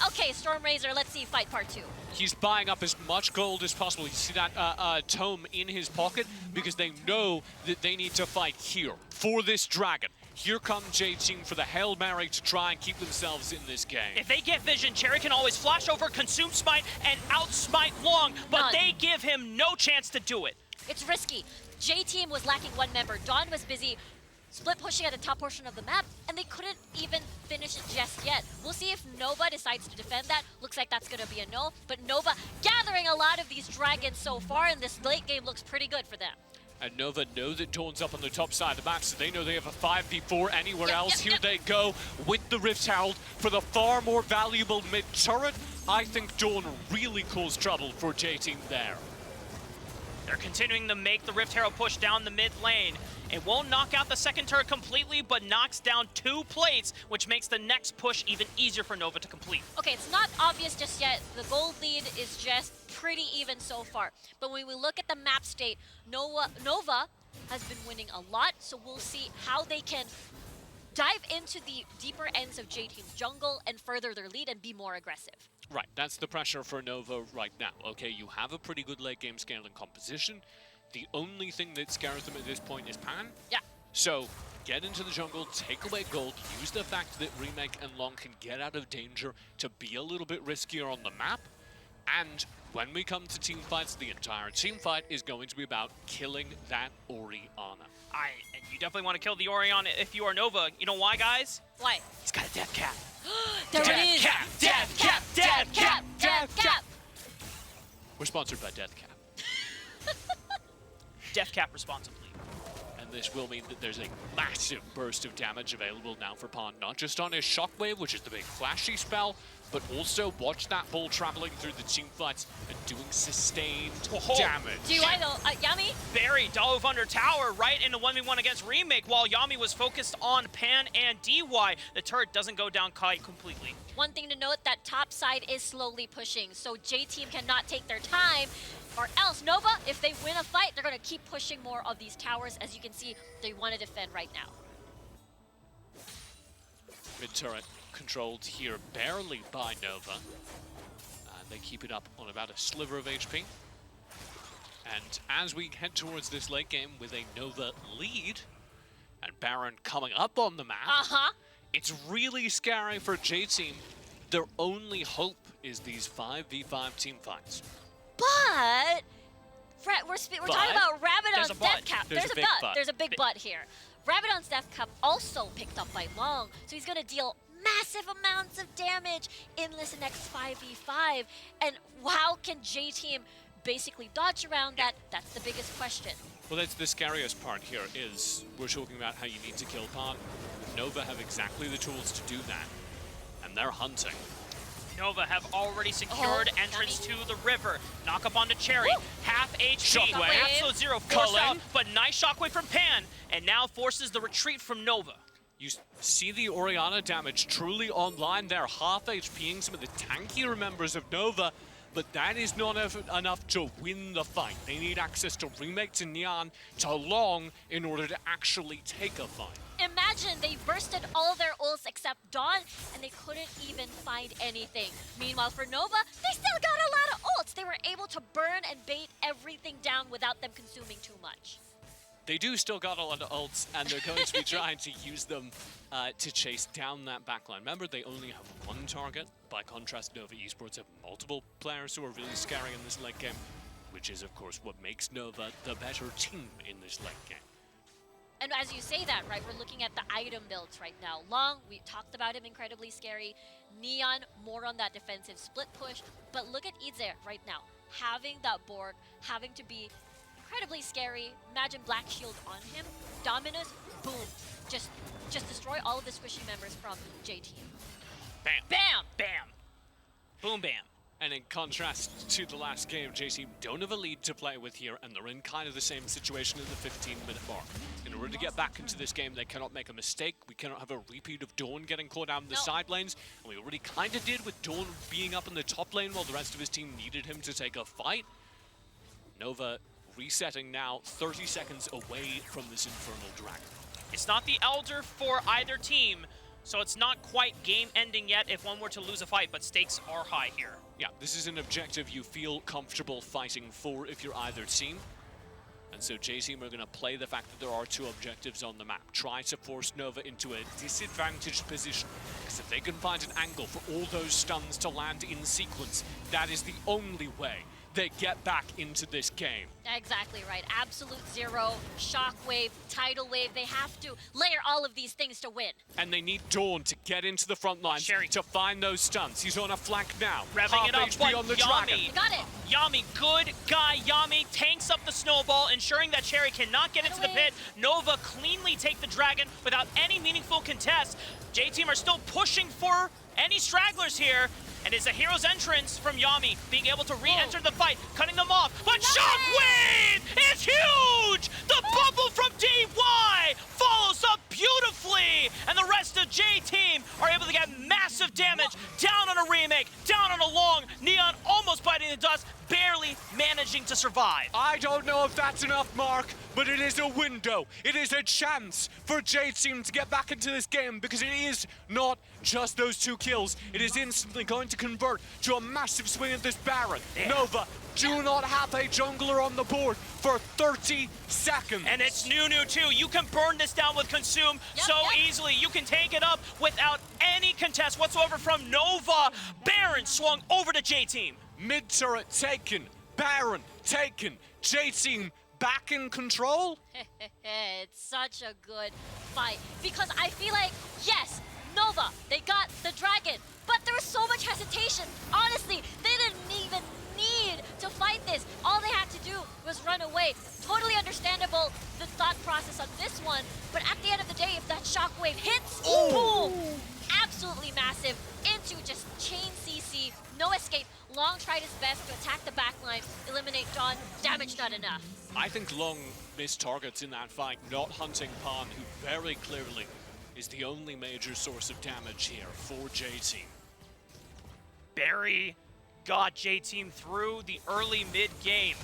okay, Stormrazor, let's see fight part 2. He's buying up as much gold as possible. You see that tome in his pocket, because they know that they need to fight here for this dragon. Here comes J-Team for the Hail Mary to try and keep themselves in this game. If they get vision, Cherry can always flash over, consume smite, and outsmite Long, but they give him no chance to do it. It's risky. J-Team was lacking 1 member. Dawn was busy split pushing at the top portion of the map, and they couldn't even finish it just yet. We'll see if Nova decides to defend that. Looks like that's gonna be a no, but Nova gathering a lot of these dragons so far, and this late game looks pretty good for them. And Nova know that Dawn's up on the top side of the map, so they know they have a 5v4 anywhere else. Here they go with the Rift Herald for the far more valuable mid-turret. I think Dawn really caused trouble for J-Team there. They're continuing to make the Rift Herald push down the mid lane. It won't knock out the second turret completely, but knocks down 2 plates, which makes the next push even easier for Nova to complete. Okay, it's not obvious just yet. The gold lead is just pretty even so far. But when we look at the map state, Nova has been winning a lot, so we'll see how they can dive into the deeper ends of J-Team's jungle and further their lead and be more aggressive. Right, that's the pressure for Nova right now. Okay, you have a pretty good late game scaling composition. The only thing that scares them at this point is Pan. Yeah. So, get into the jungle, take away gold, use the fact that Remake and Long can get out of danger to be a little bit riskier on the map. And when we come to team fights, the entire team fight is going to be about killing that Orianna. And you definitely want to kill the Orianna if you are Nova. You know why, guys? Why? He's got a death cap. There it is! Death cap! Death cap! Death cap! We're sponsored by Death Cap. Death cap responsibly. And this will mean that there's a massive burst of damage available now for Pan, not just on his Shockwave, which is the big flashy spell, but also watch that ball traveling through the team fights and doing sustained damage. Do I know? Yami? Barry dove under tower right into 1v1 against Remake while Yami was focused on Pan and DY. The turret doesn't go down quite completely. One thing to note, that top side is slowly pushing, so J-Team cannot take their time, or else Nova, if they win a fight, they're going to keep pushing more of these towers. As you can see, they want to defend right now. Mid-turret controlled here barely by Nova. They keep it up on about a sliver of HP. And as we head towards this late game with a Nova lead, and Baron coming up on the map, it's really scary for J-Team. Their only hope is these 5v5 team fights. But we're talking about Rabadon's Death Cap. There's a big but. There's a big but here. Rabadon's Death Cap also picked up by Long, so he's going to deal massive amounts of damage in this next 5v5. And how can J-Team basically dodge around that? That's the biggest question. Well, that's the scariest part here is we're talking about how you need to kill Pan. Nova have exactly the tools to do that, and they're hunting. Nova have already secured entrance to the river. Knock up onto Cherry. Woo! Half HP. Shockwave. Absolute Zero forced out, but nice Shockwave from Pan, and now forces the retreat from Nova. You see the Orianna damage truly online there, half HPing some of the tankier members of Nova, but that is not enough to win the fight. They need access to Remake, to Neon, to Long in order to actually take a fight. Imagine they bursted all their ults except Dawn, and they couldn't even find anything. Meanwhile, for Nova, they still got a lot of ults. They were able to burn and bait everything down without them consuming too much. They do still got a lot of ults, and they're going to be trying to use them to chase down that backline. Remember, they only have one target. By contrast, Nova Esports have multiple players who are really scary in this late game, which is, of course, what makes Nova the better team in this late game. And as you say that, right, we're looking at the item builds right now. Long, we talked about him, incredibly scary. Neon, more on that defensive split push. But look at Idze right now, having that Borg, having to be incredibly scary. Imagine Black Shield on him. Dominus, boom. Just destroy all of the squishy members from J-Team. Bam. Bam! Bam. Boom, bam. And in contrast to the last game, J-Team don't have a lead to play with here, and they're in kind of the same situation at the 15-minute mark. In order to get back into this game, they cannot make a mistake. We cannot have a repeat of Dawn getting caught out in the side lanes, and we already kind of did with Dawn being up in the top lane while the rest of his team needed him to take a fight. Nova resetting now, 30 seconds away from this Infernal Dragon. It's not the Elder for either team, so it's not quite game-ending yet if one were to lose a fight, but stakes are high here. Yeah, this is an objective you feel comfortable fighting for if you're either team. And so J-Team are going to play the fact that there are two objectives on the map. Try to force Nova into a disadvantaged position. Because if they can find an angle for all those stuns to land in sequence, that is the only way they get back into this game. Exactly right. Absolute Zero, Shockwave, Tidal Wave. They have to layer all of these things to win. And they need Dawn to get into the front lines to find those stuns. He's on a flank now. Revving it up, HP on the dragon. You got it. Yami, good guy Yami, tanks up the snowball, ensuring that Cherry cannot get into the pit. Nova cleanly take the dragon without any meaningful contest. J-Team are still pushing for any stragglers here. And it's a hero's entrance from Yami, being able to re-enter the fight, cutting them off. But Shockwave is huge! The bubble from DY follows up beautifully! And the rest of J-Team are able to get massive damage down on a Remake, down on a Long. Neon almost biting the dust, barely managing to survive. I don't know if that's enough, Mark, but it is a window. It is a chance for J-Team to get back into this game because it is not just those two kills. It is instantly going to convert to a massive swing at this Baron. Yeah. Nova do not have a jungler on the board for 30 seconds. And it's Nunu too. You can burn this down with Consume easily. You can take it up without any contest whatsoever from Nova. Baron swung over to J-Team. Mid-turret taken, Baron taken, J-Team back in control? It's such a good fight because I feel like, yes, Nova, they got the dragon, but there was so much hesitation. Honestly, they didn't even need to fight this. All they had to do was was run away. Totally understandable, the thought process on this one, but at the end of the day, if that shockwave hits, boom! Absolutely massive, into just chain CC, no escape. Long tried his best to attack the backline, eliminate Dawn, damage not enough. I think Long missed targets in that fight, not hunting Pan, who very clearly is the only major source of damage here for J-Team. Barry got J-Team through the early mid-game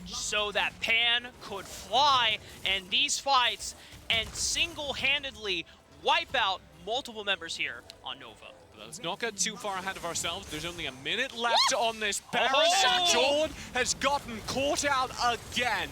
so that Pan could fly in these fights and single-handedly wipe out multiple members here on Nova. Let's not get too far ahead of ourselves. There's only a minute left on this Baron, Oh! and Dawn has gotten caught out again.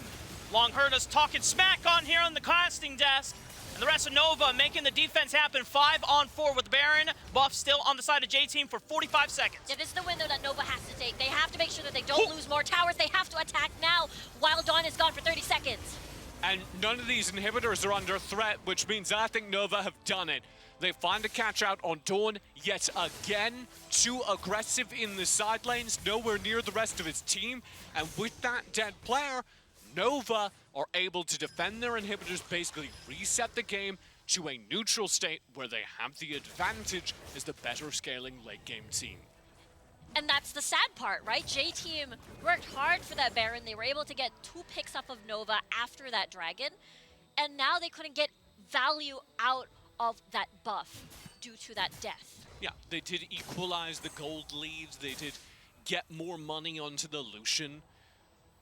Long heard us talking smack on here on the casting desk. And the rest of Nova making the defense happen 5-on-4 with the Baron. Buff still on the side of J-Team for 45 seconds. Yeah, this is the window that Nova has to take. They have to make sure that they don't lose more towers. They have to attack now while Dawn is gone for 30 seconds. And none of these inhibitors are under threat, which means I think Nova have done it. They find a catch out on Dawn yet again. Too aggressive in the side lanes, nowhere near the rest of his team. And with that dead player, Nova are able to defend their inhibitors, basically reset the game to a neutral state where they have the advantage as the better scaling late game team. And that's the sad part, right? J-Team worked hard for that Baron. They were able to get 2 picks up of Nova after that Dragon. And now they couldn't get value out of that buff due to that death. Yeah, they did equalize the gold leads. They did get more money onto the Lucian.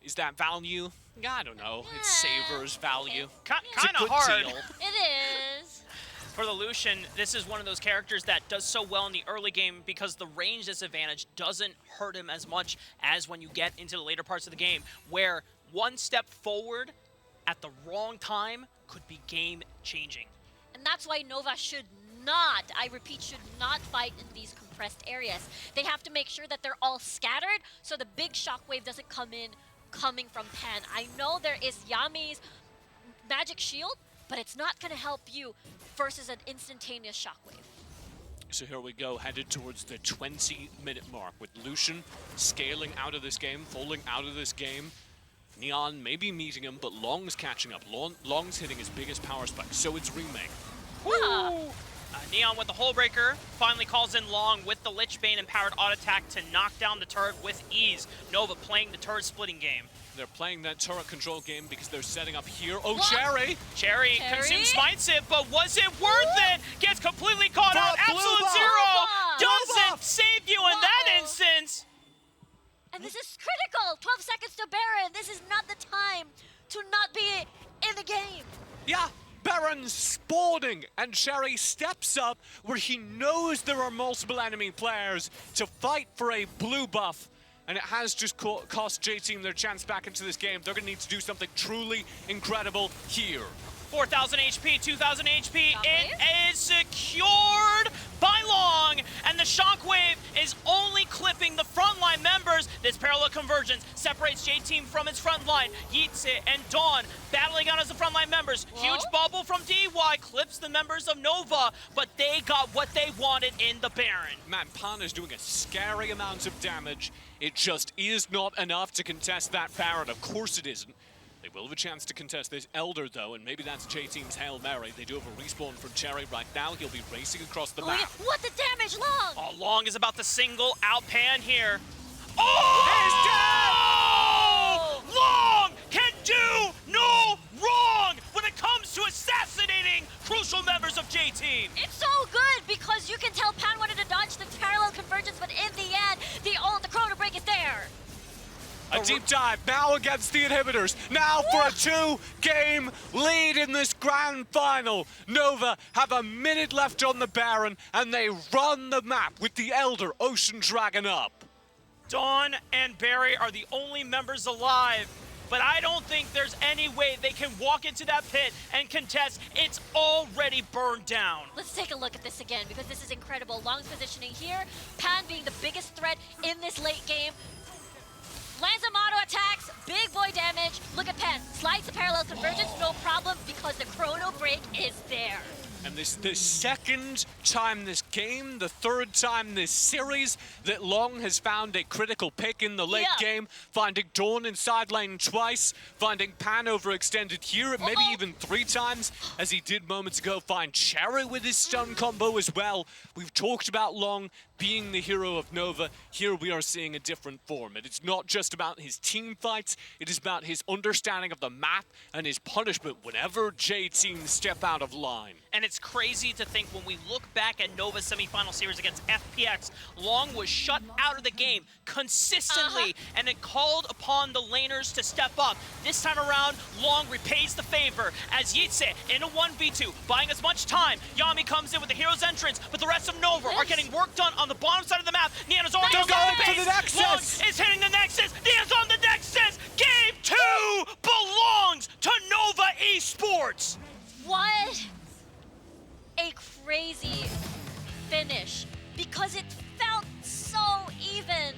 Is that value? I don't know. It's Saber's value. Kind It's a of good hard. deal. It is. For the Lucian, this is one of those characters that does so well in the early game because the range disadvantage doesn't hurt him as much as when you get into the later parts of the game, where one step forward at the wrong time could be game-changing. And that's why Nova should not, I repeat, should not fight in these compressed areas. They have to make sure that they're all scattered so the big shockwave doesn't come in coming from Pan. I know there is Yami's magic shield, but it's not going to help you versus an instantaneous shockwave. So here we go, headed towards the 20-minute mark with Lucian scaling out of this game, falling out of this game. Neon maybe meeting him, but Long's catching up. Long's hitting his biggest power spike, so it's Remake. Neon with the Hullbreaker finally calls in Long with the Lichbane empowered auto attack to knock down the turret with ease. Nova playing the turret splitting game. They're playing that turret control game because they're setting up here. Oh, Cherry! Cherry consumes smites it, but was it worth it? Gets completely caught out. Absolute Zero doesn't save you in that instance. And this is critical. 12 seconds to Baron. This is not the time to not be in the game. Yeah, Baron's spawning, and Cherry steps up where he knows there are multiple enemy players to fight for a blue buff. And it has just cost J-Team their chance back into this game. They're going to need to do something truly incredible here. 4,000 HP, 2,000 HP. It is secured by Long, and the Shockwave is only clipping the frontline members. This parallel convergence separates J-Team from its front line. Yeetze and Dawn battling out as the frontline members. Huge bubble from DY clips the members of Nova, but they got what they wanted in the Baron. Man, Pan is doing a scary amount of damage. It just is not enough to contest that Baron. Of course it isn't. They will have a chance to contest this Elder, though, and maybe that's J-Team's Hail Mary. They do have a respawn from Cherry right now. He'll be racing across the map. What the damage, Long? Oh, Long is about to single out Pan here. Oh! Long can do no wrong when it comes to assassinating crucial members of J-Team. It's so good because you can tell Pan wanted to dodge the parallel convergence, but in the end, the chrono break is there. A deep dive now against the inhibitors. Now for a 2-game lead in this grand final. Nova have a minute left on the Baron, and they run the map with the Elder Ocean Dragon up. Dawn and Barry are the only members alive, but I don't think there's any way they can walk into that pit and contest. It's already burned down. Let's take a look at this again because this is incredible. Long's positioning here, Pan being the biggest threat in this late game. Lands some auto attacks, big boy damage. Look at Pan, slides the parallel convergence, no problem because the chrono break is there. And this is the second time this game, the third time this series, that Long has found a critical pick in the late game, finding Dawn in side lane twice, finding Pan overextended here, maybe even 3 times, as he did moments ago, find Cherry with his stun combo as well. We've talked about Long being the hero of Nova. Here we are seeing a different form. And it's not just about his team fights, it is about his understanding of the map and his punishment whenever J-Team step out of line. And it's crazy to think when we look back at Nova's semifinal series against FPX, Long was shut out of the game consistently, and it called upon the laners to step up. This time around, Long repays the favor as Yitse in a 1v2, buying as much time. Yami comes in with the hero's entrance, but the rest of Nova are getting work done on the bottom side of the map. Niana's already on the base. Long is hitting the Nexus. Niana's on the Nexus. Game 2 belongs to Nova Esports. What a crazy finish, because it felt so even.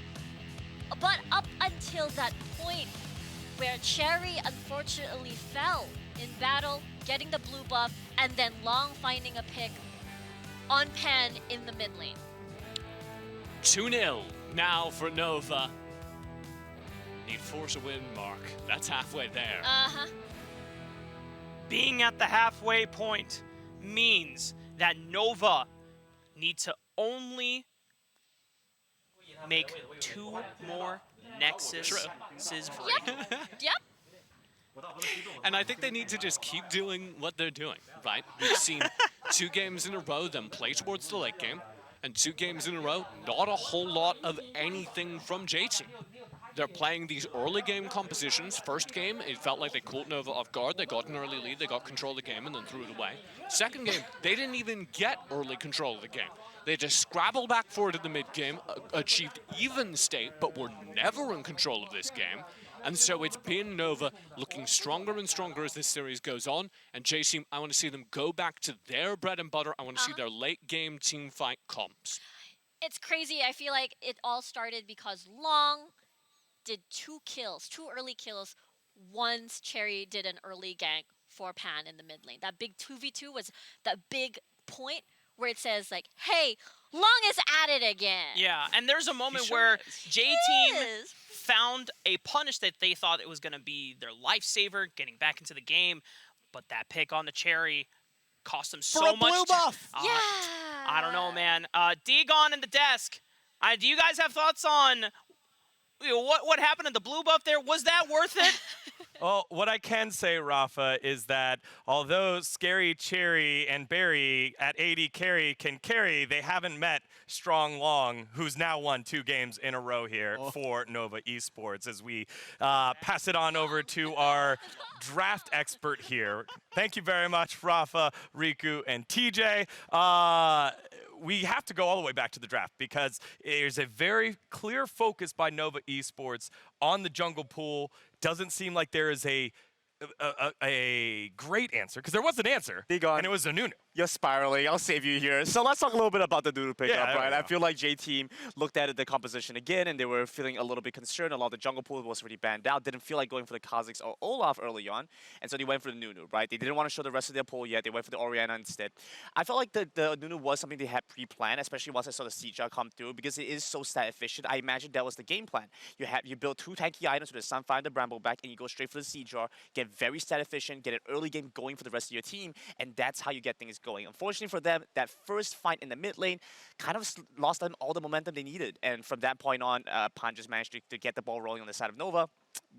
But up until that point where Cherry unfortunately fell in battle, getting the blue buff, and then Long finding a pick on Pan in the mid lane. 2-0 now for Nova. Need force a win, Mark. That's halfway there. Being at the halfway point means that Nova need to only make 2 more Nexuses free. Yep. And I think they need to just keep doing what they're doing, right? We've seen 2 games in a row them play towards the late game, and 2 games in a row, not a whole lot of anything from J-Team. They're playing these early game compositions. First game, it felt like they caught Nova off guard. They got an early lead, they got control of the game, and then threw it away. Second game, they didn't even get early control of the game. They just scrabbled back forward in the mid-game, achieved even state, but were never in control of this game. And so it's been Nova looking stronger and stronger as this series goes on. And J-Team, I want to see them go back to their bread and butter. I want to see their late game team fight comps. It's crazy. I feel like it all started because Long did 2 kills, 2 early kills, once Cherry did an early gank for Pan in the mid lane. That big 2v2 was that big point where it says like, hey, Long is at it again. Yeah, and there's a moment where J-Team found a punish that they thought it was going to be their lifesaver, getting back into the game, but that pick on the Cherry cost them so much. Blue buff. I don't know, man. Dagon in the desk. Do you guys have thoughts on what happened in the blue buff there? Was that worth it? Well, what I can say, Rafa, is that although Scary Cherry and Barry at 80 carry can carry, they haven't met Strong Long, who's now won 2 games in a row here for Nova Esports. As we pass it on over to our draft expert here. Thank you very much, Rafa, Riku, and TJ. We have to go all the way back to the draft because there's a very clear focus by Nova Esports on the jungle pool. Doesn't seem like there is a great answer, because there was an answer, and it was a Nunu. You're spiraling. I'll save you here. So let's talk a little bit about the Nunu pickup, right? I feel like J-Team looked at the composition again, and they were feeling a little bit concerned. A lot of the jungle pool was already banned out. Didn't feel like going for the Kha'Zix or Olaf early on, and so they went for the Nunu, right? They didn't want to show the rest of their pool yet. They went for the Orianna instead. I felt like the Nunu was something they had pre-planned, especially once I saw the Siege come through, because it is so stat efficient. I imagine that was the game plan. You build 2 tanky items with the Sunfire and the Brambleback, and you go straight for the Siege Jar, get very stat efficient, get an early game going for the rest of your team, and that's how you get things going. Unfortunately for them, that first fight in the mid lane kind of lost them all the momentum they needed, and from that point on, Pan just managed to get the ball rolling on the side of Nova.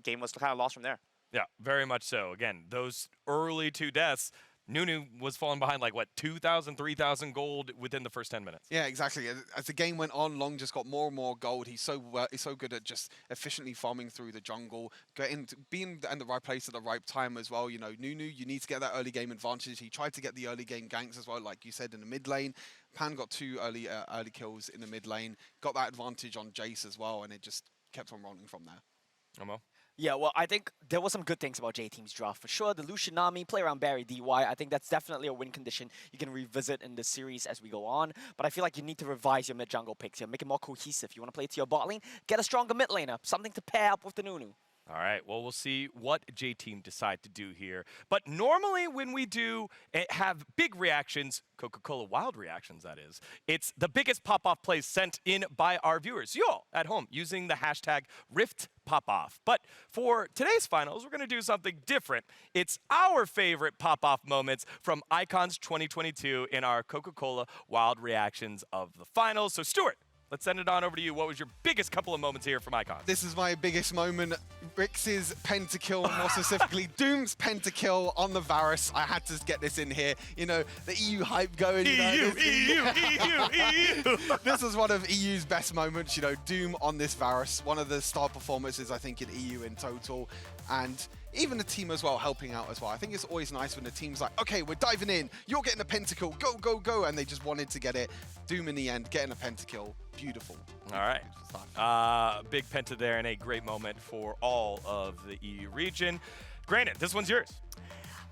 Game was kind of lost from there. Yeah, very much so. Again, those early 2 deaths, Nunu was falling behind like, what, 2,000, 3,000 gold within the first 10 minutes. Yeah, exactly. As the game went on, Long just got more and more gold. He's so good at just efficiently farming through the jungle, being in the right place at the right time as well. You know, Nunu, you need to get that early game advantage. He tried to get the early game ganks as well, like you said, in the mid lane. Pan got 2 early kills in the mid lane, got that advantage on Jace as well, and it just kept on rolling from there. Amo? Yeah, well, I think there were some good things about J-Team's draft. For sure, the Lucian Nami, play around Barry DY, I think that's definitely a win condition you can revisit in the series as we go on. But I feel like you need to revise your mid-jungle picks here, make it more cohesive. You want to play to your bot lane, get a stronger mid laner, something to pair up with the Nunu. All right, well, we'll see what J-Team decide to do here. But normally when we do have big reactions, Coca-Cola Wild reactions, that is, it's the biggest pop-off plays sent in by our viewers, you all at home, using the hashtag RiftPopOff. But for today's finals, we're going to do something different. It's our favorite pop-off moments from Icons 2022 in our Coca-Cola Wild reactions of the finals. So, Stuart, let's send it on over to you. What was your biggest couple of moments here from Icons? This is my biggest moment. Rix's pentakill, more specifically Doom's pentakill on the Varus. I had to get this in here. You know, the EU hype going. EU. This is one of EU's best moments. You know, Doom on this Varus. One of the star performances, I think, in EU in total. And even the team as well helping out as well. I think it's always nice when the team's like, okay, we're diving in. You're getting a pentakill. Go, go, go. And they just wanted to get it. Doom in the end, getting a pentakill. Beautiful. All right. Big penta there and a great moment for all of the EU region. Granted, this one's yours.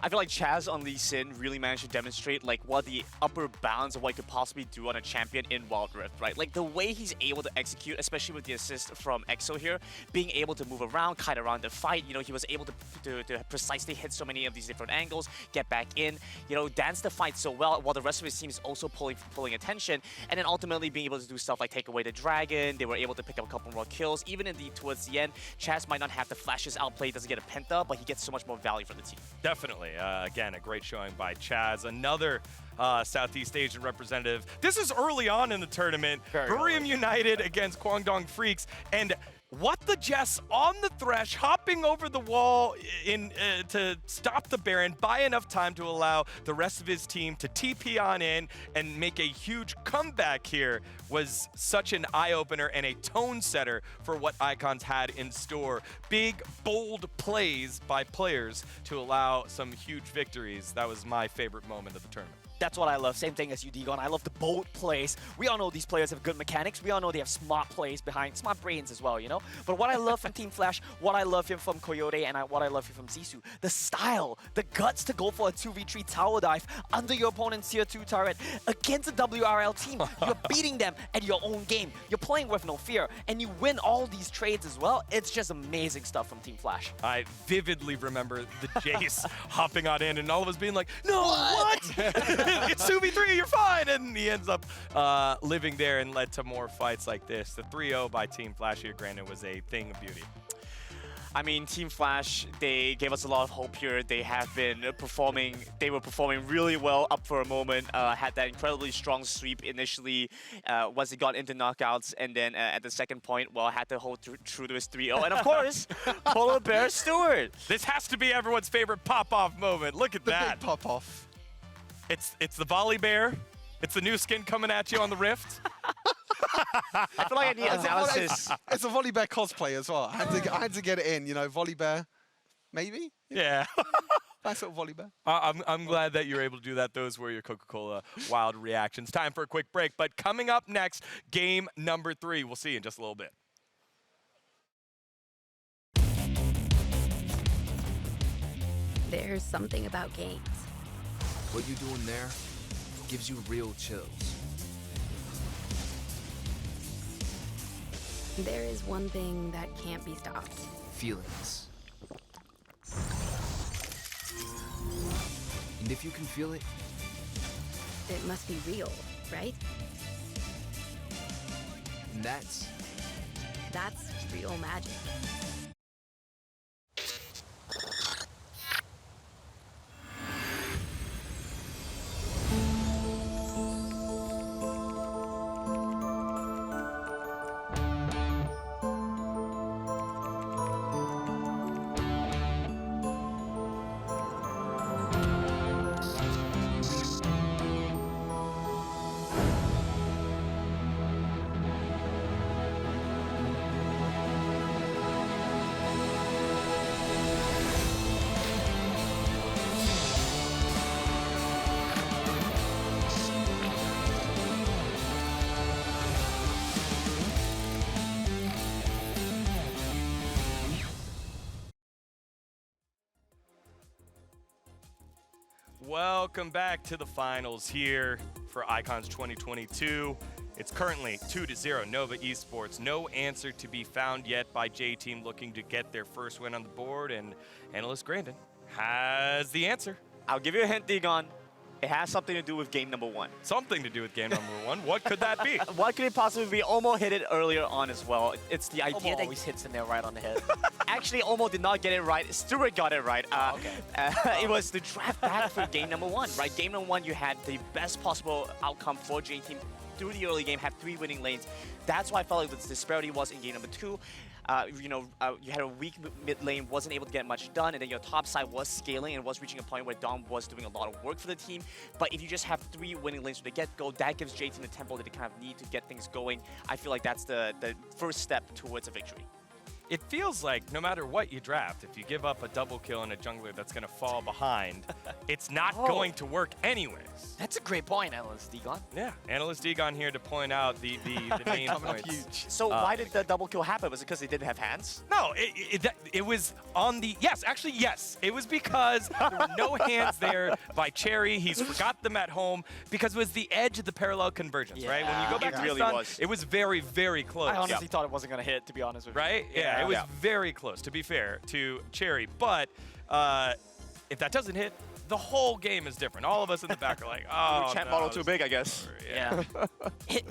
I feel like Chaz on Lee Sin really managed to demonstrate like what the upper bounds of what he could possibly do on a champion in Wild Rift, right? Like the way he's able to execute, especially with the assist from EXO here, being able to move around, kite around the fight, you know, he was able to precisely hit so many of these different angles, get back in, you know, dance the fight so well while the rest of his team is also pulling attention, and then ultimately being able to do stuff like take away the dragon. They were able to pick up a couple more kills. Even towards the end, Chaz might not have the flashes outplay, doesn't get a penta, but he gets so much more value for the team. Definitely. Again, a great showing by Chaz. Another Southeast Asian representative. This is early on in the tournament. Burium United against Guangdong Freaks. And what the Jess on the Thresh, hopping over the wall to stop the Baron, buy enough time to allow the rest of his team to TP on in and make a huge comeback here was such an eye-opener and a tone setter for what Icons had in store. Big, bold plays by players to allow some huge victories. That was my favorite moment of the tournament. That's what I love. Same thing as you, Digon. I love the bold plays. We all know these players have good mechanics. We all know they have smart plays behind, smart brains as well, you know? But what I love from Team Flash, what I love here from Coyote, and what I love here from Sisu, the style, the guts to go for a 2v3 tower dive under your opponent's tier 2 turret against a WRL team. You're beating them at your own game. You're playing with no fear, and you win all these trades as well. It's just amazing stuff from Team Flash. I vividly remember the Jace hopping on in and all of us being like, no, what? It's 2v3, you're fine! And he ends up living there and led to more fights like this. The 3-0 by Team Flash here, granted, was a thing of beauty. I mean, Team Flash, they gave us a lot of hope here. They have been performing, they were performing really well up for a moment. Had that incredibly strong sweep initially once it got into knockouts. And then at the second point, well, had to hold true to his 3-0. And of course, Polar Bear Stewart. This has to be everyone's favorite pop-off moment. Look at that. The big pop-off. It's the volley bear. It's the new skin coming at you on the Rift. I feel like I need analysis. It's a volley bear cosplay as well. I had to get it in, you know, volley bear, maybe? Yeah. Nice little volley bear. I'm glad that you're able to do that. Those were your Coca-Cola Wild reactions. Time for a quick break, but coming up next, game number 3. We'll see you in just a little bit. There's something about games. What you doing there gives you real chills. There is one thing that can't be stopped. Feelings. And if you can feel it, it must be real, right? And that's real magic. Welcome back to the finals here for Icons 2022. It's currently 2-0 Nova Esports. No answer to be found yet by J-Team looking to get their first win on the board, and analyst Grandin has the answer. I'll give you a hint, Digon. It has something to do with game number 1. Something to do with game number 1. What could that be? What could it possibly be? Omo hit it earlier on as well. It's the idea Omo that always hits in there right on the head. actually Omo did not get it right. Stuart got it right. It was the draft back for game number 1, right? Game number 1, you had the best possible outcome for J-Team through the early game, had 3 winning lanes. That's why I felt like the disparity was in game number 2. You had a weak mid lane, wasn't able to get much done, and then your top side was scaling and was reaching a point where Dom was doing a lot of work for the team. But if you just have 3 winning lanes from the get-go, that gives J-Team the tempo that they kind of need to get things going. I feel like that's the first step towards a victory. It feels like no matter what you draft, if you give up a double kill in a jungler that's going to fall behind, it's not going to work anyways. That's a great point, Analyst Digon. Yeah, Analyst Digon here to point out the main points. So why did the double kill happen? Was it because they didn't have hands? No, it was on the... Yes, actually, yes. It was because there were no hands there by Cherry. He's forgot them at home because it was the edge of the parallel convergence, right? When you go back to the stun, it was very, very close. I honestly thought it wasn't going to hit, to be honest with you. Right? Yeah, it was very close, to be fair, to Cherry. But if that doesn't hit, the whole game is different. All of us in the back are like, oh, Chat model too big, I guess. Yeah.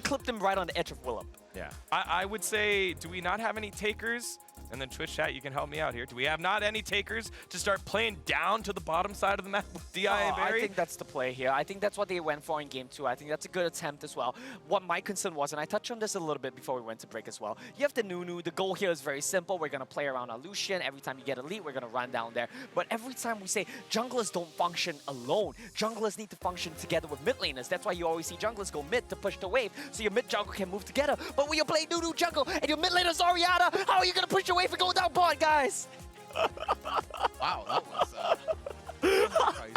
Clipped him right on the edge of Willem. Yeah. I would say, do we not have any takers? And then Twitch chat, you can help me out here. Do we have not any takers to start playing down to the bottom side of the map with DI and Barry? I think that's the play here. I think that's what they went for in game 2. I think that's a good attempt as well. What my concern was, and I touched on this a little bit before we went to break as well, you have the Nunu. The goal here is very simple. We're going to play around our Lucian. Every time you get a lead, we're going to run down there. But every time we say junglers don't function alone, junglers need to function together with mid laners. That's why you always see junglers go mid to push the wave, so your mid jungle can move together. But when you're playing Nunu jungle and your mid laner's Oriana, how are you going to push the wave and go down bot, guys? Wow, that was crazy.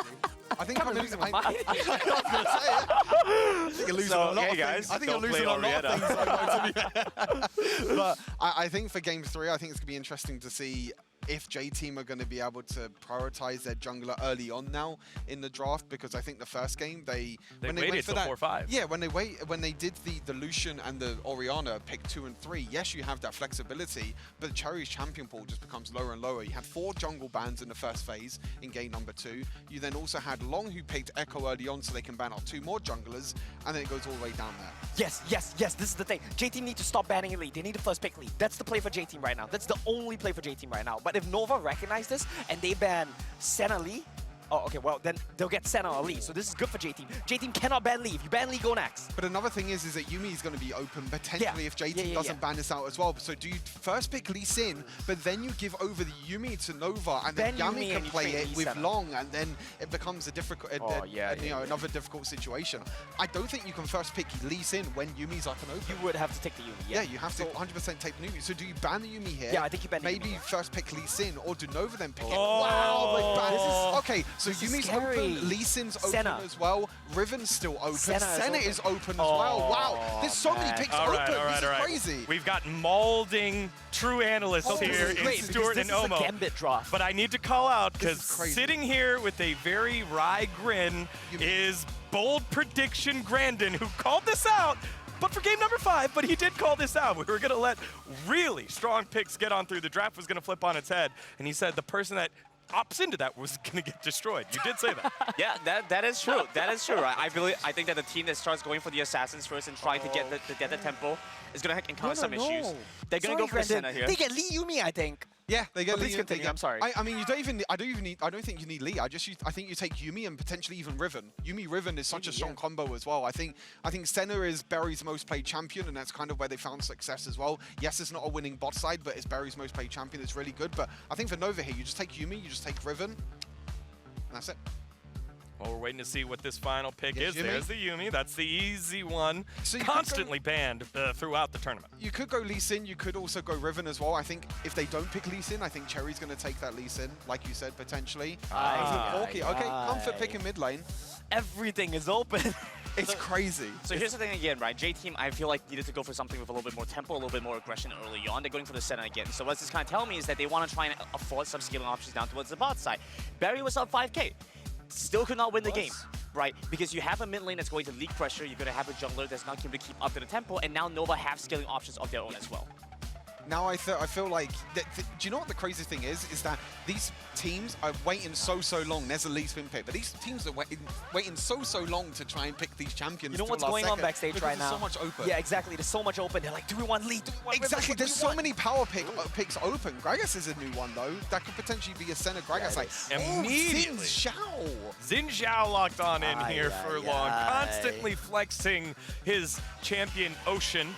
I think I'm losing my mind. I was going to say it. I think you're losing a lot of things. I think you're losing a lot of things. But I think for game 3, I think it's going to be interesting to see if J-Team are going to be able to prioritize their jungler early on now in the draft, because I think the first game they waited till 4-5. Yeah, when they did the Lucian and the Orianna pick 2 and 3, yes, you have that flexibility, but Cherry's champion pool just becomes lower and lower. You had 4 jungle bans in the first phase in game number 2. You then also had Long, who picked Echo early on so they can ban out 2 more junglers, and then it goes all the way down there. Yes, this is the thing. J-Team need to stop banning elite. They need to first pick lead. That's the play for J-Team right now. That's the only play for J-Team right now. But if Nova recognize this and they ban Senna Lee, oh, okay, well, then they'll get Senna or Lee. So this is good for J-Team. J-Team cannot ban Lee. If you ban Lee, go next. But another thing is that Yuumi is going to be open potentially if J-Team doesn't ban this out as well. So do you first pick Lee Sin, but then you give over the Yuumi to Nova, and then Yami can play it with Long, and then it becomes a difficult, another difficult situation. I don't think you can first pick Lee Sin when Yumi's up and open. You would have to take the Yuumi. Yeah, you have to 100% take the Yuumi. So do you ban the Yuumi here? Yeah, I think you ban the Maybe Yuumi. first pick Lee Sin, or do Nova then pick it? Oh. Wow, they ban. Okay, so Yumi's scary. open, Lee Sin's open Senna. as well. Riven's still open. Senna is open as well. Wow, there's so many picks open. This is crazy. We've got molding true analysts here in Stuart and Omo. This is a Gambit draft. But I need to call out, because sitting here with a very wry grin is bold prediction Grandin, who called this out. But for game number 5, but he did call this out. We were going to let really strong picks get on through. The draft was going to flip on its head. And he said the person that opts into that was going to get destroyed. You did say that. Yeah, that is true. That is true. Right? I think that the team that starts going for the assassins first and trying to get the tempo is going to encounter some issues. They're going to go for Senna here. They get Lee Yuumi, I think. Yeah, they get Lee. Please continue. I'm sorry. I mean, you don't even. I don't think you need Lee. I think you take Yuumi and potentially even Riven. Yuumi Riven is such a strong combo as well. I think Senna is Barry's most played champion, and that's kind of where they found success as well. Yes, it's not a winning bot side, but it's Barry's most played champion. It's really good. But I think for Nova here, you just take Yuumi, you just take Riven, and that's it. Well, we're waiting to see what this final pick is. Yuumi. There's the Yuumi. That's the easy one. So constantly banned throughout the tournament. You could go Lee Sin. You could also go Riven as well. I think if they don't pick Lee Sin, I think Cherry's going to take that Lee Sin, like you said, potentially. Okay, comfort pick in mid lane. Everything is open. It's crazy. So here's the thing again, right? J-Team, I feel like needed to go for something with a little bit more tempo, a little bit more aggression early on. They're going for the Senna again. So what this kind of tell me is that they want to try and afford some scaling options down towards the bot side. Barry was up 5K. Still could not win the game. right? Because you have a mid lane that's going to leak pressure, you're going to have a jungler that's not able to keep up to the tempo, and now Nova have scaling options of their own as well. Now I feel like, do you know what the crazy thing is? Is that these teams are waiting so long. There's a least win pick, but these teams are waiting so long to try and pick these champions. You know what's going on backstage right now? There's so much open. Yeah, exactly. There's so much open. They're like, do we want lead? Do we want Exactly. Rivers? There's so many power picks open. Gragas is a new one though. That could potentially be a center Gragas. Immediately. Xin Zhao locked on in here for long, constantly flexing his champion Ocean.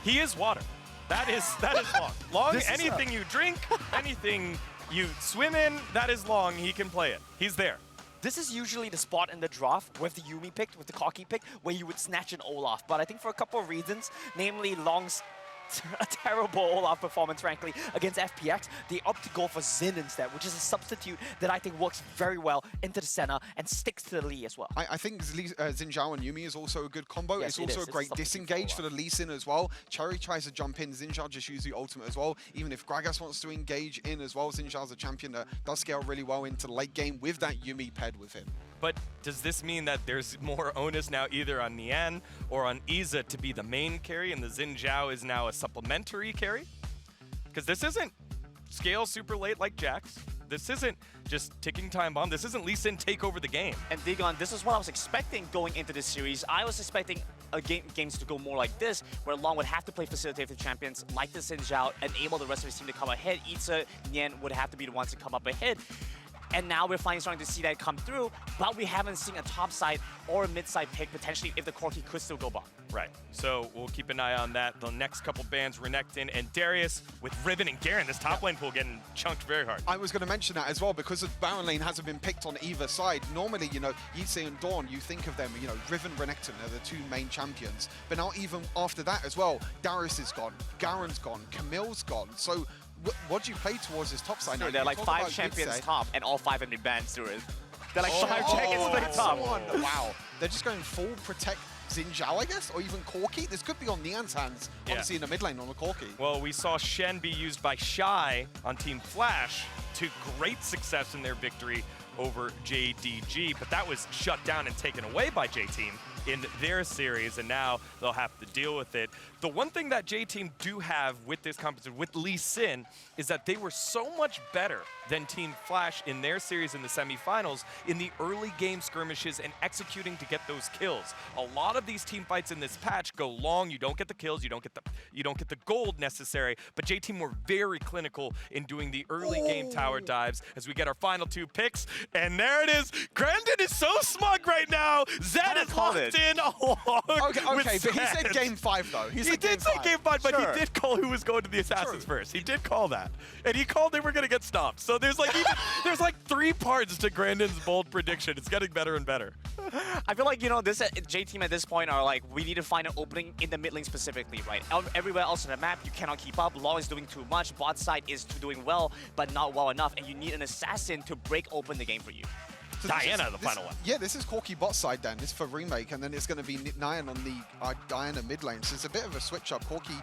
He is water. That is long. Long, anything you drink, anything you swim in, that is long. He can play it. He's there. This is usually the spot in the draft with the Yuumi pick, with the Corki pick, where you would snatch an Olaf. But I think for a couple of reasons, namely Long's a terrible Olaf performance, frankly, against FPX, they opt to go for Xin instead, which is a substitute that I think works very well into the center and sticks to the Lee as well. I think Xin Zhao and Yuumi is also a good combo. Yes, it's also a great disengage for the Lee Sin as well. Cherry tries to jump in. Xin Zhao just uses the ultimate as well. Even if Gragas wants to engage in as well, Xin Zhao's a champion that does scale really well into the late game with that Yuumi ped with him. But does this mean that there's more onus now either on Nian or on Iza to be the main carry and the Xin Zhao is now a supplementary carry? Because this isn't scale super late like Jax. This isn't just ticking time bomb. This isn't Lee Sin take over the game. And Digon, this is what I was expecting going into this series. I was expecting games to go more like this, where Long would have to play facilitative champions like the Xin Zhao, enable the rest of his team to come ahead. Iza, Nian would have to be the ones to come up ahead. And now we're finally starting to see that come through, but we haven't seen a top side or a mid side pick potentially if the Corki could still go bomb. Right. So we'll keep an eye on that. The next couple bans, Renekton and Darius with Riven and Garen. This top lane pool getting chunked very hard. I was going to mention that as well because the Baron lane hasn't been picked on either side. Normally, you know, Yitse and Dawn, you think of them, you know, Riven, Renekton are the two main champions. But now even after that as well, Darius is gone, Garen's gone, Camille's gone. So what do you play towards this top side? Now, there are like 5 champions top, and all 5 have been banned through it. They're like 5 champions to the top. Wow. They're just going full protect Xin Zhao, I guess, or even Corki. This could be on Nian's hands, obviously in the mid lane on the Corki. Well, we saw Shen be used by Shy on Team Flash to great success in their victory over JDG, but that was shut down and taken away by J-Team in their series, and now they'll have to deal with it. The one thing that J-Team do have with this competition, with Lee Sin, is that they were so much better than Team Flash in their series in the semifinals in the early game skirmishes and executing to get those kills. A lot of these team fights in this patch go long, you don't get the kills, you don't get the gold necessary, but J-Team were very clinical in doing the early game tower dives as we get our final 2 picks, and there it is. Grandin is so smug right now. Zed is locked in along Okay, but he Zed. said game 5 though. He did say game 5, but he did call who was going to the Assassins first. He did call that. And he called they were going to get stopped. So there's like there's like 3 parts to Grandin's bold prediction. It's getting better and better. I feel like, you know, this J-Team at this point are like, we need to find an opening in the mid lane specifically, right? Everywhere else on the map, you cannot keep up. Law is doing too much. Bot side is doing well, but not well enough. And you need an assassin to break open the game for you. So Diana, the final one. Yeah, this is Corki bot side then. This is for remake, and then it's going to be Nian on the Diana mid lane. So it's a bit of a switch up. Corki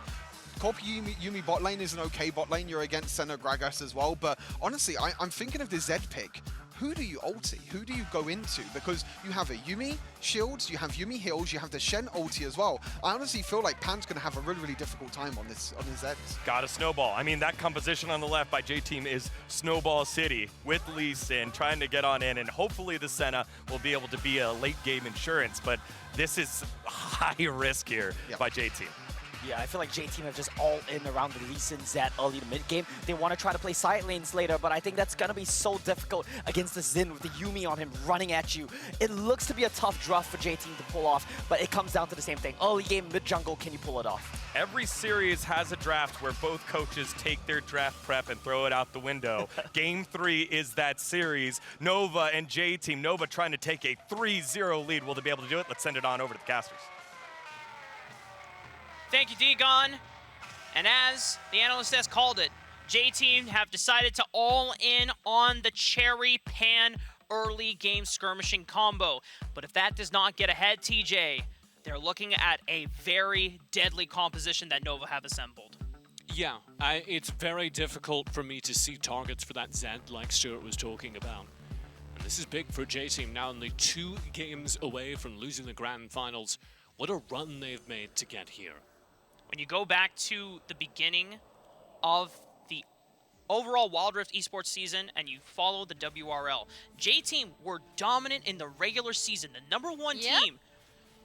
Yuumi bot lane is an okay bot lane. You're against Senna Gragas as well. But honestly, I'm thinking of the Zed pick. Who do you ulti? Who do you go into? Because you have a Yuumi shields, you have Yuumi heals, you have the Shen ulti as well. I honestly feel like Pan's going to have a really difficult time on his Zeds. Got a snowball. I mean, that composition on the left by J-Team is Snowball City with Lee Sin trying to get on in, and hopefully the Senna will be able to be a late game insurance, but this is high risk here by J-Team. Yeah, I feel like J-Team have just all in around the Lee Sin Zed early to mid game. They want to try to play side lanes later, but I think that's going to be so difficult against the Xin with the Yuumi on him running at you. It looks to be a tough draft for J-Team to pull off, but it comes down to the same thing. Early game, mid jungle, can you pull it off? Every series has a draft where both coaches take their draft prep and throw it out the window. Game 3 is that series. Nova and J-Team. Nova trying to take a 3-0 lead. Will they be able to do it? Let's send it on over to the casters. Thank you, Digon. And as the analyst has called it, J-Team have decided to all in on the Cherry Pan early game skirmishing combo. But if that does not get ahead, TJ, they're looking at a very deadly composition that Nova have assembled. Yeah, it's very difficult for me to see targets for that Zed like Stuart was talking about. And this is big for J-Team, now only 2 games away from losing the Grand Finals. What a run they've made to get here. When you go back to the beginning of the overall Wild Rift Esports season and you follow the WRL, J-Team were dominant in the regular season, the #1 team.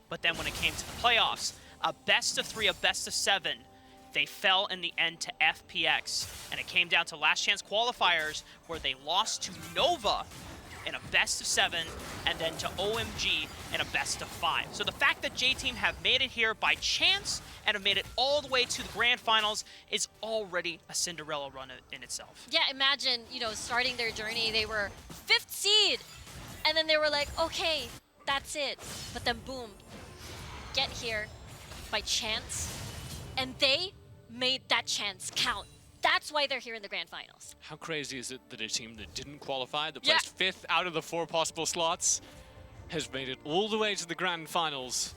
But then when it came to the playoffs, a best of 3, a best of 7, they fell in the end to FPX. And it came down to last chance qualifiers where they lost to Nova in a best of 7 and then to OMG in a best of 5. So the fact that J-Team have made it here by chance and have made it all the way to the Grand Finals is already a Cinderella run in itself. Yeah, imagine, you know, starting their journey, they were 5th seed, and then they were like, okay, that's it. But then boom, get here by chance, and they made that chance count. That's why they're here in the Grand Finals. How crazy is it that a team that didn't qualify, that placed 5th out of the 4 possible slots, has made it all the way to the Grand Finals,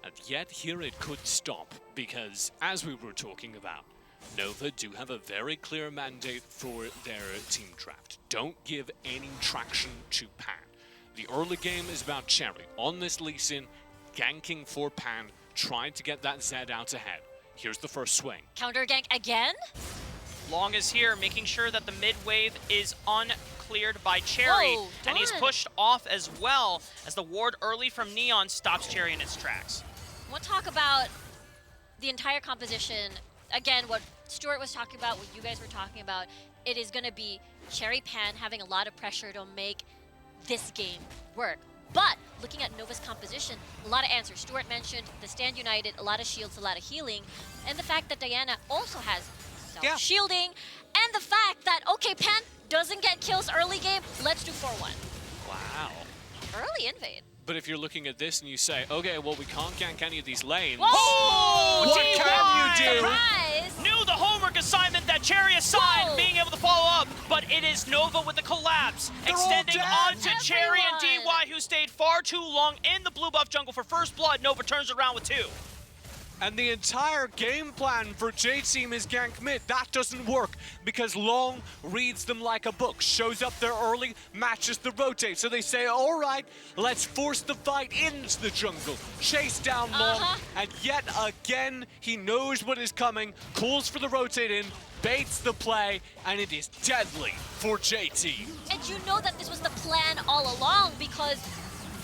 and yet here it could stop, because as we were talking about, Nova do have a very clear mandate for their team draft. Don't give any traction to Pan. The early game is about Cherry on this Lee Sin, ganking for Pan, trying to get that Zed out ahead. Here's the first swing. Counter gank again? Long is here, making sure that the mid wave is uncleared by Cherry. Whoa, and he's pushed off as well as the ward early from Neon stops Cherry in its tracks. We'll talk about the entire composition. Again, what Stuart was talking about, what you guys were talking about, it is going to be Cherry Pan having a lot of pressure to make this game work. But looking at Nova's composition, a lot of answers. Stuart mentioned the Stand United, a lot of shields, a lot of healing, and the fact that Diana also has self-shielding, and the fact that, okay, Pan doesn't get kills early game, let's do 4-1. Wow. Early invade. But if you're looking at this and you say, okay, well, we can't gank any of these lanes. Whoa! What can you do? Surprise! Knew the homework assignment that Cherry assigned, being able to follow up, but it is Nova with the collapse, extending onto Cherry and DY, who stayed far too long in the blue buff jungle for first blood. Nova turns around with 2. And the entire game plan for J-Team is gank mid. That doesn't work because Long reads them like a book, shows up there early, matches the rotate. So they say, all right, let's force the fight into the jungle. Chase down Long, and yet again, he knows what is coming, calls for the rotate in, baits the play, and it is deadly for J-Team. And you know that this was the plan all along because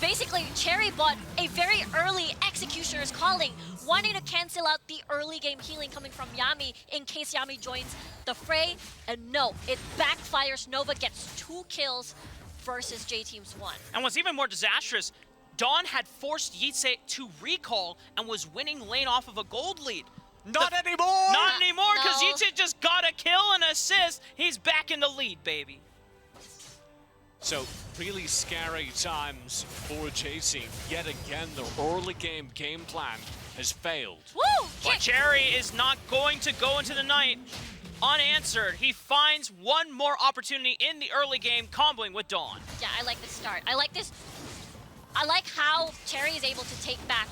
basically Cherry bought a very early Executioner's Calling, wanting to cancel out the early game healing coming from Yami in case Yami joins the fray. And no, it backfires. Nova gets 2 kills versus J-Team's 1. And what's even more disastrous, Dawn had forced Yitse to recall and was winning lane off of a gold lead. Not anymore! Not anymore, because No. Yitse just got a kill and assist. He's back in the lead, baby. So really scary times for J-Team. Yet again, the early game plan has failed. Woo! But Cherry is not going to go into the night unanswered. He finds one more opportunity in the early game, comboing with Dawn. Yeah, I like this start. I like this. I like how Cherry is able to take back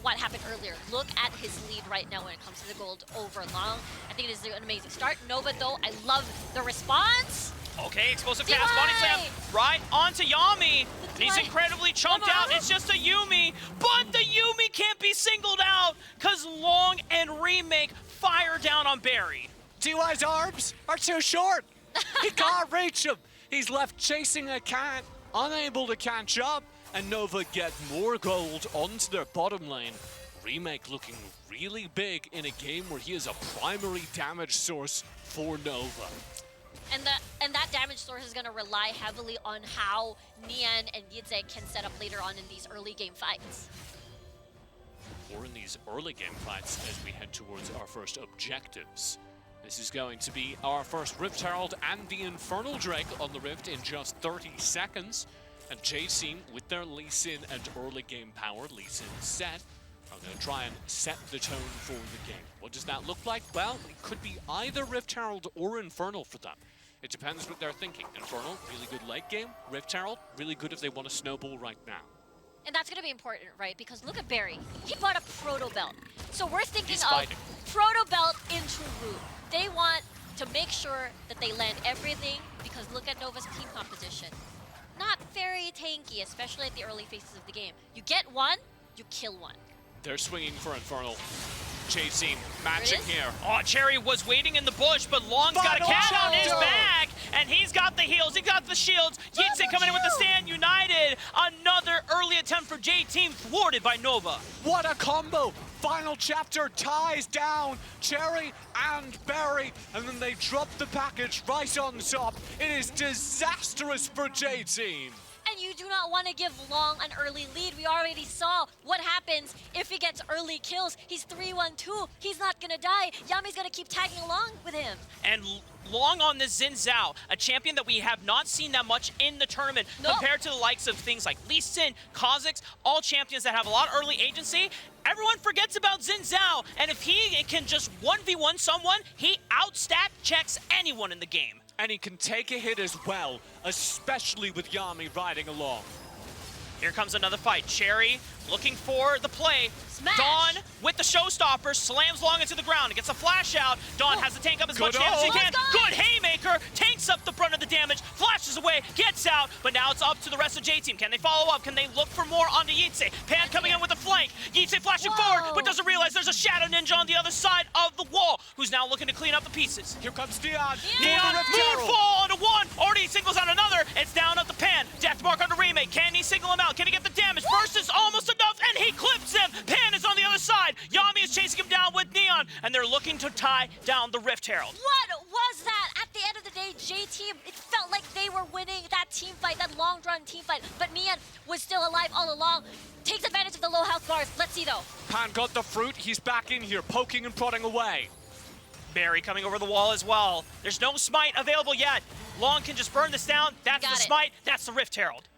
what happened earlier. Look at his lead right now when it comes to the gold over Long. I think it is an amazing start. Nova, though, I love the response. Okay, explosive cast, body slam, right onto Yami. And he's incredibly chunked out. It's just a Yuumi, but the Yuumi can't be singled out because Long and Remake fire down on Barry. DY's arms are too short. He can't reach him. He's left chasing a cat, unable to catch up, and Nova get more gold onto their bottom lane. Remake looking really big in a game where he is a primary damage source for Nova. And that damage source is going to rely heavily on how Nian and Yitze can set up later on in these early game fights. Or in these early game fights as we head towards our first objectives. This is going to be our first Rift Herald and the Infernal Drake on the Rift in just 30 seconds. And J-Team, with their Lee Sin and early game power, Lee Sin set, are going to try and set the tone for the game. What does that look like? Well, it could be either Rift Herald or Infernal for them. It depends what they're thinking. Infernal, really good late game. Rift Herald, really good if they want to snowball right now. And that's going to be important, right? Because look at Barry. He bought a Proto Belt. So we're thinking of fighting. Proto Belt into Root. They want to make sure that they land everything because look at Nova's team composition. not very tanky, especially at the early phases of the game. You get one, you kill one. They're swinging for Infernal. Chasing, matching here. Oh, Cherry was waiting in the bush, but Long's got a cat on his back, and he's got the heals, he got the shields. Yitze coming in with the stand united. Another early attempt for J-Team thwarted by Nova. What a combo! Final chapter ties down Cherry and Barry, and then they drop the package right on top. It is disastrous for J-Team. And you do not want to give Long an early lead. We already saw what happens if he gets early kills. He's 3-1-2. He's not going to die. Yami's going to keep tagging along with him. And Long on this Xin Zhao, a champion that we have not seen that much in the tournament compared to the likes of things like Lee Sin, Kha'Zix, all champions that have a lot of early agency. Everyone forgets about Xin Zhao, and if he can just 1v1 someone, he outstat checks anyone in the game. And he can take a hit as well, especially with Yami riding along. Here comes another fight. Cherry looking for the play. Smash. Dawn with the showstopper slams Long into the ground. Gets a flash out. Dawn has to tank up as much damage as he can. Good haymaker. Tanks up the brunt of the damage. Flashes away. Gets out. But now it's up to the rest of J-Team. Can they follow up? Can they look for more onto Yitze? Pan coming in with a flank. Yitze flashing forward, but doesn't realize there's a Shadow Ninja on the other side of the wall, who's now looking to clean up the pieces. Here comes Neon. Neon moonfall onto one. Already singles on another. It's down up the Pan. Death mark on the remake. Can he single him out? Can he get the damage? Burst is almost enough, and he clips him. Pan is on the other side. Yami is chasing him down with Neon, and they're looking to tie down the Rift Herald. What was that? At the end of the day, J-Team, it felt like they were winning that team fight, that long-run team fight, but Neon was still alive all along. Takes advantage of the low health bars. Let's see, though. Pan got the fruit. He's back in here, poking and prodding away. Barry coming over the wall as well. There's no smite available yet. Long can just burn this down. That's the smite. That's the Rift Herald.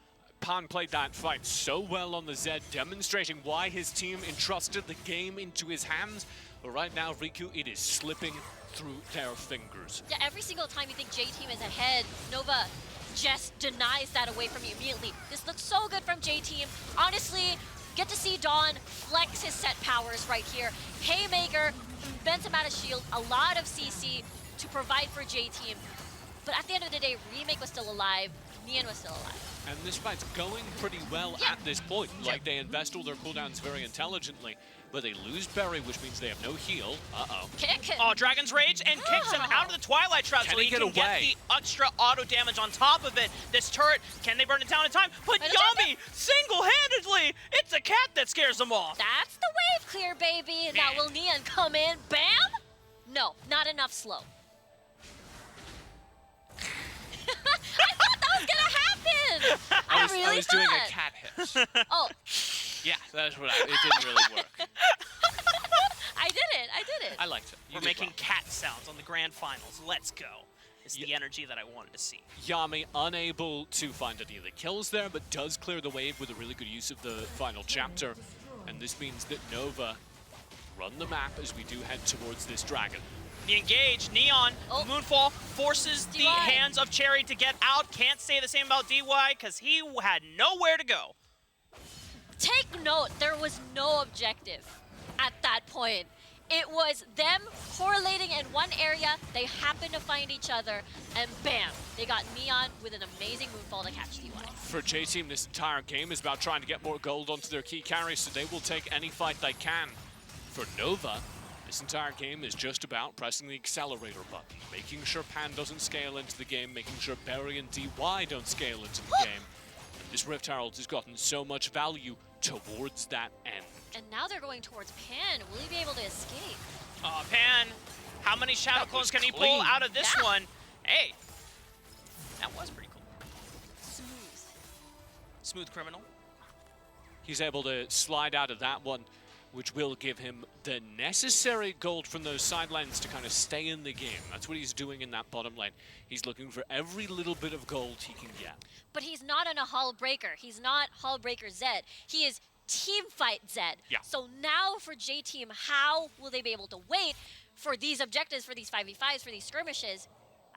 Pan played that fight so well on the Zed, demonstrating why his team entrusted the game into his hands. But right now, Riku, it is slipping through their fingers. Yeah, every single time you think J-Team is ahead, Nova just denies that away from you immediately. This looks so good from J-Team. Honestly, get to see Dawn flex his set powers right here. Haymaker, immense amount of shield, a lot of CC to provide for J-Team. But at the end of the day, Remake was still alive, Neon was still alive. And this fight's going pretty well at this point. Like, they invest all their cooldowns very intelligently, but they lose Barry, which means they have no heal. Uh-oh. Kick him. Oh, Dragon's Rage, and kicks him out of the Twilight Trap so he can get the extra auto damage on top of it. This turret, can they burn it down in time? But Yami, single-handedly, it's a cat that scares them off. That's the wave clear, baby. Now will Neon come in? Bam? No, not enough slow. I thought that was gonna happen. I was doing a cat hiss. Oh. Yeah, that's what it didn't really work. I did it. I liked it. We're making cat sounds on the grand finals. Let's go. It's the energy that I wanted to see. Yami unable to find any of the kills there, but does clear the wave with a really good use of the final chapter. And this means that Nova run the map as we do head towards this dragon. The engage, Neon, Moonfall forces the hands of Cherry to get out. Can't say the same about DY because he had nowhere to go. Take note, there was no objective at that point. It was them correlating in one area, they happened to find each other, and bam, they got Neon with an amazing Moonfall to catch DY. For J-Team, this entire game is about trying to get more gold onto their key carries, so they will take any fight they can. For Nova, this entire game is just about pressing the accelerator button, making sure Pan doesn't scale into the game, making sure Barry and DY don't scale into the game. And this Rift Herald has gotten so much value towards that end. And now they're going towards Pan. Will he be able to escape? Pan, how many Shadow Clones can he pull out of this one? Hey, that was pretty cool. Smooth criminal. He's able to slide out of that one, which will give him the necessary gold from those sidelines to kind of stay in the game. That's what he's doing in that bottom lane. He's looking for every little bit of gold he can get. But he's not on a Hull Breaker. He's not Hull Breaker Zed. He is Team Fight Zed. Yeah. So now for J-Team, how will they be able to wait for these objectives, for these 5v5s, for these skirmishes?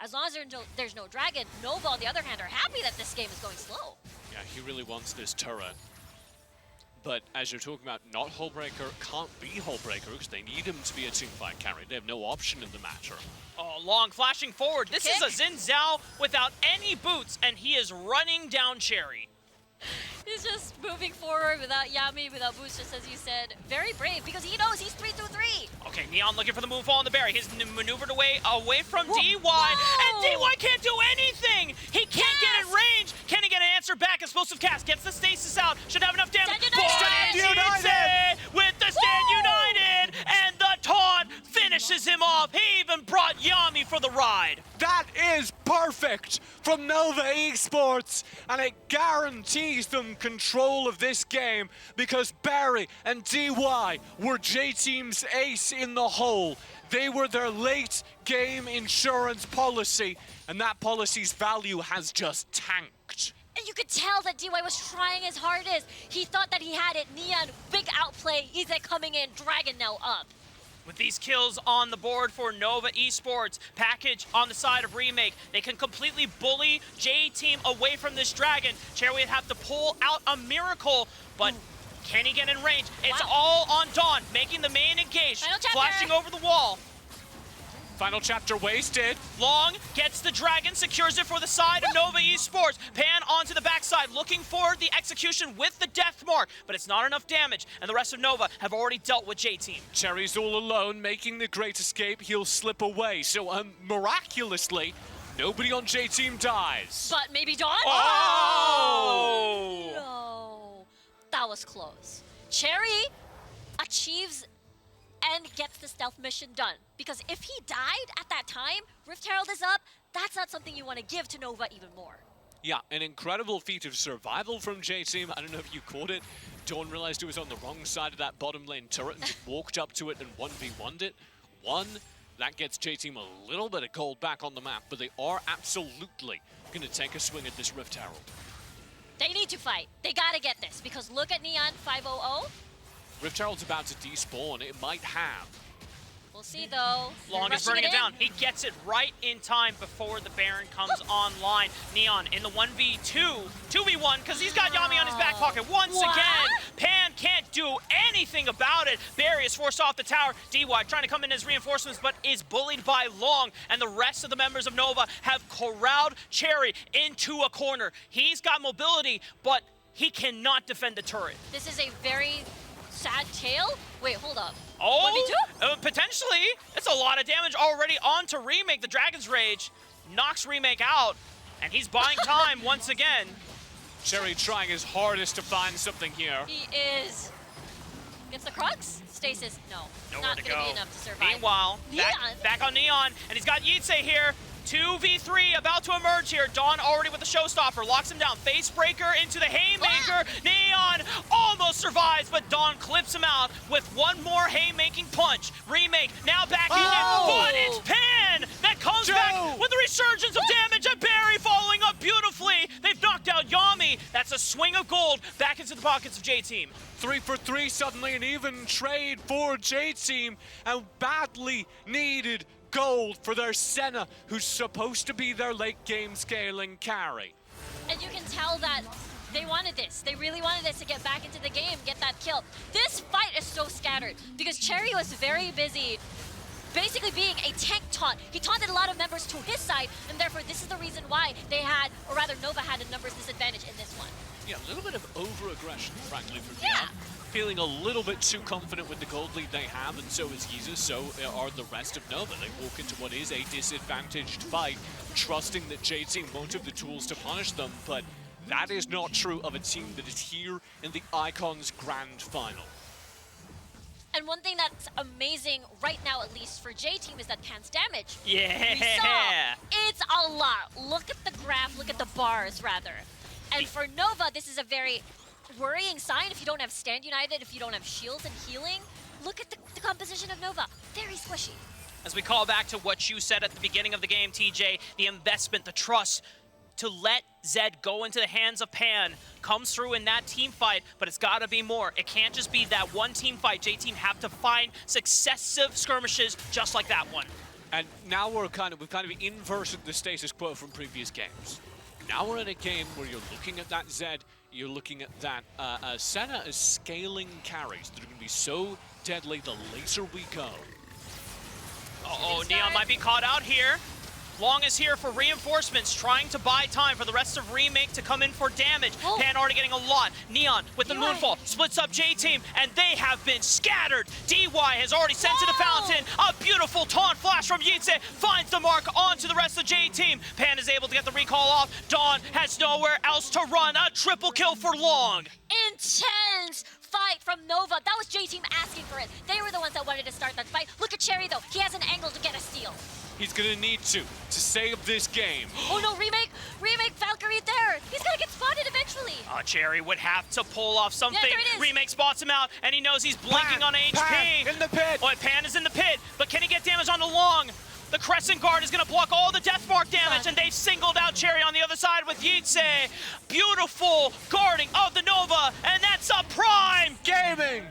As long as there's no dragon, Nova, on the other hand, are happy that this game is going slow. Yeah, he really wants this turret. But as you're talking about, not Hullbreaker, can't be Hullbreaker because they need him to be a teamfight carry. They have no option in the matter. Oh, Long flashing forward. This is a Xin Zhao without any boots, and he is running down Cherry. He's just moving forward without Yami, without boots, just as you said. Very brave, because he knows he's 3-2-3. Okay, Neon looking for the moonfall on the berry. He's maneuvered away from DY, and DY can't do anything! He can't get in range! Can he get an answer back? Explosive cast gets the stasis out, should have enough damage. Stand United! With the Stand United, and the taunt finishes him off. He even brought Yami for the ride. That is perfect from Nova Esports, and it guarantees them control of this game because Barry and DY were J-Team's ace in the hole. They were their late game insurance policy, and that policy's value has just tanked. And you could tell that DY was trying his hardest. He thought that he had it. Neon, big outplay. Easy coming in, Dragon now up. With these kills on the board for Nova Esports, Package on the side of Remake, they can completely bully J-Team away from this Dragon. Cherry would have to pull out a miracle, but can he get in range? It's all on Dawn, making the main engage, flashing over the wall. Final chapter wasted. Long gets the Dragon, secures it for the side of Nova Esports. Pan onto the backside, looking for the execution with the death mark, but it's not enough damage, and the rest of Nova have already dealt with J-Team. Cherry's all alone, making the great escape. He'll slip away, so miraculously, nobody on J-Team dies. But maybe Dawn? Oh! No. That was close. Cherry achieves and gets the stealth mission done. Because if he died at that time, Rift Herald is up, that's not something you want to give to Nova even more. Yeah, an incredible feat of survival from J-Team. I don't know if you caught it. Dawn realized it was on the wrong side of that bottom lane turret and just walked up to it and 1v1'd it. That gets J-Team a little bit of gold back on the map, but they are absolutely going to take a swing at this Rift Herald. They need to fight. They gotta get this, because look at Neon 500. Rift Herald's about to despawn. It might have. We'll see, though. Long is burning it down. He gets it right in time before the Baron comes online. Neon in the 1v2, 2v1, because he's got Yami on his back pocket once again. Pan can't do anything about it. Barry is forced off the tower. DY trying to come in as reinforcements, but is bullied by Long, and the rest of the members of Nova have corralled Cherry into a corner. He's got mobility, but he cannot defend the turret. This is a very sad tale. Wait, hold up. Oh, potentially. It's a lot of damage already onto Remake. The Dragon's Rage knocks Remake out, and he's buying time once again. Cherry trying his hardest to find something here. He is. Gets the Crux? Stasis, no. Nowhere not to gonna go. be enough to survive. Meanwhile, back on Neon, and he's got Yitse here. 2v3 about to emerge here. Dawn already with the showstopper, locks him down. Facebreaker into the haymaker. Neon almost survives, but Dawn clips him out with one more haymaking punch. Remake now back in it, but it's Pan that comes back with the resurgence of damage, and Barry following up beautifully. They've knocked out Yami. That's a swing of gold back into the pockets of J-Team. 3 for 3 suddenly, an even trade for J-Team, and badly needed gold for their Senna, who's supposed to be their late game scaling carry. And you can tell that they wanted this. They really wanted this to get back into the game, get that kill. This fight is so scattered because Cherry was very busy basically being a tank taunt. He taunted a lot of members to his side, and therefore this is the reason why they had, or rather Nova had a numbers disadvantage in this one. Yeah, a little bit of over-aggression, frankly, from Neon. Feeling a little bit too confident with the gold lead they have, and so is Yeezus, so are the rest of Nova. They walk into what is a disadvantaged fight, trusting that J-Team won't have the tools to punish them, but that is not true of a team that is here in the Icons Grand Final. And one thing that's amazing right now, at least for J-Team, is that Pan's damage. Yeah! We saw. It's a lot. Look at the graph, look at the bars, rather. And for Nova, this is a very worrying sign if you don't have Stand United, if you don't have shields and healing. Look at the composition of Nova. Very squishy. As we call back to what you said at the beginning of the game, TJ, the investment, the trust to let Zed go into the hands of Pan comes through in that team fight, but it's got to be more. It can't just be that one team fight. J-Team have to find successive skirmishes just like that one. And now we've kind of inverted the status quo from previous games. Now we're in a game where you're looking at that Zed, you're looking at that Senna is scaling carries that are going to be so deadly the later we go. Uh-oh, Neon might be caught out here. Long is here for reinforcements, trying to buy time for the rest of Remake to come in for damage. Pan already getting a lot. Neon with the Moonfall splits up J-Team, and they have been scattered. DY has already sent to the fountain. A beautiful taunt flash from Yitze finds the mark onto the rest of J-Team. Pan is able to get the recall off. Dawn has nowhere else to run. A triple kill for Long. Intense fight from Nova. That was J-Team asking for it. They were the ones that wanted to start that fight. Look at Cherry, though. He has an angle to get a steal. He's gonna need to save this game. Oh no, Remake Valkyrie there. He's gonna get spotted eventually. Cherry would have to pull off something. Yeah, there it is. Remake spots him out, and he knows he's blinking on HP. Pan in the pit. Oh, and Pan is in the pit, but can he get damage on the Long? The Crescent Guard is gonna block all the Death Mark damage, and they've singled out Cherry on the other side with Yitze. Beautiful guarding of the Nova, and that's a prime gaming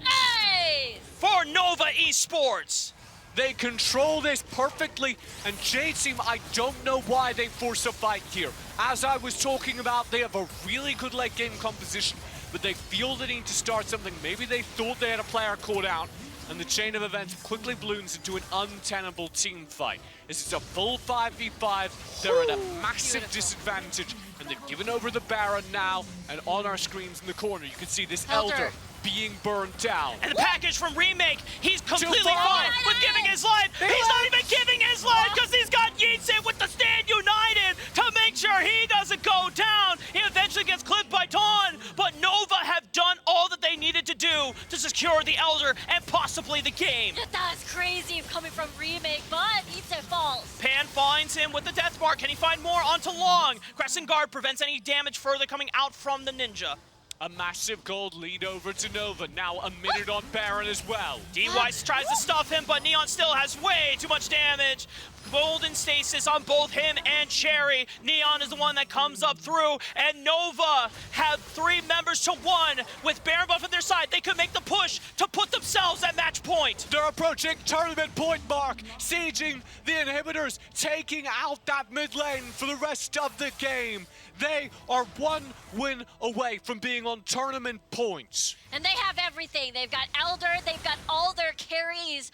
for Nova Esports. They control this perfectly, and J-Team, I don't know why they force a fight here. As I was talking about, they have a really good late game composition, but they feel the need to start something. Maybe they thought they had a player caught out, and the chain of events quickly balloons into an untenable team fight. This is a full 5v5. They're at a massive disadvantage, and they've given over the Baron now, and on our screens in the corner, you can see this Elder being burned down. And the package from Remake, he's completely fine with giving his life. He's not even giving his life because he's got Yitze with the Stand United to make sure he doesn't go down. He eventually gets clipped by Dawn, but Nova have done all that they needed to do to secure the Elder and possibly the game. That's crazy coming from Remake, but Yitze falls. Pan finds him with the Death Mark. Can he find more onto Long? Crescent Guard prevents any damage further coming out from the Ninja. A massive gold lead over to Nova. Now a minute on Baron as well. DY tries to stuff him, but Neon still has way too much damage. Golden stasis on both him and Cherry. Neon is the one that comes up through, and Nova have 3 members to 1. With Baron buff on their side, they could make the push to put themselves at match point. They're approaching tournament point mark, sieging the inhibitors, taking out that mid lane for the rest of the game. They are 1 win away from being on tournament points. And they have everything. They've got Elder, they've got all their carries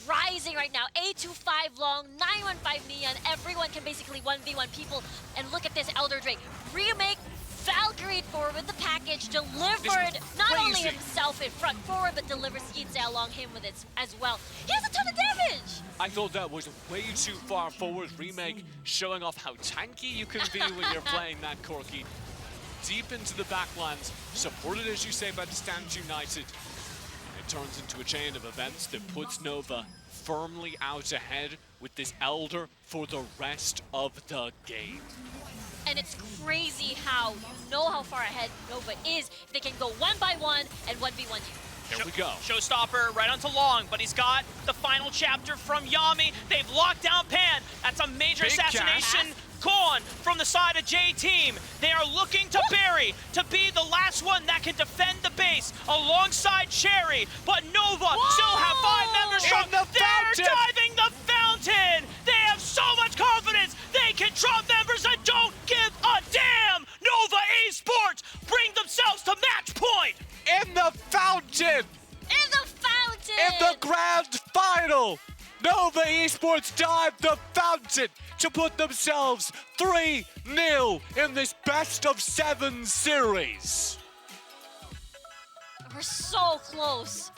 rising right now. 825 Long, 915 Neon. Everyone can basically 1v1 people. And look at this Elder Drake. Remake Valkyrie forward with the package, delivered not only himself in front forward, but delivers Yitze along him with it as well. He has a ton of damage! I thought that was way too far forward. Remake showing off how tanky you can be when you're playing that Corki. Deep into the backlands, supported as you say by the Stand United. It turns into a chain of events that puts Nova firmly out ahead with this Elder for the rest of the game. And it's crazy how you know how far ahead Nova is. They can go 1-by-1 and 1v1 you. Here we go. Showstopper right onto Long, but he's got the final chapter from Yami. They've locked down Pan. That's a major assassination gone from the side of J-Team. They are looking to Barry to be the last one that can defend the base alongside Cherry, but Nova still have 5 members strong. They're diving the fountain. They have so much confidence. They can drop members and don't give a damn. Nova Esports bring themselves to match point. In the fountain! In the fountain! In the grand final! Nova Esports dived the fountain to put themselves 3-0 in this best-of-7 series. We're so close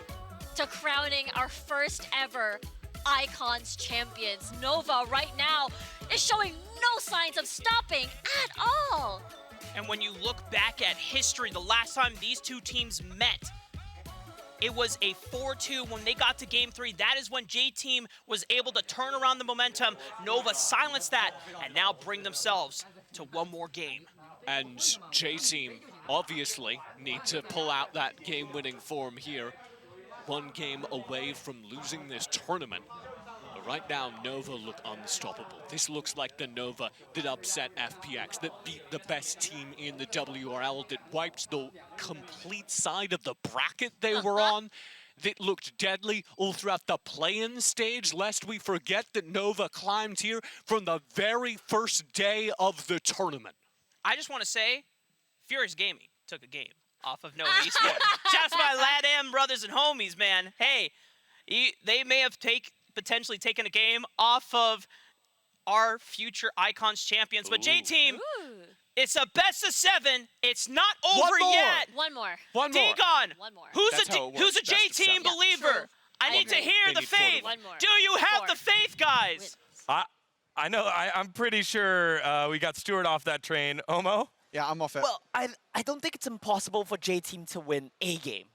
to crowning our first ever Icons champions. Nova right now is showing no signs of stopping at all. And when you look back at history, the last time these two teams met, it was a 4-2 when they got to Game 3. That is when J-Team was able to turn around the momentum. Nova silenced that and now bring themselves to 1 more game. And J-Team obviously need to pull out that game-winning form here. 1 game away from losing this tournament. But right now, Nova look unstoppable. This looks like the Nova that upset FPX, that beat the best team in the WRL, that wiped the complete side of the bracket they were on, that looked deadly all throughout the play-in stage, lest we forget that Nova climbed here from the very first day of the tournament. I just want to say, Furious Gaming took a game off of Nova Esports. Shout out to my LATAM brothers and homies, man. Hey, they may have potentially taken a game off of our future Icons champions, but J-Team, it's a best of 7. It's not over yet. One more. Dagon, One more. who's a J-Team believer? I need to hear the faith. One more. Do you have the faith, guys? I know. I'm pretty sure we got Stuart off that train. Omo? Yeah, I'm off it. Well, I don't think it's impossible for J-Team to win a game.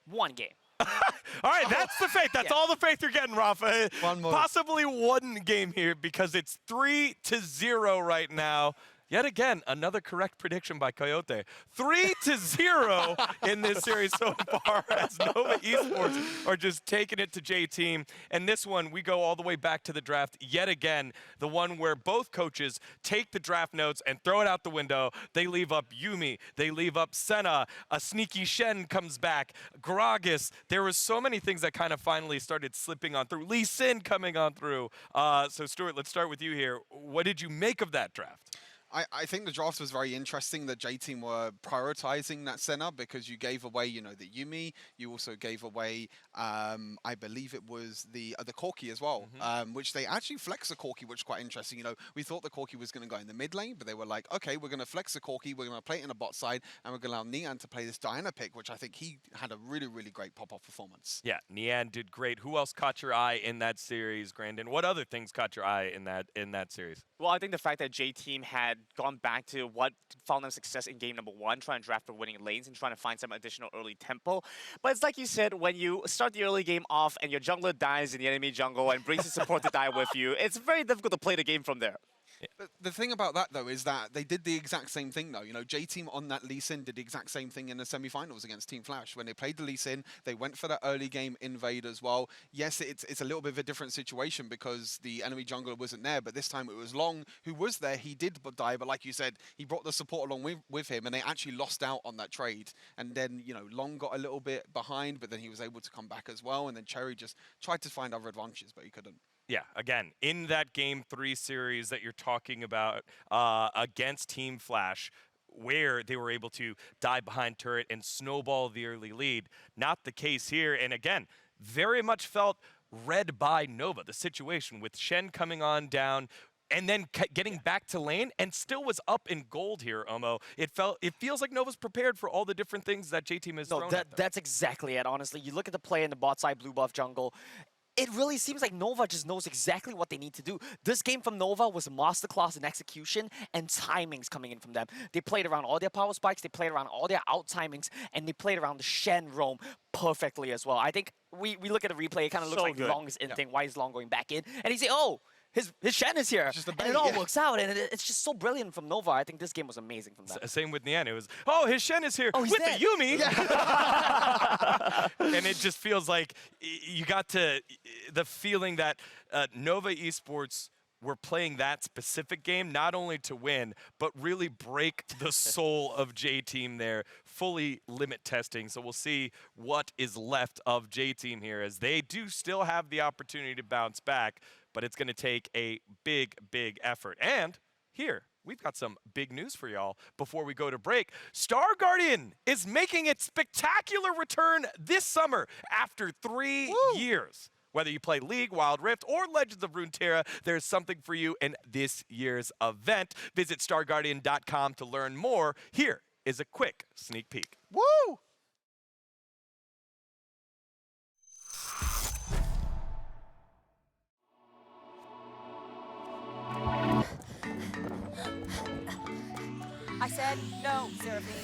One game. All right, that's the faith. That's all the faith you're getting, Rafa. One more. Possibly one game here because it's 3-0 right now. Yet again, another correct prediction by Coyote. 3-0 in this series so far as Nova Esports are just taking it to J-Team. And this one, we go all the way back to the draft yet again, the one where both coaches take the draft notes and throw it out the window. They leave up Yuumi. They leave up Senna. A sneaky Shen comes back. Gragas. There was so many things that kind of finally started slipping on through. Lee Sin coming on through. So, Stuart, let's start with you here. What did you make of that draft? I think the draft was very interesting that J-Team were prioritizing that Senna because you gave away, the Yuumi. You also gave away, I believe it was the Corki as well, which they actually flexed the Corki, which is quite interesting. We thought the Corki was going to go in the mid lane, but they were like, okay, we're going to flex the Corki, we're going to play it in a bot side, and we're going to allow Nian to play this Diana pick, which I think he had a really, really great pop-off performance. Yeah, Nian did great. Who else caught your eye in that series, Grandin? What other things caught your eye in that series? Well, I think the fact that J-Team had gone back to what found them success in game number 1, trying to draft for winning lanes and trying to find some additional early tempo. But it's like you said, when you start the early game off and your jungler dies in the enemy jungle and brings the support to die with you, it's very difficult to play the game from there. The thing about that, though, is that they did the exact same thing, though. J-Team on that Lee Sin did the exact same thing in the semi-finals against Team Flash. When they played the Lee Sin, they went for that early game invade as well. Yes, it's a little bit of a different situation because the enemy jungler wasn't there, but this time it was Long who was there. He did die, but like you said, he brought the support along with him, and they actually lost out on that trade. And then, Long got a little bit behind, but then he was able to come back as well, and then Cherry just tried to find other advantages, but he couldn't. Yeah, again, in that Game 3 series that you're talking about against Team Flash, where they were able to die behind turret and snowball the early lead. Not the case here, and again, very much felt read by Nova. The situation with Shen coming on down, and then getting back to lane, and still was up in gold here, Omo. It feels like Nova's prepared for all the different things that J-Team has thrown at them. That's exactly it, honestly. You look at the play in the bot side blue buff jungle, it really seems like Nova just knows exactly what they need to do. This game from Nova was a masterclass in execution and timings coming in from them. They played around all their power spikes, they played around all their out timings, and they played around the Shen roam perfectly as well. I think we look at the replay, it kind of looks like Long is in thing. Why is Long going back in? And he say, oh, his Shen is here. And it all works out, and it's just so brilliant from Nova. I think this game was amazing from them. Same with Nian. It was, oh, his Shen is here with dead. the Yuumi. Yeah. And it just feels like you got the feeling that Nova Esports were playing that specific game not only to win, but really break the soul of J-Team there, fully limit testing. So we'll see what is left of J-Team here, as they do still have the opportunity to bounce back, but it's going to take a big, big effort. And here, we've got some big news for y'all before we go to break. Star Guardian is making its spectacular return this summer after 3 years. Whether you play League, Wild Rift, or Legends of Runeterra, there's something for you in this year's event. Visit StarGuardian.com to learn more. Here is a quick sneak peek. Woo! I said no, Seraphine.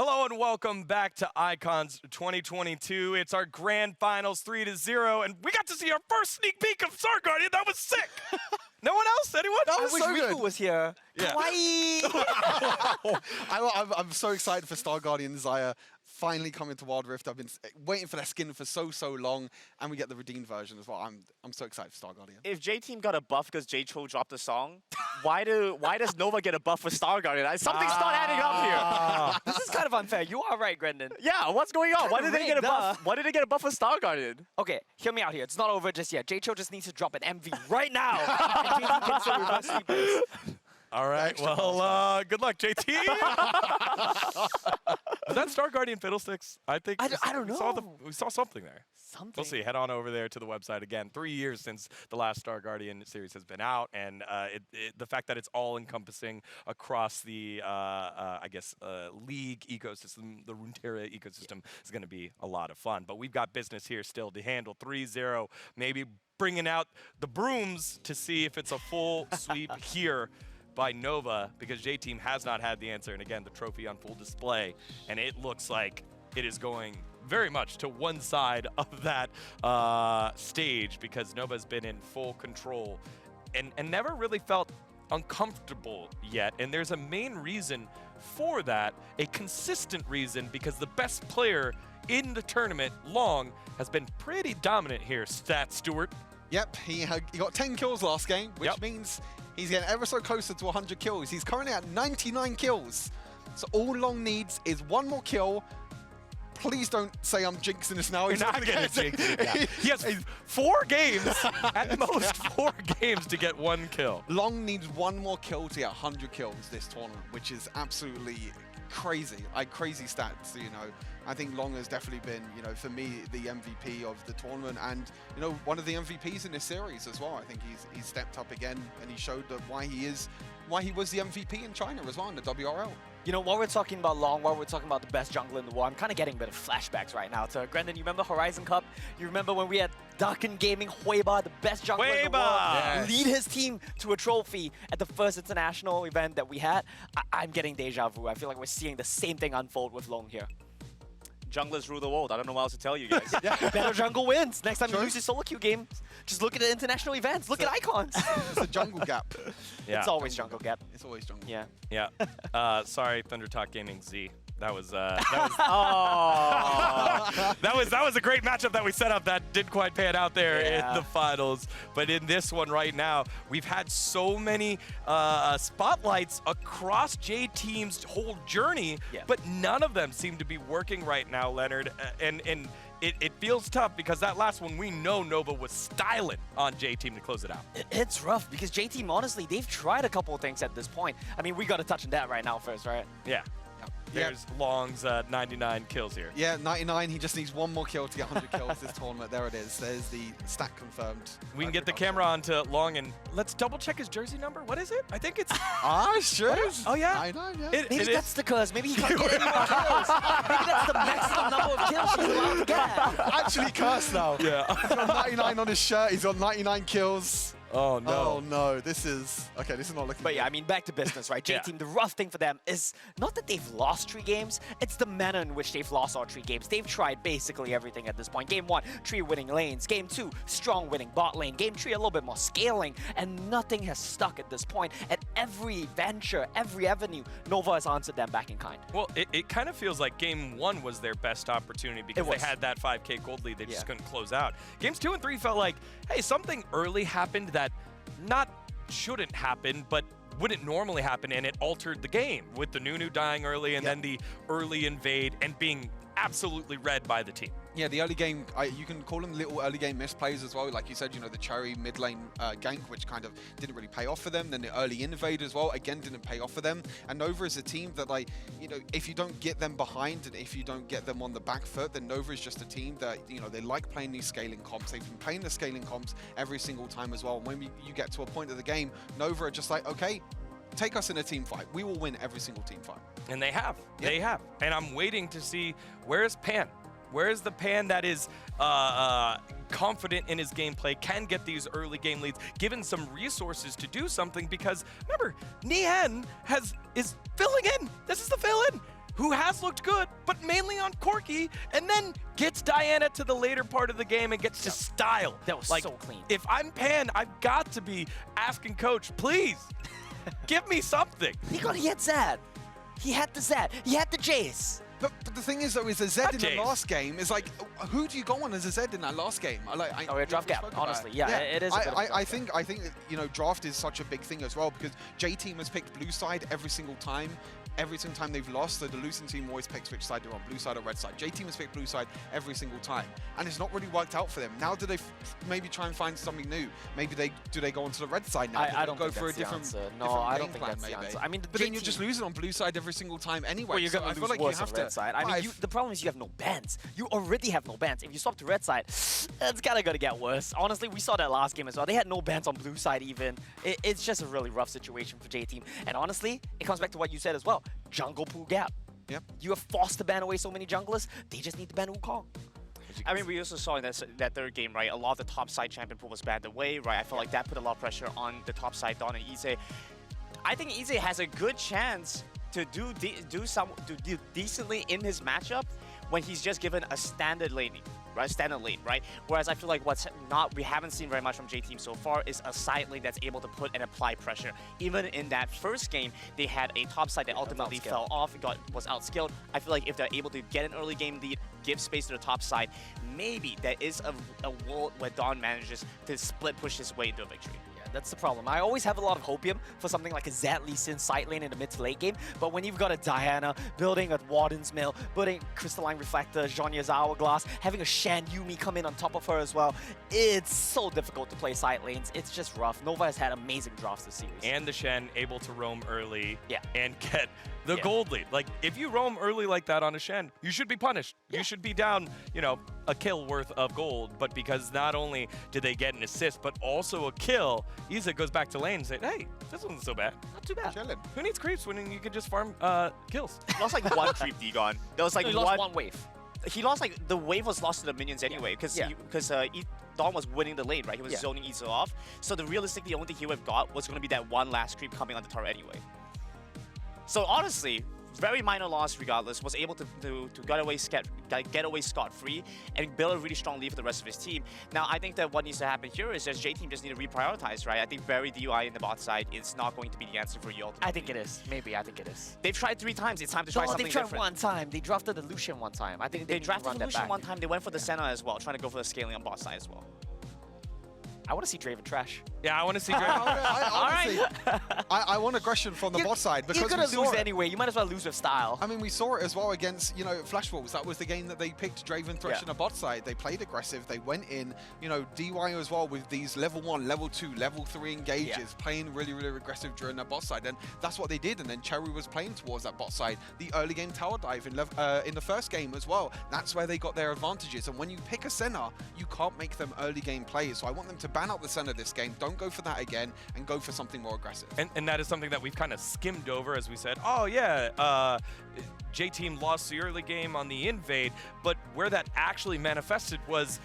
Hello and welcome back to Icons 2022. It's our grand finals 3-0, and we got to see our first sneak peek of Star Guardian. That was sick. No one else? Anyone? I wish Riku was here. Yeah. Kawaii! I'm so excited for Star Guardian Zaya finally coming to Wild Rift. I've been waiting for that skin for so long, and we get the redeemed version as well. I'm so excited for Star Guardian. If J-Team got a buff because J-Cho dropped a song, why does Nova get a buff for Star Guardian? Something's not adding up here. This is kind of unfair. You are right, Brendan. Yeah, what's going on? Why did they get a buff? Why did they get a buff for Star Guardian? Okay, hear me out here. It's not over just yet. J-Cho just needs to drop an MV right now. And JT can still reverse sweep this. All right, well, good luck, JT. Was that Star Guardian Fiddlesticks? I think I don't know. We saw something there. Something. We'll see. Head on over there to the website again. 3 years since the last Star Guardian series has been out, and the fact that it's all encompassing across the, league ecosystem, the Runeterra ecosystem, is going to be a lot of fun. But we've got business here still to handle. 3-0, maybe bringing out the brooms to see if it's a full sweep here by Nova, because J-Team has not had the answer. And again, the trophy on full display, and it looks like it is going very much to one side of that stage, because Nova's been in full control and never really felt uncomfortable yet. And there's a main reason for that, a consistent reason, because the best player in the tournament, Long, has been pretty dominant here. Stat Stewart. Yep, he got 10 kills last game, which means he's getting ever so closer to 100 kills. He's currently at 99 kills. So all Long needs is one more kill. Please don't say I'm jinxing this now. He's not going to jinx it. Yeah. He has 4 games, at most 4 games to get 1 kill. Long needs one more kill to get 100 kills this tournament, which is absolutely crazy. Crazy stats, you know. I think Long has definitely been, you know, for me, the MVP of the tournament, and, you know, one of the MVPs in this series as well. I think he's stepped up again, and he showed why he was the MVP in China as well in the WRL. You know, while we're talking about Long, while we're talking about the best jungler in the world, I'm kind of getting a bit of flashbacks right now to Brendan. You remember Horizon Cup? You remember when we had Darken Gaming, Hueba, the best jungler in the world, lead his team to a trophy at the first international event that we had? I'm getting deja vu. I feel like we're seeing the same thing unfold with Long here. Junglers rule the world. I don't know what else to tell you guys. Better jungle wins. Next time you use your solo queue game, just look at the international events. Look at icons. It's a jungle gap. Yeah. It's always jungle gap. It's always jungle. Yeah. Yeah. Sorry, Thunder Talk Gaming Z. That was that was a great matchup that we set up that didn't quite pan out there in the finals. But in this one right now, we've had so many spotlights across J-Team's whole journey, but none of them seem to be working right now, Leonard. And it feels tough, because that last one, we know Nova was styling on J-Team to close it out. It's rough, because J-Team, honestly, they've tried a couple of things at this point. I mean, we got to touch on that right now first, right? Yeah. There's Long's 99 kills here. Yeah, 99. He just needs one more kill to get 100 kills this tournament. There it is. There's the stat confirmed. We can get the camera onto Long, and let's double check his jersey number. What is it? I think it's... sure. Oh, yeah. 99, yeah. Maybe that's the cause. Maybe he can't get any more kills. Maybe that's the maximum number of kills he's allowed to get. Actually cursed now. Yeah. He's got 99 on his shirt. He's got 99 kills. Oh, no. Oh, no. This is not looking But good. yeah, I mean, back to business, right? J-Team, the rough thing for them is not that they've lost 3 games, it's the manner in which they've lost all 3 games. They've tried basically everything at this point. Game 1, 3 winning lanes. Game 2, strong winning bot lane. Game 3, a little bit more scaling, and nothing has stuck at this point. At every venture, every avenue, Nova has answered them back in kind. Well, it kind of feels like Game 1 was their best opportunity, because they had that 5K gold lead they just couldn't close out. Games 2 and 3 felt like, hey, something early happened that shouldn't happen, but wouldn't normally happen, and it altered the game with the Nunu dying early, and then the early invade and being absolutely read by the team. Yeah, the early game, you can call them little early game misplays as well. Like you said, you know, the Cherry mid lane gank, which kind of didn't really pay off for them. Then the early invade as well, again, didn't pay off for them. And Nova is a team that, like, you know, if you don't get them behind and if you don't get them on the back foot, then Nova is just a team that, you know, they like playing these scaling comps. They've been playing the scaling comps every single time as well. And when you get to a point of the game, Nova are just like, okay, take us in a team fight. We will win every single team fight. And they have. Yep. They have. And I'm waiting to see, where's Pan? Where's the Pan that is confident in his gameplay, can get these early game leads, given some resources to do something? Because remember, Nihen is filling in. This is the fill-in. who has looked good, but mainly on Corki, and then gets Diana to the later part of the game and gets to style. That was like, so clean. If I'm Pan, I've got to be asking coach, please, give me something. He had Zed. He had the Zed. He had the Jace. But the thing is, though, is a Zed in the last game is like, who do you go on as a Zed in that last game? Draft gap, honestly. Yeah, it is a bit of a draft I think you know, draft is such a big thing as well because J Team has picked blue side every single time. Every single time they've lost, so the losing team always picks which side they're on, blue side or red side. J Team has picked blue side every single time, and it's not really worked out for them. Now, do they maybe try and find something new? Maybe do they go onto the red side now? I don't go think for that's a different. the answer. No, different I game don't think plan, that's the maybe. answer. I mean, but then you're just losing on blue side every single time anyway. Well, you're so gonna I feel lose like worse you have on to. red side. I mean, the problem is you have no bans. You already have no bans. If you swap to red side, it's kind of gonna get worse. Honestly, we saw that last game as well. They had no bans on blue side even. It's just a really rough situation for J Team. And honestly, it comes back to what you said as well. Jungle pool gap. Yep. You have forced to ban away so many junglers. They just need to ban Wukong. I mean, we also saw in that third game, right? A lot of the top side champion pool was banned away, right? I felt like that put a lot of pressure on the top side, Dawn and Ise. I think Ise has a good chance to do decently in his matchup when he's just given a standard lane, right? Standard lane, right? Whereas I feel like we haven't seen very much from J Team so far is a side lane that's able to put and apply pressure. Even in that first game, they had a top side that ultimately fell off, was outskilled. I feel like if they're able to get an early game lead, give space to the top side, maybe there is a world where Dawn manages to split push his way into a victory. That's the problem. I always have a lot of hopium for something like a Zed Lee Sin side lane in the mid to late game, but when you've got a Diana building a Warden's Mill, building Crystalline Reflector, Zhonya's Hourglass, having a Shan Yumi come in on top of her as well, it's so difficult to play side lanes. It's just rough. Nova has had amazing drafts this series. And the Shen able to roam early yeah. and get the gold lead. Like, if you roam early like that on a Shen, you should be punished. You should be down, you know, a kill worth of gold. But because not only did they get an assist, but also a kill, Iza goes back to lane and says, hey, this wasn't so bad. Not too bad. Chilling. Who needs creeps when you can just farm kills? He lost like one creep, Degon. There was like he lost one wave. He lost like, the wave was lost to the minions anyway, because Dawn was winning the lane, right? He was zoning Iza off. So realistically, the only thing he would have got was going to be that one last creep coming on the turret anyway. So honestly, very minor loss regardless, was able to get away scot-free and build a really strong lead for the rest of his team. Now, I think that what needs to happen here is that J-Team just need to reprioritize, right? I think Barry DUI in the bot side is not going to be the answer for you ultimately. I think it is. Maybe, I think it is. They've tried 3 times. It's time to try something different. They tried one time. They drafted the Lucian one time. I think they drafted the Lucian one time. They went for the Senna as well, trying to go for the scaling on bot side as well. I want to see Draven trash. Yeah, I want to see Draven. I want aggression from the bot side because you're gonna lose anyway. You might as well lose with style. I mean, we saw it as well against, you know, Flash Wolves. That was the game that they picked Draven Thresh in a bot side. They played aggressive. They went in, you know, DY as well with these level 1, level 2, level 3 engages, playing really, really aggressive during their bot side. And that's what they did. And then Cherry was playing towards that bot side. The early game tower dive in the first game as well. That's where they got their advantages. And when you pick a Senna, you can't make them early game plays. So I want them to ban out the Senna this game. Don't go for that again and go for something more aggressive. And that is something that we've kind of skimmed over as we said, oh yeah, J-Team lost the early game on the invade, but where that actually manifested was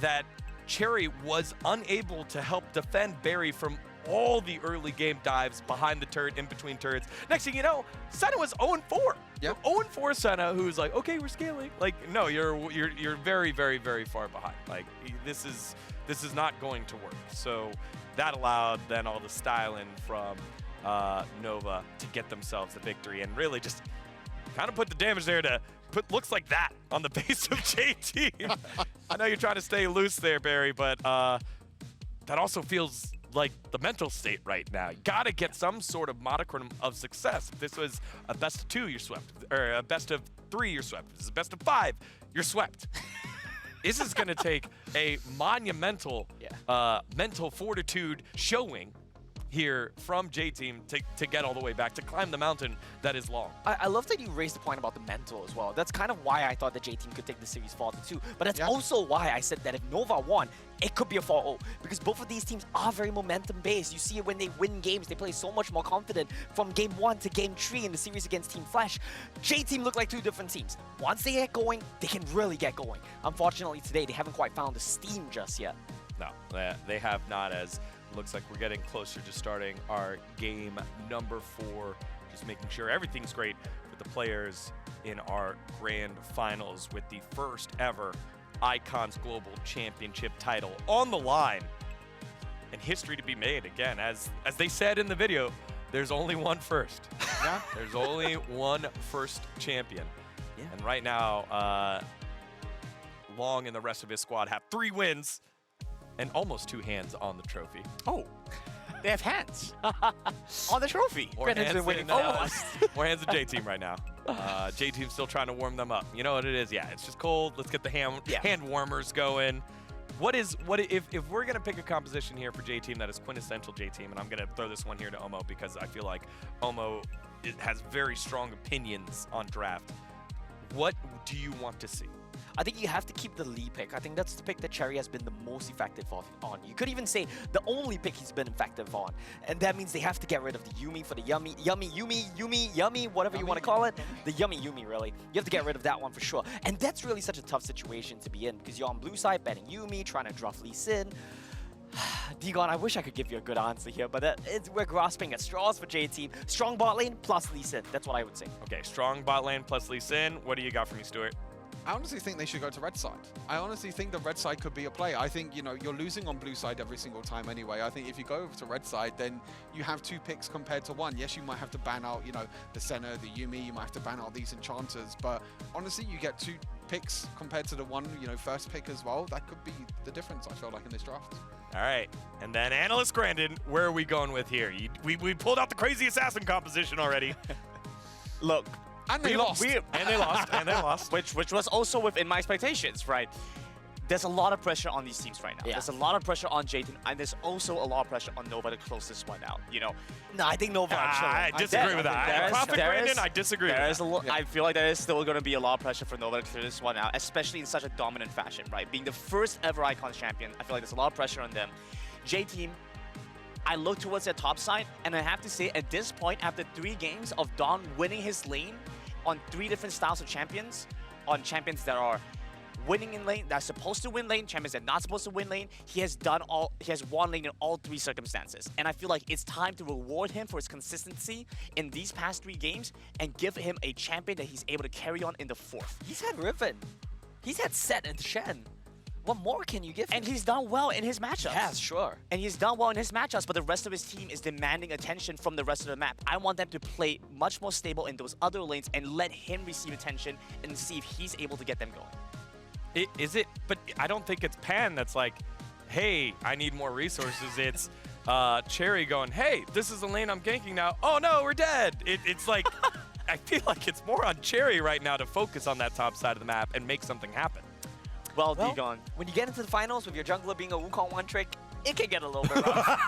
that Cherry was unable to help defend Barry from all the early game dives behind the turret, in between turrets. Next thing you know, Senna was 0-4. Yep. 0-4 Senna, who's like, okay, we're scaling. Like, no, you're very, very, very far behind. Like, this is not going to work. So that allowed then all the styling from Nova to get themselves a victory and really just kind of put the damage there to put looks like that on the base of J-Team. I know you're trying to stay loose there, Barry, but that also feels like the mental state right now. You gotta get some sort of modicum of success. If this was a best of 2, you're swept. Or a best of 3, you're swept. If this is a best of 5, you're swept. This is gonna take a monumental mental fortitude showing here from J-Team to get all the way back, to climb the mountain that is long. I love that you raised the point about the mental as well. That's kind of why I thought the J-Team could take the series 4-2. But that's also why I said that if Nova won, it could be a 4-0. Because both of these teams are very momentum-based. You see it when they win games. They play so much more confident from game 1 to game 3 in the series against Team Flash. J-Team look like 2 different teams. Once they get going, they can really get going. Unfortunately, today, they haven't quite found the steam just yet. No, they have not, as looks like we're getting closer to starting our game number 4. Just making sure everything's great for with the players in our grand finals with the first ever Icons Global Championship title on the line. And history to be made. Again, as they said in the video, there's only one first. Yeah. There's only one first champion. Yeah. And right now, Long and the rest of his squad have 3 wins and almost 2 hands on the trophy. Oh, they have hands on the trophy. More hands in J-Team right now. J-Team's still trying to warm them up. You know what it is? Yeah, it's just cold. Let's get the hand warmers going. What if we're gonna pick a composition here for J-Team that is quintessential J-Team, and I'm gonna throw this one here to Omo because I feel like Omo has very strong opinions on draft. What do you want to see? I think you have to keep the Lee pick. I think that's the pick that Cherry has been the most effective on. You could even say the only pick he's been effective on. And that means they have to get rid of the Yumi for the Yummy, whatever you want to call it. The Yummy Yumi, really. You have to get rid of that one for sure. And that's really such a tough situation to be in because you're on blue side, betting Yumi, trying to draft Lee Sin. Digon, I wish I could give you a good answer here, but we're grasping at straws for J-Team. Strong bot lane plus Lee Sin. That's what I would say. Okay, strong bot lane plus Lee Sin. What do you got for me, Stuart? I honestly think they should go to red side. I honestly think the red side could be a play. I think, you know, you're losing on blue side every single time anyway. I think if you go over to red side, then you have 2 picks compared to 1. Yes, you might have to ban out, you know, the Senna, the Yumi, you might have to ban out these enchanters, but honestly, you get 2 picks compared to the 1, you know, first pick as well. That could be the difference, I feel like, in this draft. All right, and then Analyst Grandin, where are we going with here? We pulled out the crazy assassin composition already. Look. And they lost. And they lost. Which was also within my expectations, right? There's a lot of pressure on these teams right now. Yeah. There's a lot of pressure on J-Team, and there's also a lot of pressure on Nova to close this one out, you know? No, I think Nova actually. I disagree with that. I disagree with that. I feel like there is still going to be a lot of pressure for Nova to clear this one out, especially in such a dominant fashion, right? Being the first ever Icons champion, I feel like there's a lot of pressure on them. J-Team, I look towards their top side, and I have to say, at this point, after 3 games of Don winning his lane on 3 different styles of champions, on champions that are winning in lane, that's supposed to win lane, champions that are not supposed to win lane, he has won lane in all 3 circumstances. And I feel like it's time to reward him for his consistency in these past 3 games and give him a champion that he's able to carry on in the 4th. He's had Riven. He's had Set and Shen. What more can you give him? And he's done well in his matchups. Yeah, sure. And he's done well in his matchups, but the rest of his team is demanding attention from the rest of the map. I want them to play much more stable in those other lanes and let him receive attention and see if he's able to get them going. But I don't think it's Pan that's like, hey, I need more resources. It's Cherry going, hey, this is the lane I'm ganking now. Oh no, we're dead. It's like, I feel like it's more on Cherry right now to focus on that top side of the map and make something happen. Well, Digon. When you get into the finals with your jungler being a Wukong one-trick, it can get a little bit rough.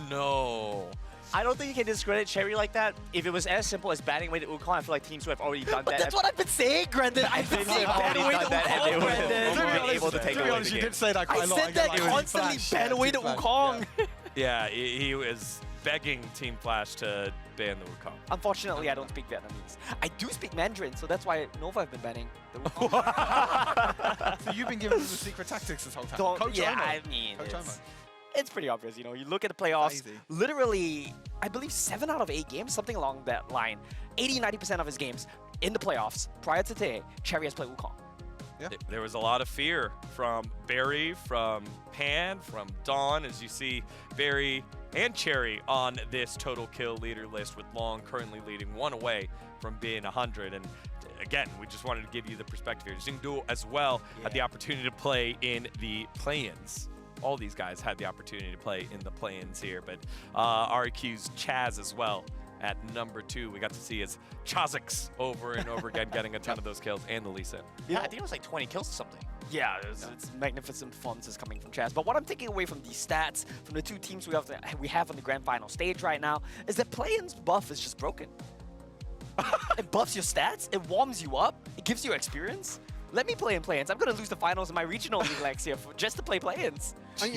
No. I don't think you can discredit Cherry like that. If it was as simple as banning away the Wukong, I feel like teams would have already done that. That's what I've been saying, Grandin. I've been saying ban away the Wukong, Grandin. Able to take away the game. You did say that quite a lot. I said that constantly, ban away the Wukong. Yeah, he was begging Team Flash to ban the Wukong. Unfortunately, I don't speak Vietnamese. I do speak Mandarin, so that's why Nova have been banning the Wukong. So you've been giving them the secret tactics this whole time. Coach Omo. I mean, it's pretty obvious, you know. You look at the playoffs, literally, I believe 7 out of 8 games, something along that line. 80-90% of his games in the playoffs, prior to today, Cherry has played Wukong. Yeah. There was a lot of fear from Barry, from Pan, from Dawn, as you see Barry and Cherry on this total kill leader list, with Long currently leading 1 away from being 100. And again, we just wanted to give you the perspective here. Xingdu as well had the opportunity to play in the play-ins. All these guys had the opportunity to play in the play-ins here, but RQ's Chaz as well at number 2. We got to see his Chazix over and over again getting a ton of those kills, and the Lee Sin. Yeah, I think it was like 20 kills or something. Yeah, it's magnificent performances coming from Chaz. But what I'm taking away from these stats, from the 2 teams we have on the grand final stage right now, is that play-ins buff is just broken. It buffs your stats, it warms you up, it gives you experience. Let me play in play-ins. I'm going to lose the finals in my regional league next year just to play play-ins. I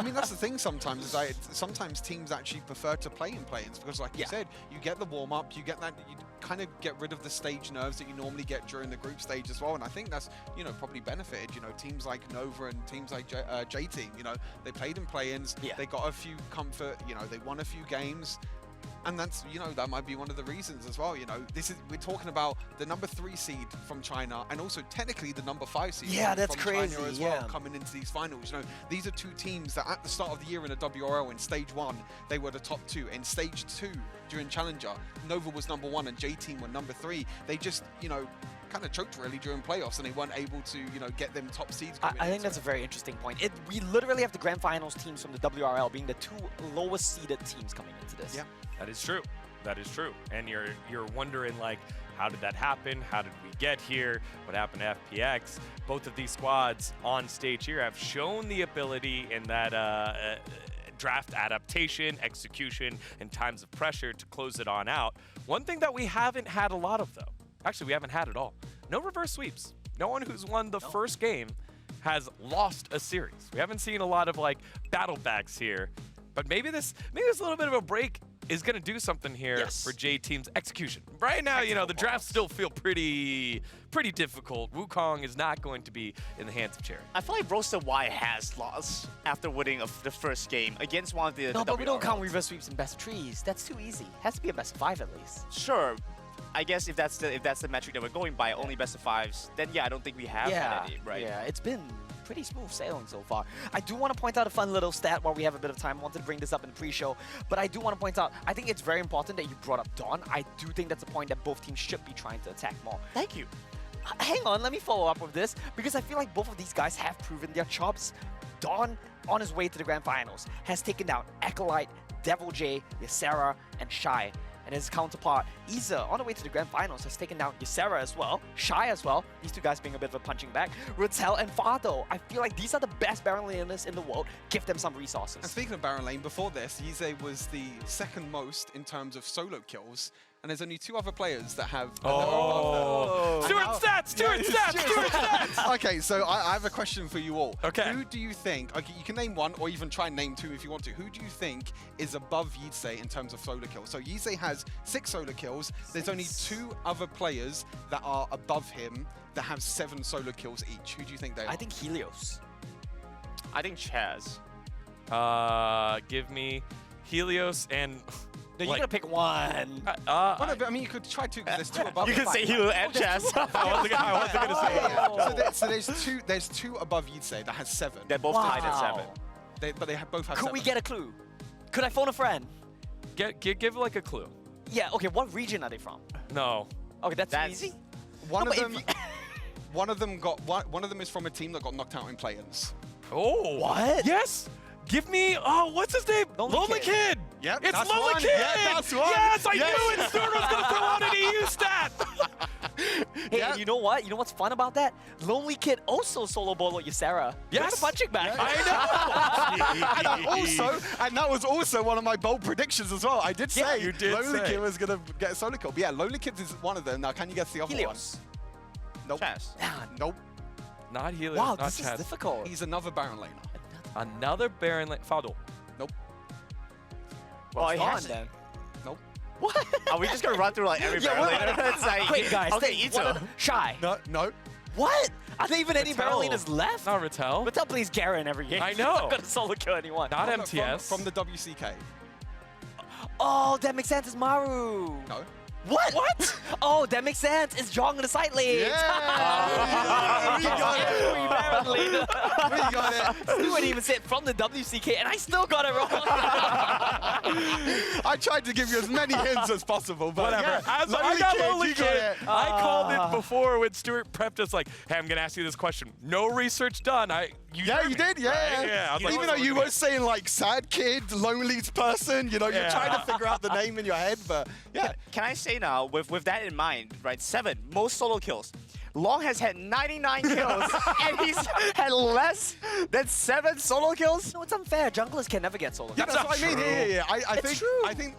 mean, that's the thing sometimes, is that sometimes teams actually prefer to play in play-ins because, like you said, you get the warm-up, you get that, you kind of get rid of the stage nerves that you normally get during the group stage as well. And I think that's, you know, probably benefited, you know, teams like Nova and teams like J-Team, you know, they played in play-ins, they got a few comfort, you know, they won a few games. And that's, you know, that might be one of the reasons as well. You know, we're talking about the #3 seed from China and also technically the #5 seed that's from crazy, China as well coming into these finals. You know, these are two teams that at the start of the year in a WRL in stage 1, they were the top 2. In stage 2 during Challenger, Nova was #1 and J-Team were #3. They just, you know, kind of choked really during playoffs and they weren't able to, you know, get them top seeds. I think that's a very interesting point. We literally have the grand finals teams from the WRL being the 2 lowest seeded teams coming into this. Yeah, that is true. That is true. And you're wondering, like, how did that happen? How did we get here? What happened to FPX? Both of these squads on stage here have shown the ability in that draft adaptation, execution, and times of pressure to close it on out. One thing that we haven't had a lot of, though, actually we haven't had it all, no reverse sweeps. No one who's won the first game has lost a series. We haven't seen a lot of, like, battle backs here, but maybe this little bit of a break is going to do something here for J-Team's execution. Right now, you know, the drafts still feel pretty difficult. Wukong is not going to be in the hands of Cherry. I feel like Roasted Y has lost after winning the first game against one of the No, but we don't WRLs. count reverse sweeps and best of 3s. That's too easy. Has to be a best of 5 at least. Sure. I guess if that's the metric that we're going by, only best of 5s, then yeah, I don't think we have had any, right? Yeah, it's been pretty smooth sailing so far. I do want to point out a fun little stat while we have a bit of time. I wanted to bring this up in the pre-show, but I do want to point out, I think it's very important that you brought up Dawn. I do think that's a point that both teams should be trying to attack more. Thank you. Hang on, let me follow up with this, because I feel like both of these guys have proven their chops. Dawn, on his way to the grand finals, has taken down Acolyte, Devil J, Ysera, and Shy. And his counterpart, Iza, on the way to the grand finals, has taken down Ysera as well, Shy as well, these two guys being a bit of a punching bag, Rutel and Fado. I feel like these are the best Baron laners in the world. Give them some resources. And speaking of Baron lane, before this, Yize was the 2nd most in terms of solo kills. And there's only 2 other players that have... Stewart stats! Okay, so I have a question for you all. Okay. Who do you think, okay, you can name 1 or even try and name 2 if you want to. Who do you think is above Yize in terms of solo kills? So Yize has 6 solo kills. There's only 2 other players that are above him that have 7 solo kills each. Who do you think they are? I think Helios. I think Chaz. Give me Helios and... No, you gotta pick one. I mean, you could try 2 because there's 2 above. You can say Helios and Chaz. I wasn't gonna say it. So there's 2 above Yize that has 7. They're both tied at 7. But they both have 7. Could we get a clue? Could I phone a friend? Give like a clue. Yeah, okay, what region are they from? No. Okay, that's easy. One of them is from a team that got knocked out in play-ins. Oh. What? Yes. Give me, what's his name? Lonely Kid. Yep, it's that's Lonely one. Kid. Yeah, that's one. Yes, I knew it. Stewart was going to throw out an EU stat. Hey, and you know what? You know what's fun about that? Lonely Kid also solo bolo Ysera. Yes. With a punching bag. I know. and that was also one of my bold predictions as well. I did say you did Lonely say. Kid was going to get a solo kill. But yeah, Lonely Kid is one of them. Now, can you guess the other Helios. one? Nope. Chaz. Nope. Not Helios. Wow, not this is Chaz. difficult. He's another Baron laner. Another Baron lane. Fado. Nope. Well, he on has then. Nope. What? Are we just gonna run through like every Baron laner? It's like, Wait, guys, okay, think. Ito. Shy. No. What? Are there even any Baron Rattel. laners left? Not Rattel. Rattel plays Garen every game. I He's know. not gonna solo kill anyone. Not MTS. From the WCK. Oh, that makes sense. It's Maru. No. What? What? Oh, that makes sense. It's Jong on the side lane. Yeah! We got every Baron laner. We got it. Stewart even said from the WCK, and I still got it wrong. I tried to give you as many hints as possible, but whatever. yeah, I got Lonely you got Kid. it. I called it before when Stewart prepped us like, hey, I'm going to ask you this question. No research done. You did. Yeah. Yeah. I was like, Even though you were saying like sad kid, lonely person, you know, you're trying to figure out the name in your head, but yeah. Can I say now, with that in mind, right? 7 most solo kills. Long has had 99 kills, and he's had less than 7 solo kills. No, it's unfair. Junglers can never get solo. Yeah, that's what I mean. Yeah. It's true. I think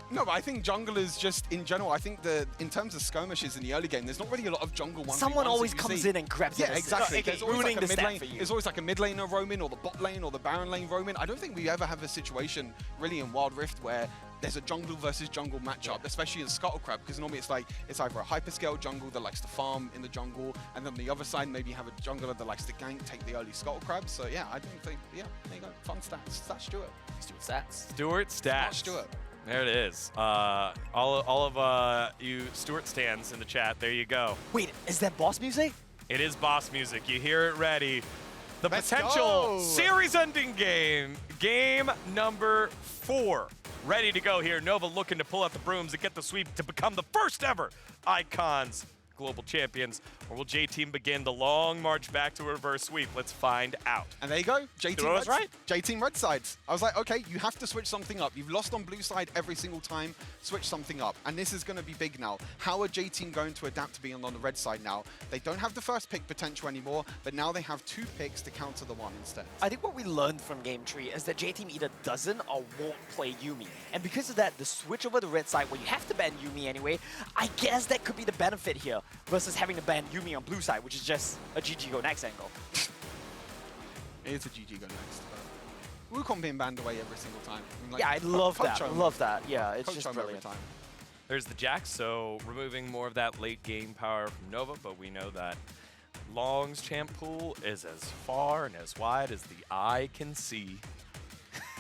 junglers just in general. I think in terms of skirmishes in the early game, there's not really a lot of jungle ones. Someone always comes in and grabs it. Yeah, exactly. Okay, There's always ruining like a the mid stat lane. for you. There's always like a mid laner roaming, or the bot lane, or the Baron lane roaming. I don't think we ever have a situation really in Wild Rift where there's a jungle versus jungle matchup, especially in Scuttle Crab, because normally it's either a hyperscale jungle that likes to farm in the jungle, and then the other side maybe have a jungler that likes to gank, take the early Scuttle Crab. So yeah, I don't think, there you go, fun stats. Stats Stewart. Stewart stats. Stewart stats. Stewart. There it is. All of you Stuart stands in the chat. There you go. Wait, is that boss music? It is boss music. You hear it ready. The Let's potential go. series-ending game number 4. Ready to go here. Nova looking to pull out the brooms and get the sweep to become the first ever Icons global champions. Or will J-Team begin the long march back to a reverse sweep? Let's find out. And there you go. J-Team was right. J-Team red sides. I was like, okay, you have to switch something up. You've lost on blue side every single time. Switch something up. And this is going to be big now. How are J-Team going to adapt to being on the red side now? They don't have the first pick potential anymore, but now they have 2 picks to counter the 1 instead. I think what we learned from Game 3 is that J-Team either doesn't or won't play Yuumi. And because of that, the switch over to red side, where you have to ban Yuumi anyway, I guess that could be the benefit here versus having to ban Yuumi on blue side, which is just a GG go next angle. It is a GG go next. Wukong being banned away every single time. I mean, like, Yeah, I love that. coach home. Love that. Yeah, it's Coach just home every brilliant. time. There's the Jax, so removing more of that late game power from Nova, but we know that Long's champ pool is as far and as wide as the eye can see.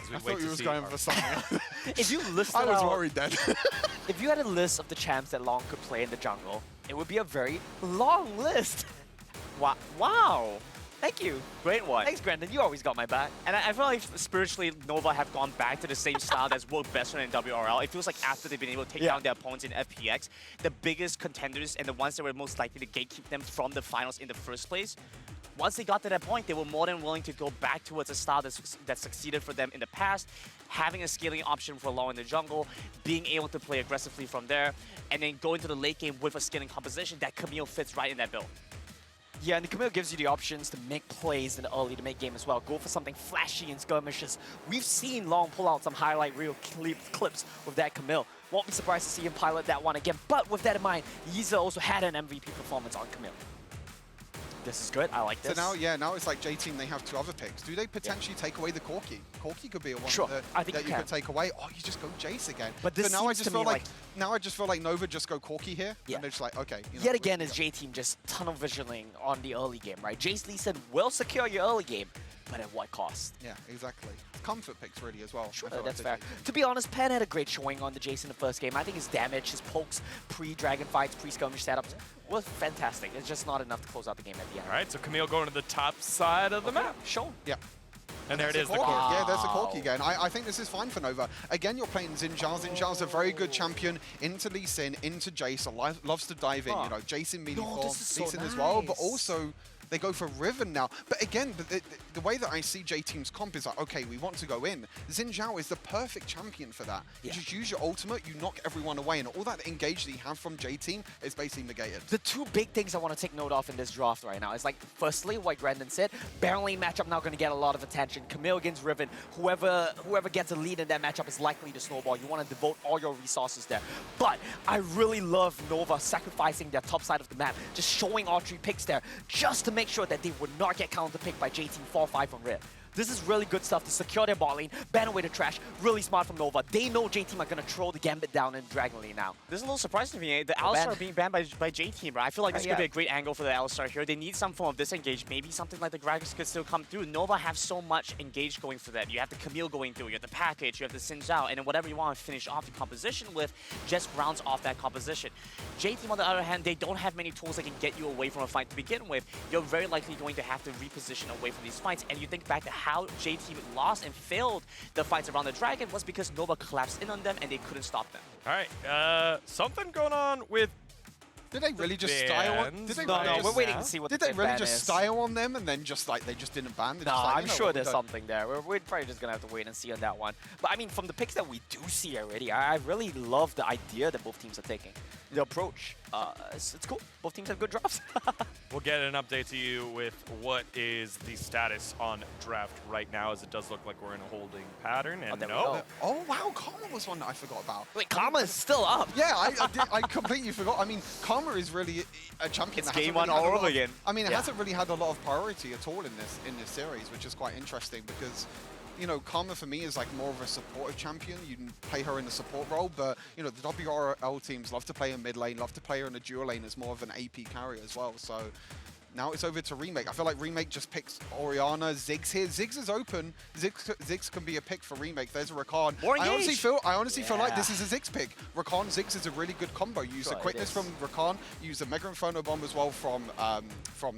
As we I wait thought to you was see going our- for something. If you listed I was out- worried then. If you had a list of the champs that Long could play in the jungle, it would be a very long list. Wow. Thank you. Great one. Thanks, Brandon. You always got my back. And I feel like spiritually, Nova have gone back to the same style that's worked best in WRL. It feels like after they've been able to take down their opponents in FPX, the biggest contenders and the ones that were most likely to gatekeep them from the finals in the first place, once they got to that point, they were more than willing to go back towards a style that succeeded for them in the past, having a scaling option for Long in the jungle, being able to play aggressively from there, and then go into the late game with a scaling composition that Camille fits right in that build. Yeah, and the Camille gives you the options to make plays in the early to make game as well. Go for something flashy in skirmishes. We've seen Long pull out some highlight reel clips with that Camille. Won't be surprised to see him pilot that one again. But with that in mind, Yiza also had an MVP performance on Camille. This is good. I like this. So now it's like J-Team, they have 2 other picks. Do they potentially take away the Corki? Corki could be a one Sure, that, I think that you you can. could take away. Oh, you just go Jace again. But this now I seems just to feel me like now I just feel like Nova just go Corki here. Yeah. And they're just like, okay. You know, Yet again is J-Team just tunnel visioning on the early game, right? Jace Lee said, will secure your early game, but at what cost? Yeah, exactly. Comfort picks really as well. Sure, I feel that's like fair. J-Team. To be honest, Pen had a great showing on the Jace in the first game. I think his damage, his pokes, pre-Dragon fights, pre-skirmish setups was fantastic. It's just not enough to close out the game at the end. All right, so Camille going to the top side of the map. Show. Yeah. And there it is, the Corki. Corki. Yeah, there's the Corki again. I think this is fine for Nova. Again, you're playing Xin Zhao. Xin Zhao's a very good champion into Lee Sin, into Jace. Loves to dive in. You know, Jace in melee form, Lee Sin as well, but also they go for Riven now. But again, the way that I see J-Team's comp is like, okay, we want to go in. Xin Zhao is the perfect champion for that. You just use your ultimate, you knock everyone away, and all that engage that you have from J-Team is basically negated. The 2 big things I want to take note of in this draft right now is like, firstly, what Brandon said, barrel lane matchup now going to get a lot of attention. Camille against Riven, whoever gets a lead in that matchup is likely to snowball. You want to devote all your resources there. But I really love Nova sacrificing their top side of the map, just showing all 3 picks there, just to make sure that they would not get counter-picked by J-Team 4-5 from Red. This is really good stuff to secure their bot lane, ban away the trash. Really smart from Nova. They know J-Team are going to throw the Gambit down in Dragon Lane now. This is a little surprising to me. The Oh, Alistar ban. being banned by J-Team, right? I feel like this Yeah. could be a great angle for the Alistar here. They need some form of disengage. Maybe something like the Gragas could still come through. Nova have so much engage going for them. You have the Camille going through, you have the package, you have the Xin Zhao, and then whatever you want to finish off the composition with just rounds off that composition. J-Team, on the other hand, they don't have many tools that can get you away from a fight to begin with. You're very likely going to have to reposition away from these fights. And you think back to how J-Team lost and failed the fights around the Dragon was because Nova collapsed in on them and they couldn't stop them. All right, something going on with Did they really just style on? Did they No, really no, just, we're waiting to see what Did the they really ban just is. style on them and then just like they just didn't ban? They're No, just like, I'm you know sure what, there's we don't- something there. We're probably just going to have to wait and see on that one. But I mean, from the picks that we do see already, I really love the idea that both teams are taking. The approach, it's cool. Both teams have good drops. We'll get an update to you with what is the status on draft right now, as it does look like we're in a holding pattern. And there we no, go. Oh wow, Karma was one that I forgot about. Wait, Karma is still up. Yeah, I completely forgot. I mean, Karma is really a champion. It's that game hasn't really one had a all lot over of- again. I mean, it Yeah. hasn't really had a lot of priority at all in this series, which is quite interesting because, you know, Karma for me is like more of a supportive champion. You can play her in the support role, but you know, the WRL teams love to play in mid lane, love to play her in the dual lane as more of an AP carry as well. So Now it's over to Remake. I feel like Remake just picks Orianna, Ziggs here. Ziggs is open. Ziggs can be a pick for Remake. There's a Rakan. I honestly feel like this is a Ziggs pick. Rakan Ziggs is a really good combo. You use the quickness from Rakan, you use the Mega Inferno Bomb as well from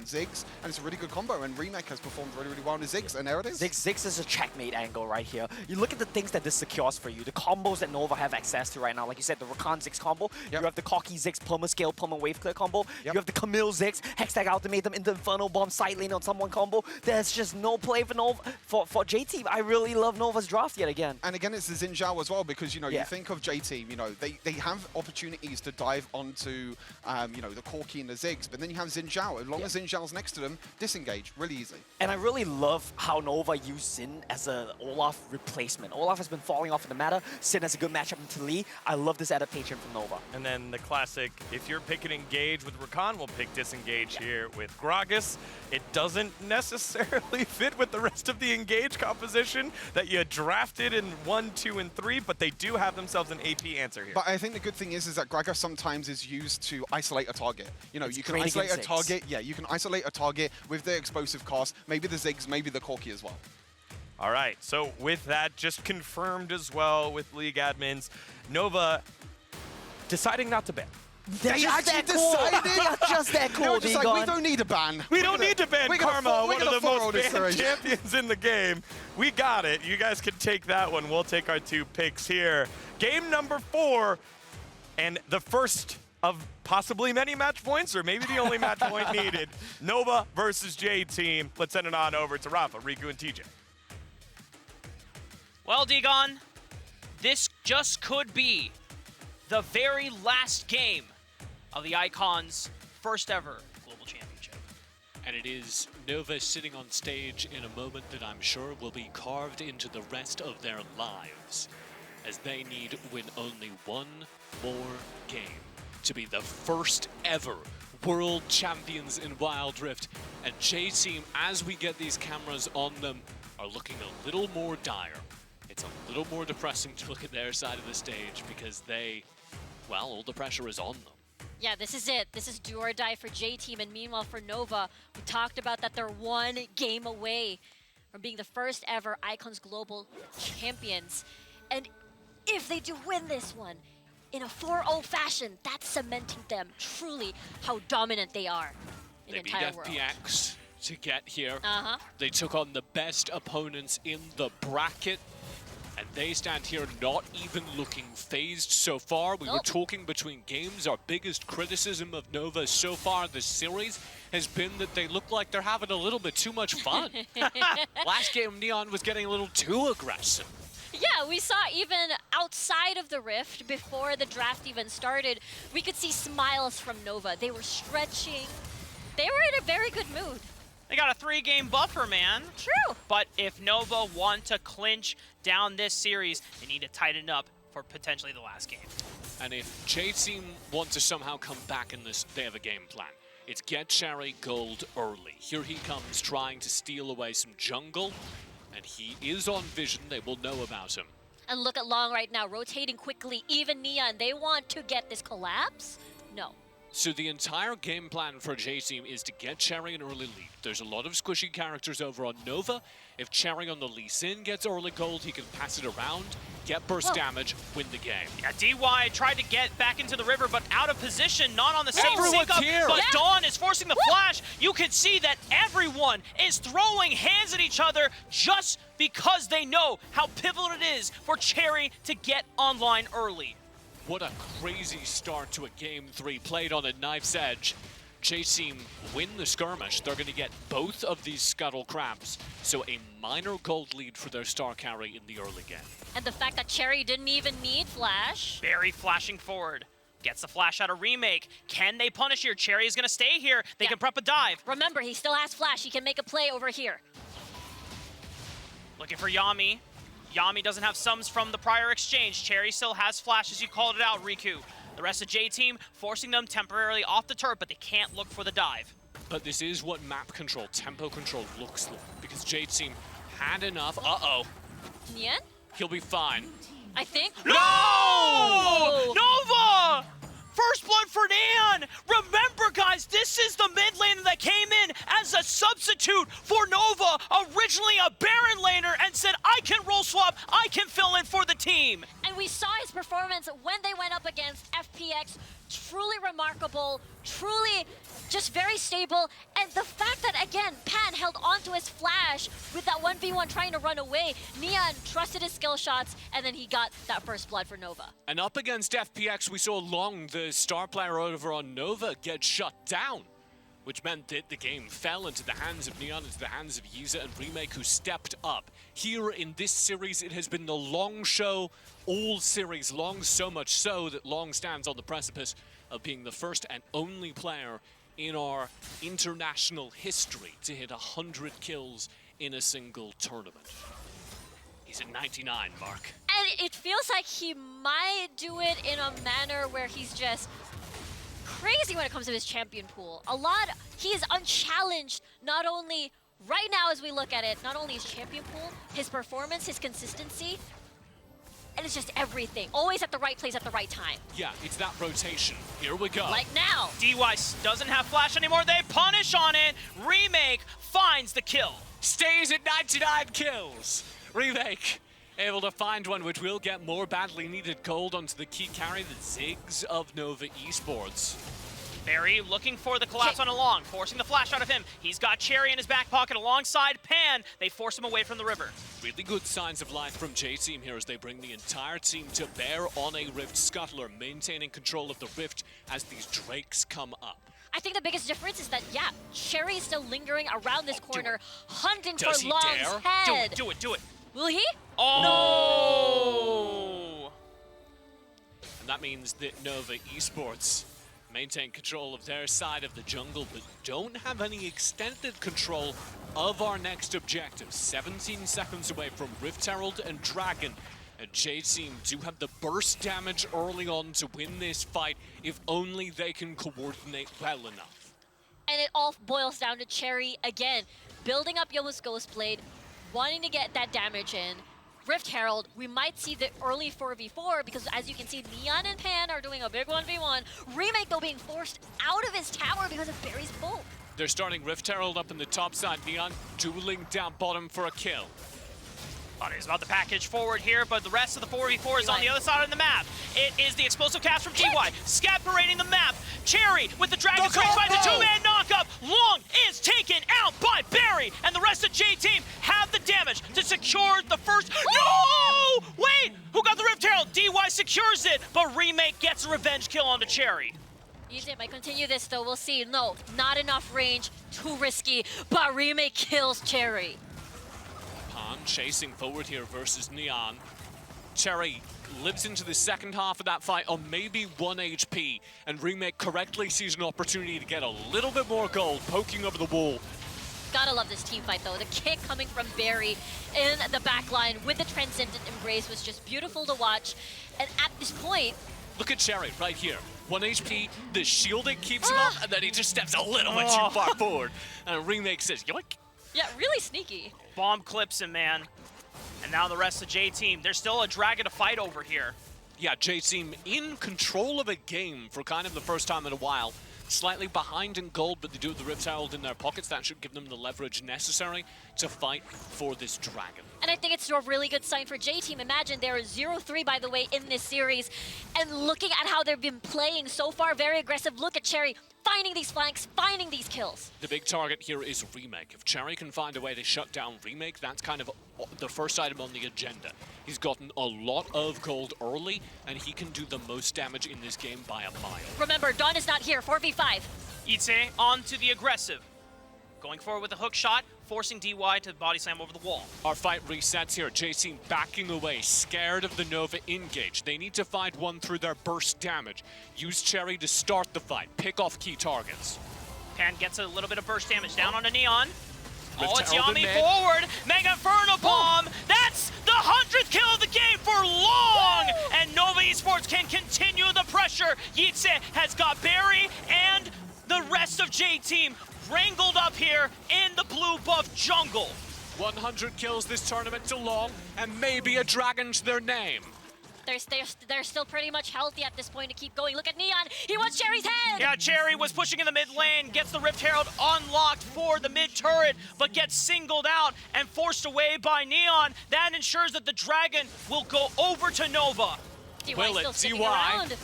Ziggs, and it's a really good combo. And Remake has performed really, really well in Ziggs, and there it is. Ziggs is a checkmate angle right here. You look at the things that this secures for you, the combos that Nova have access to right now. Like you said, the Rakan Ziggs combo. You have the Cocky Ziggs Perma-Scale, Perma-Wave Clear combo. You have the Camille Ziggs, Hextech Ultimate them into Inferno Bomb, side lane on someone combo. There's just no play for Nova, for J-Team. I really love Nova's draft yet again. And again, it's the Xin Zhao as well, because, you know, you think of J-Team, you know, they have opportunities to dive onto, you know, the Corki and the Ziggs, but then you have Xin Zhao. As long as Xin Zhao's next to them, disengage, really easy. And I really love how Nova used Xin as an Olaf replacement. Olaf has been falling off in the meta. Xin has a good matchup into Lee. I love this adaptation from Nova. And then the classic, if you're picking Engage with Rakan, we'll pick Disengage here with Gragas. It doesn't necessarily fit with the rest of the Engage composition that you drafted in 1, 2, and 3, but they do have themselves an AP answer here. But I think the good thing is that Gragas sometimes is used to isolate a target. You know, you can isolate a target. Yeah, you can isolate a target with the explosive cost, maybe the Ziggs, maybe the Corki as well. All right, so with that just confirmed as well with League admins, Nova deciding not to ban. They're just that cool. They're just that cool, just like, we don't need a ban. We don't need to ban Karma, one of the most banned champions in the game. We got it. You guys can take that one. We'll take our 2 picks here. Game number 4, and the first of possibly many match points, or maybe the only match point needed. Nova versus J-Team. Let's send it on over to Rafa, Riku, and TJ. Well, Digon, this just could be the very last game of the Icons' first ever Global Championship. And it is Nova sitting on stage in a moment that I'm sure will be carved into the rest of their lives, as they need win only one more game to be the first ever world champions in Wild Rift. And J-Team, as we get these cameras on them, are looking a little more dire. It's a little more depressing to look at their side of the stage because they, well, all the pressure is on them. Yeah, this is it. This is do or die for J-Team. And meanwhile, for Nova, we talked about that they're 1 game away from being the first ever Icons Global champions. And if they do win this one in a 4-0 fashion, that's cementing them truly how dominant they are in the entire world. They beat FPX to get here. They took on the best opponents in the bracket. And they stand here not even looking phased so far. We were talking between games. Our biggest criticism of Nova so far this series has been that they look like they're having a little bit too much fun. Last game, Neon was getting a little too aggressive. Yeah, we saw even outside of the Rift, before the draft even started, we could see smiles from Nova. They were stretching. They were in a very good mood. They got a 3-game buffer, man. True. But if Nova want to clinch down this series, they need to tighten up for potentially the last game. And if J-Team want to somehow come back in this, they have a game plan. It's get Cherry gold early. Here he comes trying to steal away some jungle, and he is on vision. They will know about him. And look at Long right now, rotating quickly. Even Neon, they want to get this collapse? No. So the entire game plan for J-Team is to get Cherry an early lead. There's a lot of squishy characters over on Nova. If Cherry on the Lee Sin gets early gold, he can pass it around, get burst damage, win the game. Yeah, DY tried to get back into the river, but out of position, not on the same sync up. Here. But Dawn is forcing the flash. You can see that everyone is throwing hands at each other just because they know how pivotal it is for Cherry to get online early. What a crazy start to a Game 3 played on a knife's edge. J-Team win the skirmish. They're going to get both of these Scuttle Crabs, so a minor gold lead for their star carry in the early game. And the fact that Cherry didn't even need flash. Very flashing forward. Gets the flash out of Remake. Can they punish here? Cherry is going to stay here. They can prep a dive. Remember, he still has flash. He can make a play over here. Looking for Yami. Yami doesn't have sums from the prior exchange. Cherry still has flash, as you called it out, Riku. The rest of J-Team forcing them temporarily off the turret, but they can't look for the dive. But this is what map control, tempo control looks like, because J-Team had enough. Uh-oh. Nian? He'll be fine. I think. No! Nova! First blood for Nan! Remember, guys, this is the mid lane that came in substitute for Nova, originally a Baron laner, and said, I can role swap, I can fill in for the team. And we saw his performance when they went up against FPX. Truly remarkable, truly just very stable. And the fact that, again, Pan held onto his flash with that 1v1 trying to run away. Neon trusted his skill shots, and then he got that first blood for Nova. And up against FPX, we saw Long, the star player over on Nova, get shut down, which meant that the game fell into the hands of Neon, into the hands of Yiza and Remake, who stepped up. Here in this series, it has been the Long show all series long, so much so that Long stands on the precipice of being the first and only player in our international history to hit 100 kills in a single tournament. He's at 99, Mark. And it feels like he might do it in a manner where he's just crazy when it comes to his champion pool. He is unchallenged, not only right now as we look at it, not only his champion pool, his performance, his consistency, and it's just everything. Always at the right place at the right time. Yeah, it's that rotation. Here we go. Like now. DY doesn't have flash anymore. They punish on it. Remake finds the kill. Stays at 99 kills. Remake able to find one, which will get more badly needed gold onto the key carry, the Ziggs of Nova Esports. Barry looking for the collapse on Along, forcing the flash out of him. He's got Cherry in his back pocket alongside Pan. They force him away from the river. Really good signs of life from J-Team here as they bring the entire team to bear on a Rift Scuttler, maintaining control of the Rift as these Drakes come up. I think the biggest difference is that, yeah, Cherry is still lingering around this corner, hunting Does for he Long's dare? head. Do it. Will he? Oh! No! And that means that Nova Esports maintain control of their side of the jungle, but don't have any extended control of our next objective. 17 seconds away from Rift Herald and Dragon. And J-Team do have the burst damage early on to win this fight, if only they can coordinate well enough. And it all boils down to Cherry again, building up Yomu's Ghostblade, wanting to get that damage in. Rift Herald, we might see the early 4v4 because as you can see, Neon and Pan are doing a big 1v1. Remake though being forced out of his tower because of Barry's bulk. They're starting Rift Herald up in the top side, Neon dueling down bottom for a kill. He's about to package forward here, but the rest of the 4v4 is on the other side of the map. It is the explosive cast from GY, scaparating the map. Cherry with the Dragon Strike by the two-man knockup. Long is taken out by Barry, and the rest of J-Team have the damage to secure the first. No! Wait! Who got the Rift Herald? DY secures it, but Remake gets a revenge kill onto Cherry. EJ might continue this though, we'll see. No, not enough range, too risky, but Remake kills Cherry. Pan chasing forward here versus Neon. Cherry lives into the second half of that fight on maybe 1 HP, and Remake correctly sees an opportunity to get a little bit more gold, poking over the wall. Gotta love this team fight though. The kick coming from Barry in the back line with the Transcendent Embrace was just beautiful to watch. And at this point... Look at Cherry right here. 1 HP, the shielding keeps him up, and then he just steps a little bit too far forward. And Remake says, yoink. Yeah, really sneaky. Bomb clips him, man. And now the rest of J-Team. There's still a Dragon to fight over here. Yeah, J-Team in control of a game for kind of the first time in a while. Slightly behind in gold, but they do have the Rift Herald in their pockets. That should give them the leverage necessary to fight for this Dragon. And I think it's a really good sign for J-Team. Imagine they're 0-3, by the way, in this series. And looking at how they've been playing so far, very aggressive. Look at Cherry finding these flanks, finding these kills. The big target here is Remake. If Cherry can find a way to shut down Remake, that's kind of the first item on the agenda. He's gotten a lot of gold early, and he can do the most damage in this game by a mile. Remember, Dawn is not here, 4v5. Itse on to the aggressive. Going forward with a hook shot, forcing DY to body slam over the wall. Our fight resets here. J-Team backing away, scared of the Nova engage. They need to find one through their burst damage. Use Cherry to start the fight. Pick off key targets. Pan gets a little bit of burst damage down on a Neon. Rift It's Herald Yami in forward. Mega Inferno Bomb. That's the 100th kill of the game for Long. And Nova Esports can continue the pressure. Yitse has got Barry and the rest of J-Team wrangled up here in the blue buff jungle. 100 kills this tournament to Long, and maybe a Dragon to their name. They're still pretty much healthy at this point to keep going. Look at Neon. He wants Cherry's head. Yeah, Cherry was pushing in the mid lane, gets the Rift Herald unlocked for the mid turret, but gets singled out and forced away by Neon. That ensures that the Dragon will go over to Nova. DY still sticking around.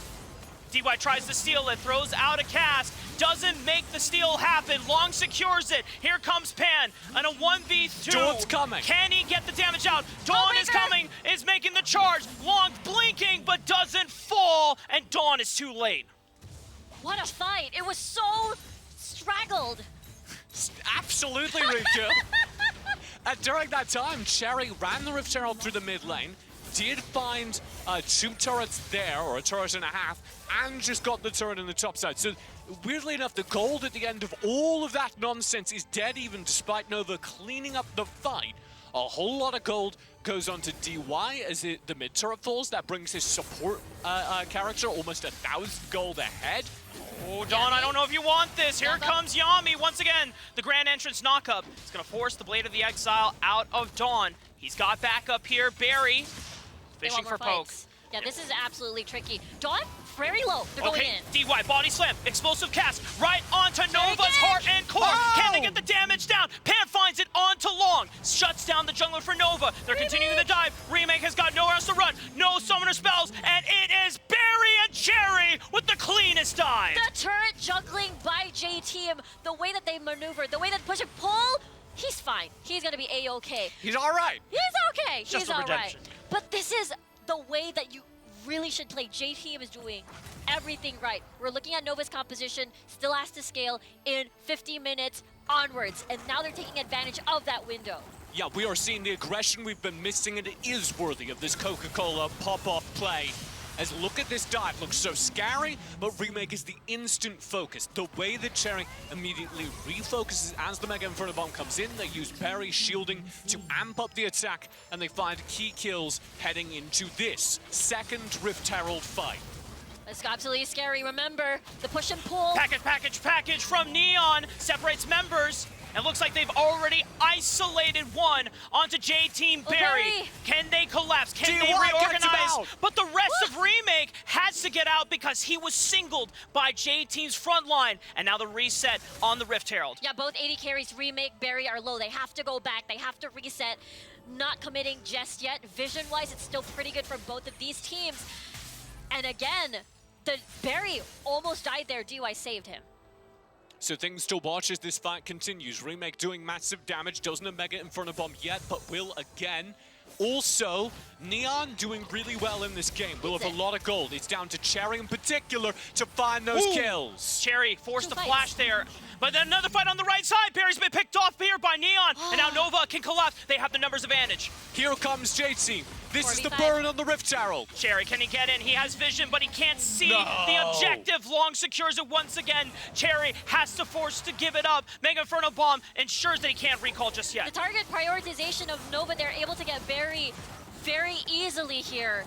DY tries to steal it, throws out a cast, doesn't make the steal happen. Long secures it. Here comes Pan, and a 1v2. Dawn's coming. Can he get the damage out? Dawn is coming, is making the charge. Long blinking, but doesn't fall, and Dawn is too late. What a fight. It was so straggled. Absolutely, Rico. And during that time, Cherry ran the Rift Herald through the mid lane, did find 2 turrets there, or a turret and a half, and just got the turret in the top side. So weirdly enough, the gold at the end of all of that nonsense is dead even despite Nova cleaning up the fight. A whole lot of gold goes on to DY as the mid turret falls. That brings his support character almost 1,000 gold ahead. Oh, Dawn, I don't know if you want this. Here comes Yami once again. The grand entrance knockup. It's going to force the Blade of the Exile out of Dawn. He's got backup here. Barry fishing for poke. Yeah, this is absolutely tricky. Dawn, very low. They're going in. DY, body slam, explosive cast, right onto Nova's heart and core. Can they get the damage down? Pan finds it onto Long, shuts down the jungler for Nova. They're continuing the dive. Remake has got nowhere else to run. No summoner spells, and it is Barry and Cherry with the cleanest dive. The turret juggling by J-Team, the way that they maneuver, the way that push and pull, he's fine. He's going to be A-okay. He's all right. He's okay. Just He's a all right. redemption. But this is the way that you really should play. J-Team is doing everything right. We're looking at Nova's composition, still has to scale in 50 minutes onwards, and now they're taking advantage of that window. Yeah, we are seeing the aggression we've been missing, and it is worthy of this Coca-Cola pop-off play. As look at this dive, looks so scary, but Remake is the instant focus. The way that Cherry immediately refocuses as the Mega Inferno Bomb comes in, they use Barry shielding to amp up the attack, and they find key kills heading into this second Rift Herald fight. It's absolutely scary. Remember, the push and pull. Package from Neon separates members. It looks like they've already isolated one onto J-Team Barry. Can they collapse? Can they reorganize? But the rest of Remake has to get out because he was singled by J-Team's front line. And now the reset on the Rift Herald. Yeah, both 80 carries, Remake, Barry are low. They have to go back. They have to reset. Not committing just yet. Vision-wise, it's still pretty good for both of these teams. And again, the Barry almost died there. DY saved him. So things to watch as this fight continues. Remake doing massive damage, doesn't have Mega Inferno Bomb yet, but will again. Also, Neon doing really well in this game. Will have a lot of gold. It's down to Cherry in particular to find those kills. Cherry forced the flash there. But then another fight on the right side. Barry's been picked off here by Neon, and now Nova can collapse. They have the numbers advantage. Here comes J-Team. This is the burn on the Rift Herald. Cherry, can he get in? He has vision, but he can't see the objective. Long secures it once again. Cherry has to force to give it up. Mega Inferno Bomb ensures that he can't recall just yet. The target prioritization of Nova, they're able to get Barry very easily here.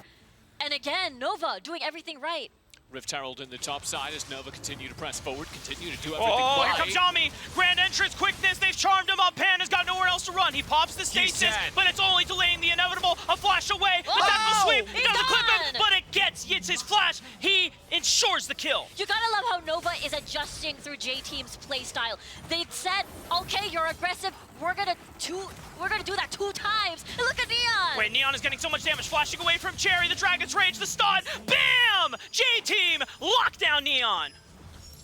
And again, Nova doing everything right. Rift Herald in the top side as Nova continue to press forward, continue to do everything right. Here comes Yami. Grand entrance, quickness, they've charmed him up. Pan has got nowhere else to run. He pops the stasis, but it's only delaying the inevitable. A flash away. The tactical sweep. He doesn't clip him, but it's his flash. He ensures the kill. You gotta love how Nova is adjusting through J-Team's playstyle. They said, okay, you're aggressive. We're gonna do that 2 times. And look at Neon. Wait, Neon is getting so much damage. Flashing away from Cherry. The Dragon's Rage, the stun. Bam! J-Team lock down Neon.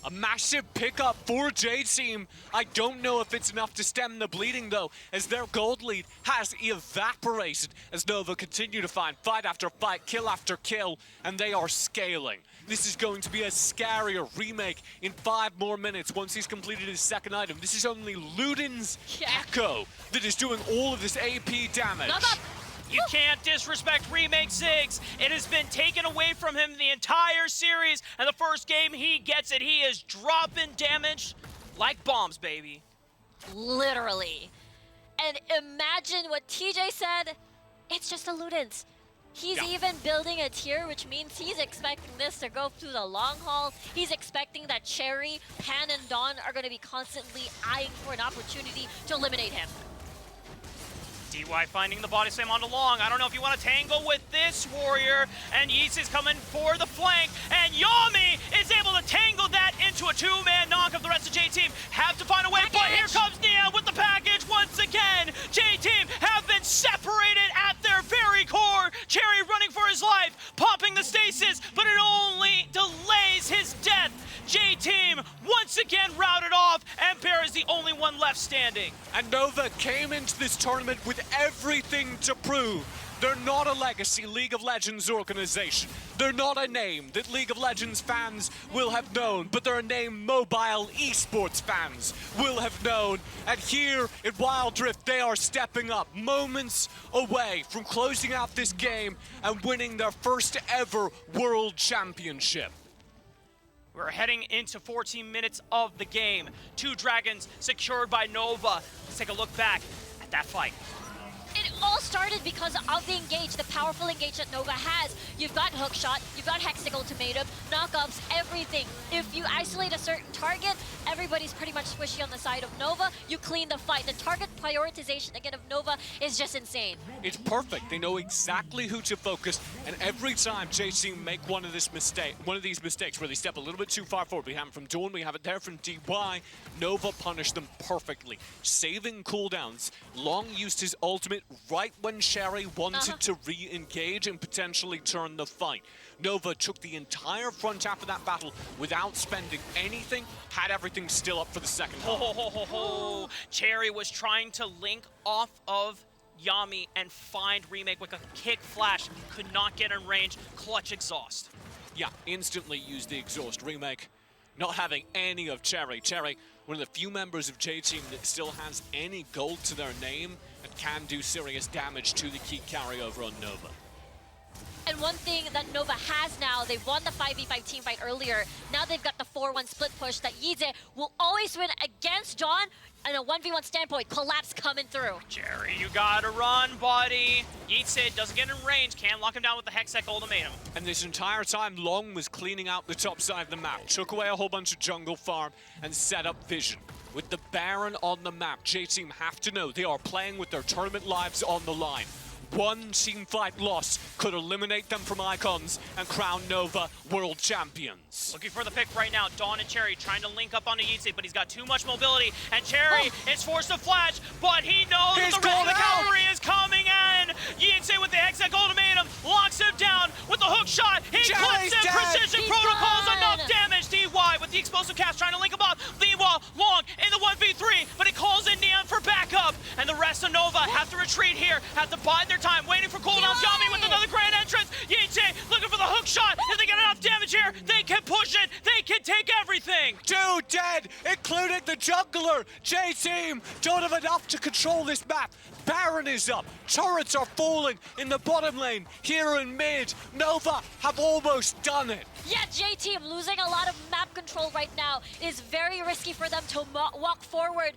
A massive pickup for J-Team. I don't know if it's enough to stem the bleeding, though, as their gold lead has evaporated as Nova continue to find fight after fight, kill after kill, and they are scaling. This is going to be a scarier Remake in 5 more minutes once he's completed his second item. This is only Luden's Echo that is doing all of this AP damage. You can't disrespect Remake Ziggs. It has been taken away from him the entire series, and the first game he gets it. He is dropping damage like bombs, baby. Literally. And imagine what TJ said. It's just a Ludens. He's even building a tier, which means he's expecting this to go through the long haul. He's expecting that Cherry, Pan, and Dawn are going to be constantly eyeing for an opportunity to eliminate him. DY finding the body slam onto Long. I don't know if you want to tangle with this warrior. And Yeats is coming for the flank. And Yami is able to tangle that into a two-man knock of the rest of J-Team. Have to find a way, but here comes Nia with the package once again. J-Team have been separated at their very core. Cherry running for his life, popping the stasis, but it only delays his death. J-Team once again routed off, and Bear is the only one left standing. And Nova came into this tournament with everything to prove. They're not a legacy League of Legends organization. They're not a name that League of Legends fans will have known, but they're a name mobile esports fans will have known. And here in Wild Rift, they are stepping up, moments away from closing out this game and winning their first ever World Championship. We're heading into 14 minutes of the game. 2 dragons secured by Nova. Let's take a look back at that fight. It all started because of the engage, the powerful engage that Nova has. You've got hookshot, you've got hextech ultimatum, knockups, everything. If you isolate a certain target, everybody's pretty much squishy on the side of Nova. You clean the fight. The target prioritization again of Nova is just insane. It's perfect. They know exactly who to focus, and every time J-Team make one of these mistakes where they step a little bit too far forward, we have it from Dawn, we have it there from DY, Nova punished them perfectly, saving cooldowns. Long used his ultimate right when Sherry wanted to re-engage and potentially turn the fight. Nova took the entire front half of that battle without spending anything, had everything still up for the second half. Cherry was trying to link off of Yami and find Remake with a kick flash. Could not get in range. Clutch exhaust. Yeah, instantly used the exhaust. Remake not having any of Cherry. Cherry, one of the few members of J-Team that still has any gold to their name and can do serious damage to the key carryover on Nova. And one thing that Nova has now, they've won the 5v5 team fight earlier. Now they've got the 4-1 split push that Yize will always win against John in a 1v1 standpoint. Collapse coming through. Jerry, you gotta run, buddy. Yeetsid doesn't get in range. Can't lock him down with the Hextech ultimatum. And this entire time, Long was cleaning out the top side of the map, took away a whole bunch of jungle farm, and set up vision. With the Baron on the map, J-Team have to know they are playing with their tournament lives on the line. One teamfight loss could eliminate them from Icons and crown Nova world champions. Looking for the pick right now. Dawn and Cherry trying to link up onto Yeetsid, but he's got too much mobility. And Cherry is forced to flash, but he knows that the rest of the cavalry is coming in. Yeetsid with the Hextech ultimatum locks him down with the hook shot. He clips him. Precision protocols, enough damage. DY with the explosive cast trying to link him up. Leewall Long in the 1v3, but he calls in Neon for backup. And the rest of Nova have to retreat here, have to bide their time, waiting for cooldowns. Yami with another grand entrance. Yeetsid looking for the hook shot. If they get enough damage here, they can push it. They can take everything. 2 dead, including the jungler. J-Team don't have enough to control this map. Baron is up. Turrets are falling in the bottom lane. Here in mid, Nova have almost done it. Yeah, J-Team losing a lot of map control right now. It is very risky for them to walk forward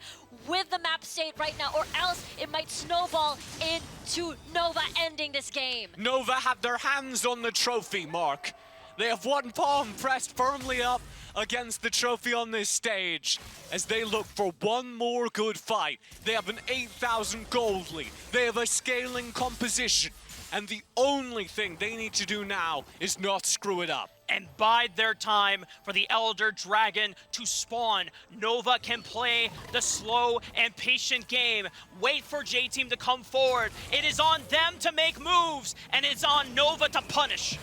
with the map state right now, or else it might snowball into Nova ending this game. Nova have their hands on the trophy, Mark. They have one palm pressed firmly up against the trophy on this stage as they look for one more good fight. They have an 8,000 gold lead. They have a scaling composition. And the only thing they need to do now is not screw it up. And bide their time for the Elder Dragon to spawn. Nova can play the slow and patient game. Wait for J-Team to come forward. It is on them to make moves, and it's on Nova to punish.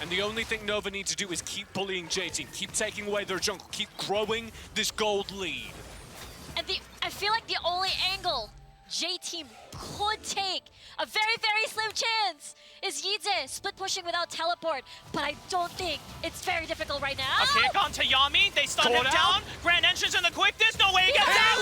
And the only thing Nova need to do is keep bullying J-Team, keep taking away their jungle, keep growing this gold lead. And I feel like the only angle J-Team could take, a very, very slim chance, is Yize split pushing without teleport, but I don't think it's very difficult right now. A kick onto Yami, they stun him down. Grand entrance in the quickness, no way he gets out.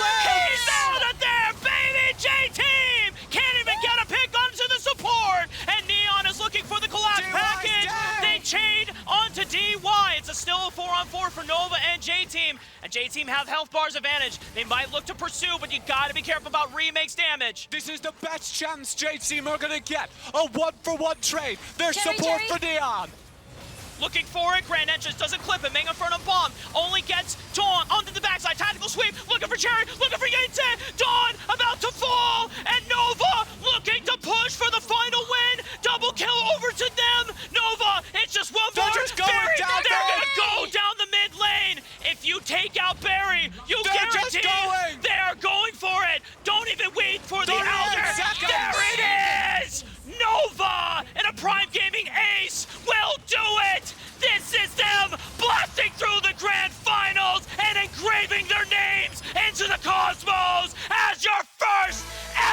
He's out of there, baby! J-Team can't even get a pick onto the support, and Neon is looking for the collapse package. They chain onto DY. It's still a 4-on-4 for Nova and J-Team, and J-Team have health bars advantage. They might look to pursue, but you gotta be careful about Remake's damage. This is the best chance J-Team are gonna get. A 1-for-1 trade. Their support for Neon. Looking for it, Grand Entrance doesn't clip it. Mega Inferno Bomb only gets Dawn onto the backside. Tactical sweep, looking for Cherry, looking for Yates. Dawn about to fall, and Nova final win. Double kill over to them. Nova, it's just one They're more. just going Barry, down they're there. gonna go down the mid lane. If you take out Barry, you They're just guarantee going. they are going for it. Don't even wait for the 38 Elder. seconds. There it is. Nova and a Prime Gaming ace will do it. This is them blasting through the grand finals and engraving their names into the cosmos as your first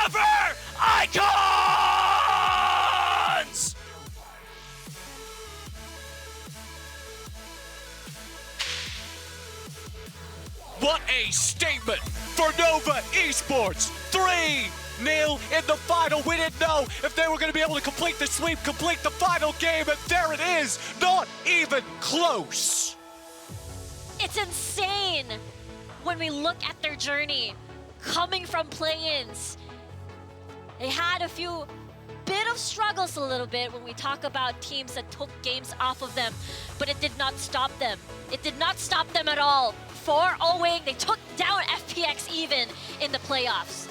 ever Icons! What a statement for Nova Esports. 3-0 in the final. We didn't know if they were going to be able to complete the sweep, complete the final game, and there it is. Not even close. It's insane when we look at their journey coming from play-ins. They had a few bit of struggles a little bit when we talk about teams that took games off of them, but it did not stop them. It did not stop them at all. 4-0ing, they took down FPX even in the playoffs.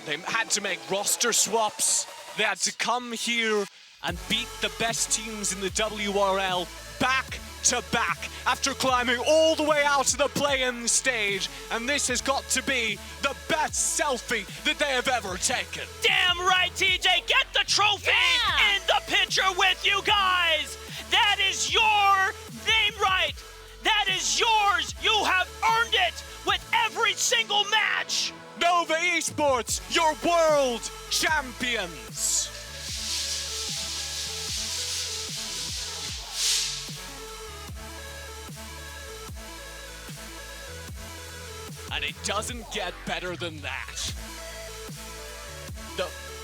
They had to make roster swaps. They had to come here and beat the best teams in the WRL back to back after climbing all the way out to the play-in stage. And this has got to be the best selfie that they have ever taken. Damn right, TJ, get the trophy in the picture with you guys. That is your name right. That is yours. You have earned it with every single match. Nova Esports, your world champions. And it doesn't get better than that.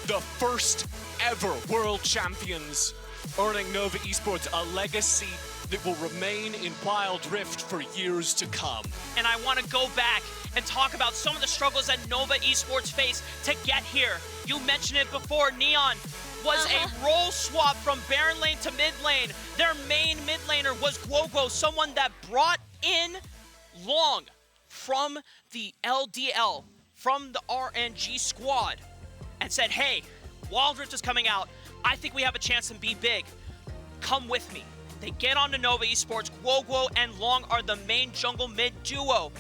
The first ever world champions, earning Nova Esports a legacy that will remain in Wild Rift for years to come. And I want to go back and talk about some of the struggles that Nova Esports faced to get here. You mentioned it before, Neon was a role swap from Baron lane to mid lane. Their main mid laner was Guoguo, someone that brought in Long from the LDL, from the RNG squad, and said, hey, Wild Rift is coming out. I think we have a chance to be big. Come with me. They get on to Nova Esports. Guoguo and Long are the main jungle mid duo.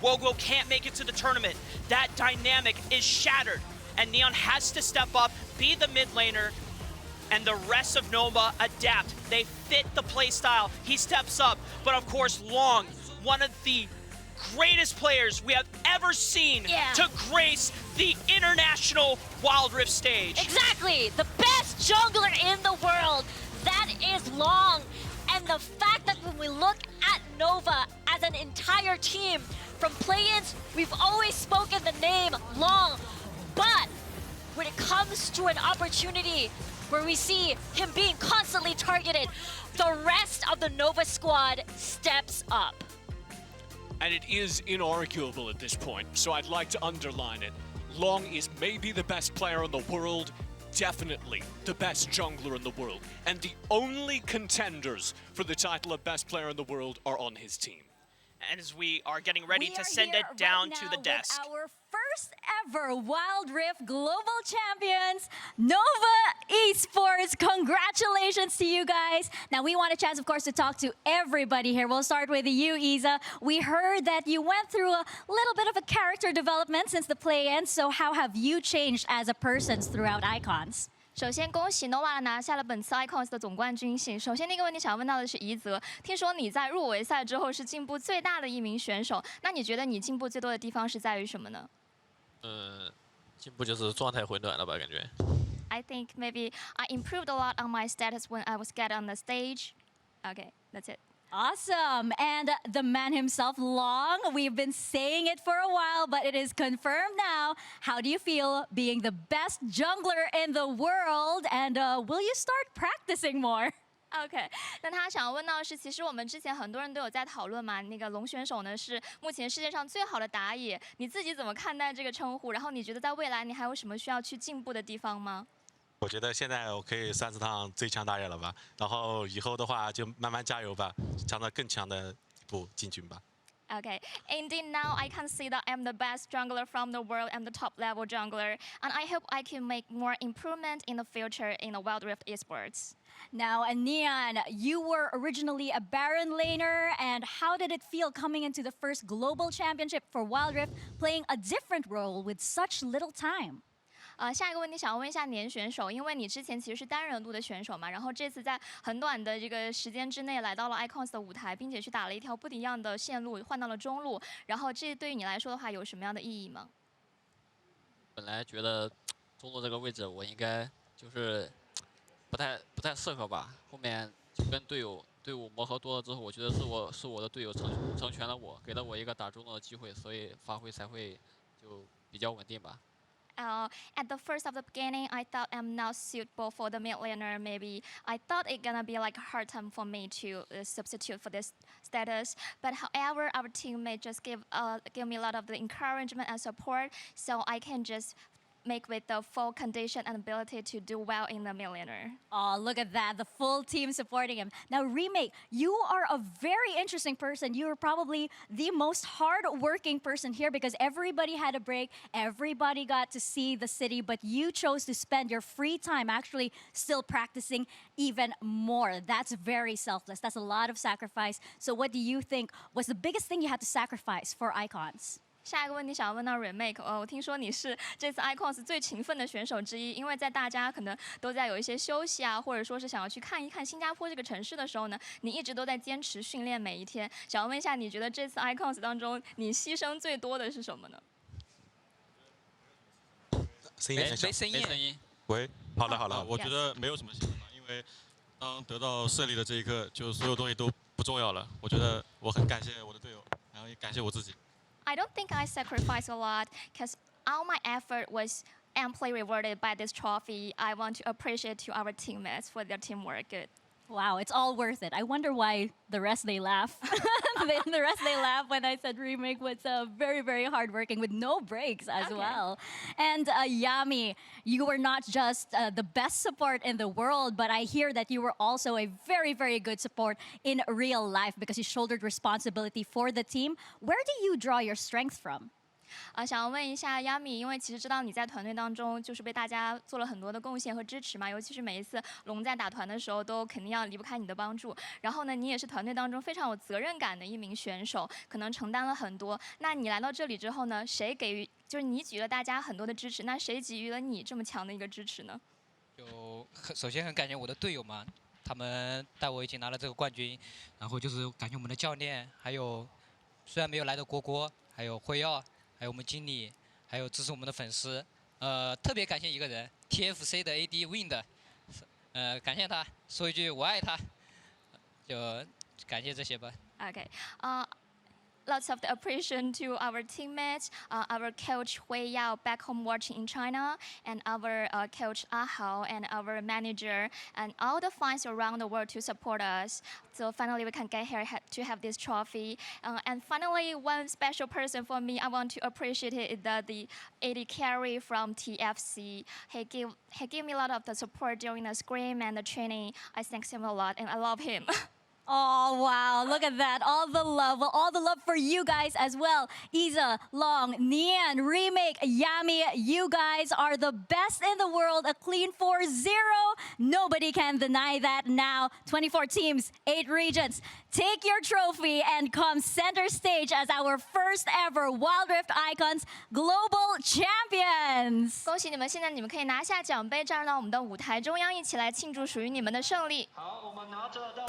Guoguo can't make it to the tournament. That dynamic is shattered, and Neon has to step up, be the mid laner, and the rest of Nova adapt. They fit the play style. He steps up, but of course Long, one of the greatest players we have ever seen to grace the international Wild Rift stage. Exactly, the best jungler in the world. That is Long. And the fact that when we look at Nova as an entire team, from play-ins, we've always spoken the name Long. But when it comes to an opportunity where we see him being constantly targeted, the rest of the Nova squad steps up. And it is inarguable at this point, so I'd like to underline it. Long is maybe the best player in the world, definitely the best jungler in the world, and the only contenders for the title of best player in the world are on his team. And as we are getting ready to send it down to the desk. Our first ever Wild Rift Global Champions, Nova Esports. Congratulations to you guys. Now, we want a chance, of course, to talk to everybody here. We'll start with you, Isa. We heard that you went through a little bit of a character development since the play-in, so how have you changed as a person throughout Icons? 首先，恭喜 Nova 拿下了本次 Icons 的总冠军信。首先，第一个问题想要问到的是宜泽，听说你在入围赛之后是进步最大的一名选手，那你觉得你进步最多的地方是在于什么呢？进步就是状态回暖了吧，感觉。I think maybe I improved a lot on my status when I was get on the stage. Okay, that's it. Awesome. And the man himself, Long, we've been saying it for a while, but it is confirmed now. How do you feel being the best jungler in the world? And will you start practicing more? OK， 那他想要问到的是，其实我们之前很多人都有在讨论嘛，那个龙选手呢是目前世界上最好的打野，你自己怎么看待这个称呼？然后你觉得在未来你还有什么需要去进步的地方吗？我觉得现在我可以算是趟最强打野了吧，然后以后的话就慢慢加油吧，向着更强的一步进军吧。Okay, indeed now I can see that I'm the best jungler from the world. I'm the top level jungler. And I hope I can make more improvement in the future in the Wild Rift Esports. Now, and Neon, you were originally a Baron laner, and how did it feel coming into the first global championship for Wild Rift, playing a different role with such little time? 下一个问题想要问一下年选手，因为你之前其实是单人路的选手嘛，然后这次在很短的这个时间之内来到了 Icons 的舞台，并且去打了一条不一样的线路，换到了中路，然后这对于你来说的话有什么样的意义吗？本来觉得中路这个位置我应该就是不太适合吧，后面就跟队伍磨合多了之后，我觉得是我的队友成全了我，给了我一个打中路的机会，所以发挥才会就比较稳定吧。At the first of the beginning, I thought I'm not suitable for the mid laner. Maybe I thought it gonna be like a hard time for me to substitute for this status. But however, our teammate just give me a lot of the encouragement and support, so I can just make with the full condition and ability to do well in the mid laner. Oh, look at that, the full team supporting him. Now, Remake, you are a very interesting person. You are probably the most hard-working person here because everybody had a break, everybody got to see the city, but you chose to spend your free time actually still practicing even more. That's very selfless. That's a lot of sacrifice. So what do you think was the biggest thing you had to sacrifice for Icons? 下一个问题想要问到 Remake，我听说你是这次 Icons 最勤奋的选手之一，因为在大家可能都在有一些休息啊，或者说是想要去看一看新加坡这个城市的时候呢，你一直都在坚持训练每一天。想要问一下，你觉得这次 Icons 当中你牺牲最多的是什么呢？声音很小，没声音。喂，好了，我觉得没有什么牺牲吧，因为当得到胜利的这一刻，就所有东西都不重要了。我觉得我很感谢我的队友，然后也感谢我自己。I don't think I sacrificed a lot because all my effort was amply rewarded by this trophy. I want to appreciate to our teammates for their teamwork. Good. Wow, it's all worth it. I wonder why the rest they laugh. The rest they laugh when I said Remake was very, very hardworking with no breaks as well. And Yami, you were not just the best support in the world, but I hear that you were also a very, very good support in real life because you shouldered responsibility for the team. Where do you draw your strength from? 想要问一下 Yami， 因为其实知道你在团队当中就是被大家做了很多的贡献和支持嘛，尤其是每一次龙在打团的时候，都肯定要离不开你的帮助。然后呢，你也是团队当中非常有责任感的一名选手，可能承担了很多。那你来到这里之后呢，谁给予就是你给予了大家很多的支持，那谁给予了你这么强的一个支持呢？首先很感谢我的队友嘛，他们带我一起拿了这个冠军，然后就是感谢我们的教练，还有虽然没有来的郭郭，还有辉耀。还有我们经理，还有支持我们的粉丝，特别感谢一个人 ，TFC 的 AD Wind，感谢他，说一句我爱他，就感谢这些吧。Okay. Lots of the appreciation to our teammates, our coach Hui Yao back home watching in China, and our coach Ahao, and our manager, and all the fans around the world to support us. So finally we can get here to have this trophy. And finally, one special person for me, I want to appreciate it, the AD carry from TFC. He gave me a lot of the support during the scrim and the training. I thank him a lot, and I love him. Oh, wow. Look at that. All the love. Well, all the love for you guys as well. Isa, Long, Nian, Remake, Yami, you guys are the best in the world. A clean 4-0. Nobody can deny that now. 24 teams, 8 regions. Take your trophy and come center stage as our first ever Wild Rift Icons Global Champions. 恭喜你们！现在你们可以拿下奖杯，站到我们的舞台中央，一起来庆祝属于你们的胜利。好，我们拿着到。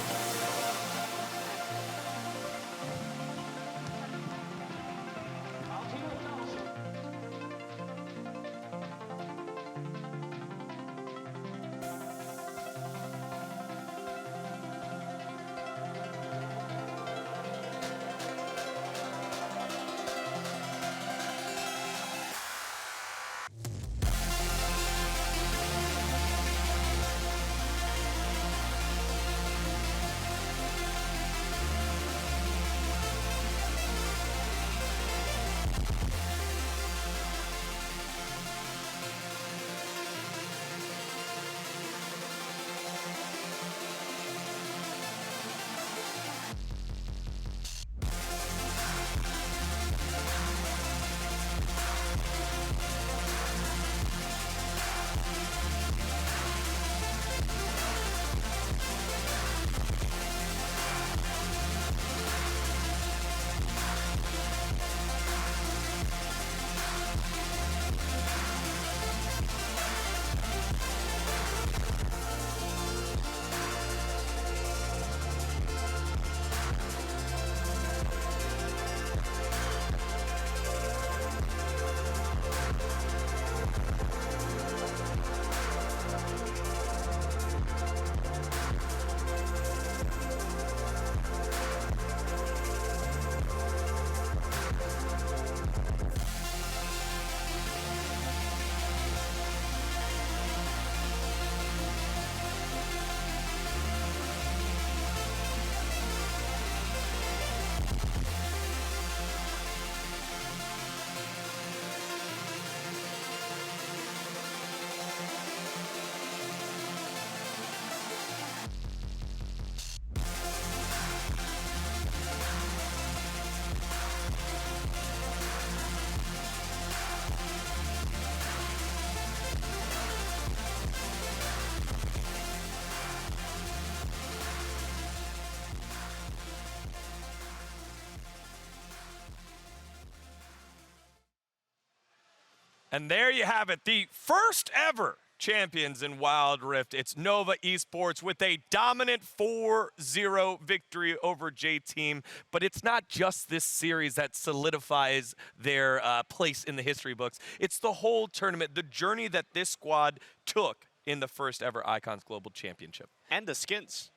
And there you have it, the first ever champions in Wild Rift. It's Nova Esports with a dominant 4-0 victory over J-Team. But it's not just this series that solidifies their place in the history books. It's the whole tournament, the journey that this squad took in the first ever Icons Global Championship. And the skins.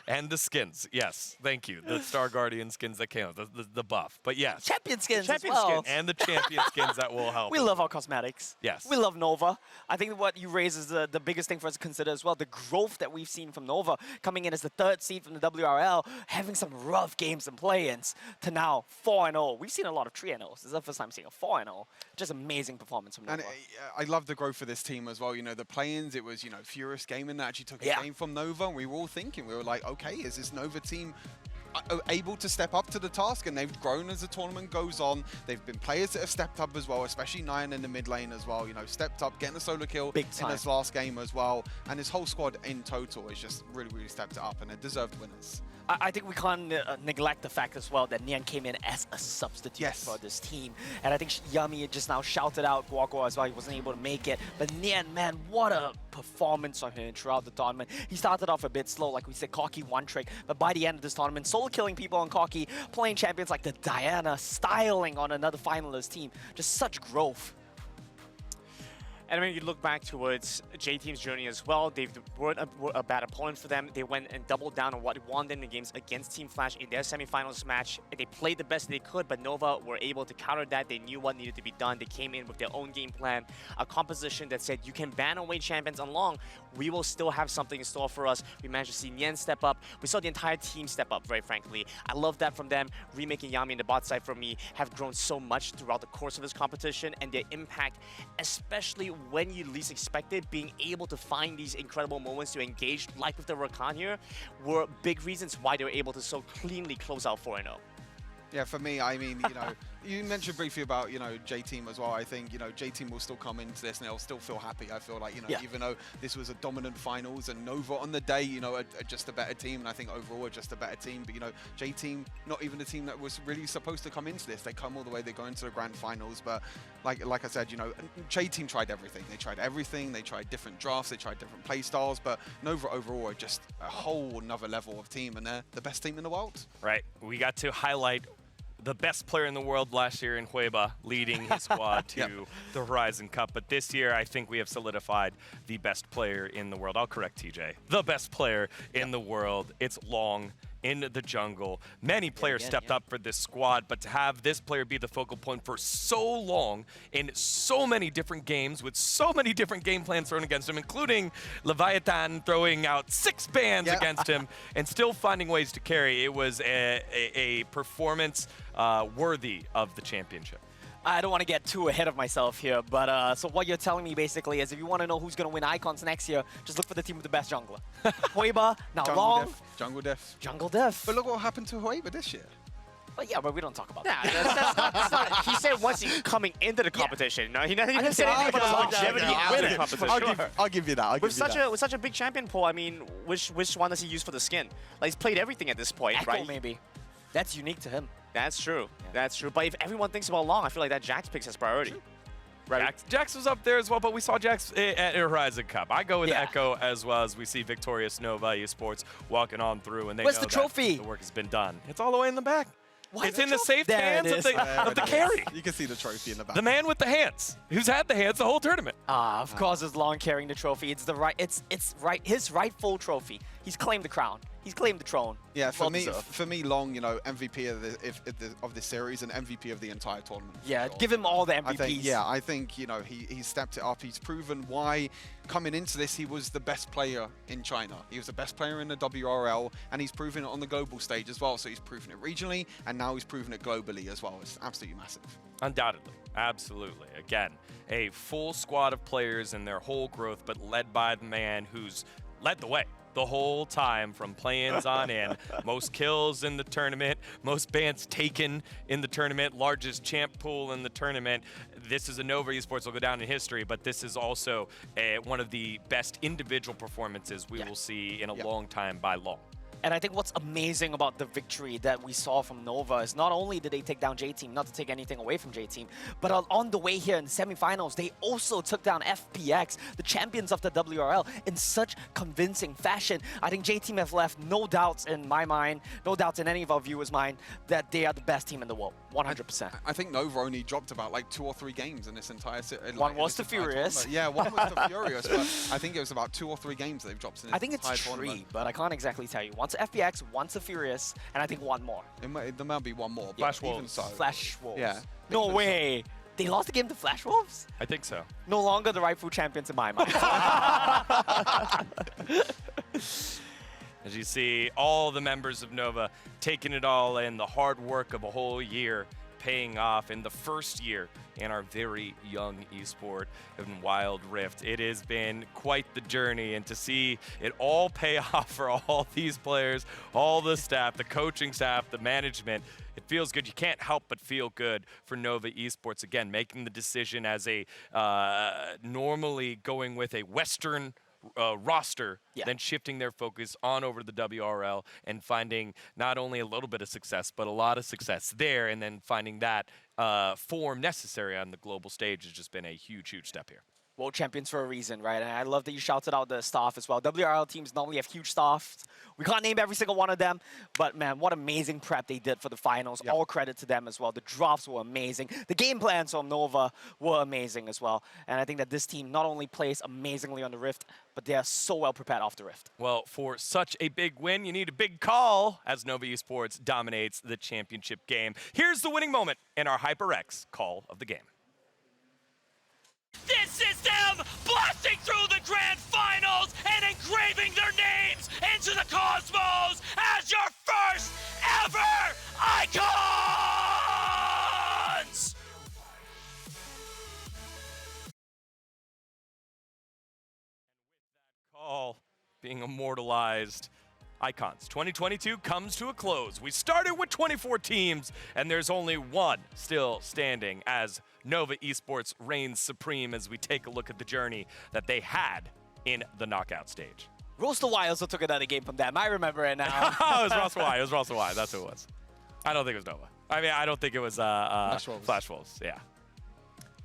And the skins, yes, thank you. The Star Guardian skins that came out, the buff. But yes. Champion skins Champion as well. skins. And the champion skins that will help. We love our cosmetics. Yes. We love Nova. I think what you raise is the biggest thing for us to consider as well. The growth that we've seen from Nova, coming in as the 3rd seed from the WRL, having some rough games and play-ins, to now 4-0. We've seen a lot of 3-0s. This is the first time seeing a 4-0. Just amazing performance from Nova. And I love the growth for this team as well. You know, the play-ins, it was, you know, Furious Gaming that actually took a game from Nova. And we were all thinking, we were like, okay, is this Nova team able to step up to the task? And they've grown as the tournament goes on. They've been players that have stepped up as well, especially Nyan in the mid lane as well. You know, stepped up, getting a solo kill in this last game as well. And this whole squad in total has just really, really stepped it up, and they're deserved winners. I think we can't neglect the fact as well that Nian came in as a substitute for this team. And I think Yummy just now shouted out Guaguo as well. He wasn't able to make it. But Nian, man, what a performance on him throughout the tournament. He started off a bit slow, like we said, cocky one trick. But by the end of this tournament, solo killing people on cocky, playing champions like the Diana, styling on another finalist team. Just such growth. And when you look back towards J-Team's journey as well, they weren't a bad opponent for them. They went and doubled down on what won them the games against Team Flash in their semifinals match. They played the best they could, but Nova were able to counter that. They knew what needed to be done. They came in with their own game plan, a composition that said, you can ban away champions on long. We will still have something in store for us. We managed to see Nian step up. We saw the entire team step up, very frankly. I love that from them. Remaking Yami in the bot side for me have grown so much throughout the course of this competition, and their impact, especially when you least expect it, being able to find these incredible moments to engage, like with the Rakan here, were big reasons why they were able to so cleanly close out 4-0. Yeah, for me, I mean, you know, you mentioned briefly about, you know, J-Team as well. I think, you know, J-Team will still come into this and they'll still feel happy. I feel like, you know, even though this was a dominant finals and Nova on the day, you know, are just a better team. And I think overall are just a better team. But, you know, J-Team, not even the team that was really supposed to come into this. They come all the way, they go into the grand finals. But like I said, you know, J-Team tried everything. They tried everything. They tried different drafts. They tried different play styles. But Nova overall are just a whole another level of team. And they're the best team in the world. Right. We got to highlight the best player in the world last year in Hueba, leading his squad to the Horizon Cup. But this year, I think we have solidified the best player in the world. I'll correct TJ. The best player in the world. It's Long in the jungle. Many players stepped up for this squad, but to have this player be the focal point for so long in so many different games with so many different game plans thrown against him, including Leviathan throwing out 6 bans against him and still finding ways to carry, it was a performance worthy of the championship. I don't want to get too ahead of myself here, but so what you're telling me basically is if you want to know who's going to win Icons next year, just look for the team with the best jungler. Hueba, now Long. Jungle Def. Jungle Def. But look what happened to Hueba this year. But yeah, but we don't talk about that. That's not, he said once he's coming into the competition. No, he didn't say anything about longevity after the competition. I'll give you that. With such a big champion pool, I mean, which one does he use for the skin? Like, he's played everything at this point, Echo, right? maybe. That's unique to him. That's true. That's true. But if everyone thinks about Long, I feel like that Jax picks as priority. Right. Jax was up there as well, but we saw Jax at Horizon Cup. I go with Echo as well, as we see victorious Nova Esports walking on through, and they Where's know the trophy? That the work has been done. It's all the way in the back. It's in the safe There hands it of the carry. You can see the trophy in the back. The man with the hands, who's had the hands the whole tournament. Of course, it's Long carrying the trophy. It's the right. It's right. His rightful trophy. He's claimed the crown. He's claimed the throne. Yeah, for Well-deserved. me, Long, you know, MVP of this series and MVP of the entire tournament. Yeah, give him all the MVPs. I think you know he's stepped it up. He's proven why coming into this he was the best player in China. He was the best player in the WRL, and he's proven it on the global stage as well. So he's proven it regionally, and now he's proven it globally as well. It's absolutely massive. Undoubtedly, absolutely. Again, a full squad of players and their whole growth, but led by the man who's led the way the whole time from play-ins on in. Most kills in the tournament, most bans taken in the tournament, largest champ pool in the tournament. This is a Nova Esports will go down in history, but this is also one of the best individual performances we will see in a long time by Long. And I think what's amazing about the victory that we saw from Nova is not only did they take down J-Team, not to take anything away from J-Team, but on the way here in the semifinals, they also took down FPX, the champions of the WRL, in such convincing fashion. I think J-Team have left no doubts in my mind, no doubts in any of our viewers' mind, that they are the best team in the world, 100%. I think Nova only dropped about like 2 or 3 games in this entire One was to Furious. Yeah, one was to Furious, but I think it was about 2 or 3 games they've dropped in this I think it's 3, but I can't exactly tell you. One's FPX, one's a Furious, and I think one more. There might be one more. Flash Even Wolves. so. Flash Wolves. Yeah. No way. They lost the game to Flash Wolves? I think so. No longer the rightful champions in my mind. As you see, all the members of Nova taking it all in, the hard work of a whole year paying off in the first year in our very young esport in Wild Rift. It has been quite the journey, and to see it all pay off for all these players, all the staff, the coaching staff, the management, it feels good. You can't help but feel good for Nova Esports, again, making the decision as a normally going with a Western roster, then shifting their focus on over to the WRL and finding not only a little bit of success, but a lot of success there, and then finding that form necessary on the global stage has just been a huge, huge step here. World champions for a reason, right? And I love that you shouted out the staff as well. WRL teams normally have huge staffs. We can't name every single one of them, but man, what amazing prep they did for the finals. Yep. All credit to them as well. The drafts were amazing. The game plans from Nova were amazing as well. And I think that this team not only plays amazingly on the Rift, but they are so well prepared off the Rift. Well, for such a big win, you need a big call as Nova Esports dominates the championship game. Here's the winning moment in our HyperX call of the game. This is them blasting through the grand finals and engraving their names into the cosmos as your first ever Icons! Call being immortalized. Icons 2022 comes to a close. We started with 24 teams, and there's only one still standing as Nova Esports reigns supreme as we take a look at the journey that they had in the knockout stage. Roaster Y also took another game from them. I remember it now. Oh, it was Roaster Y. It was Roaster Y. That's who it was. I don't think it was Nova. I mean, I don't think it was Flash Wolves. Yeah.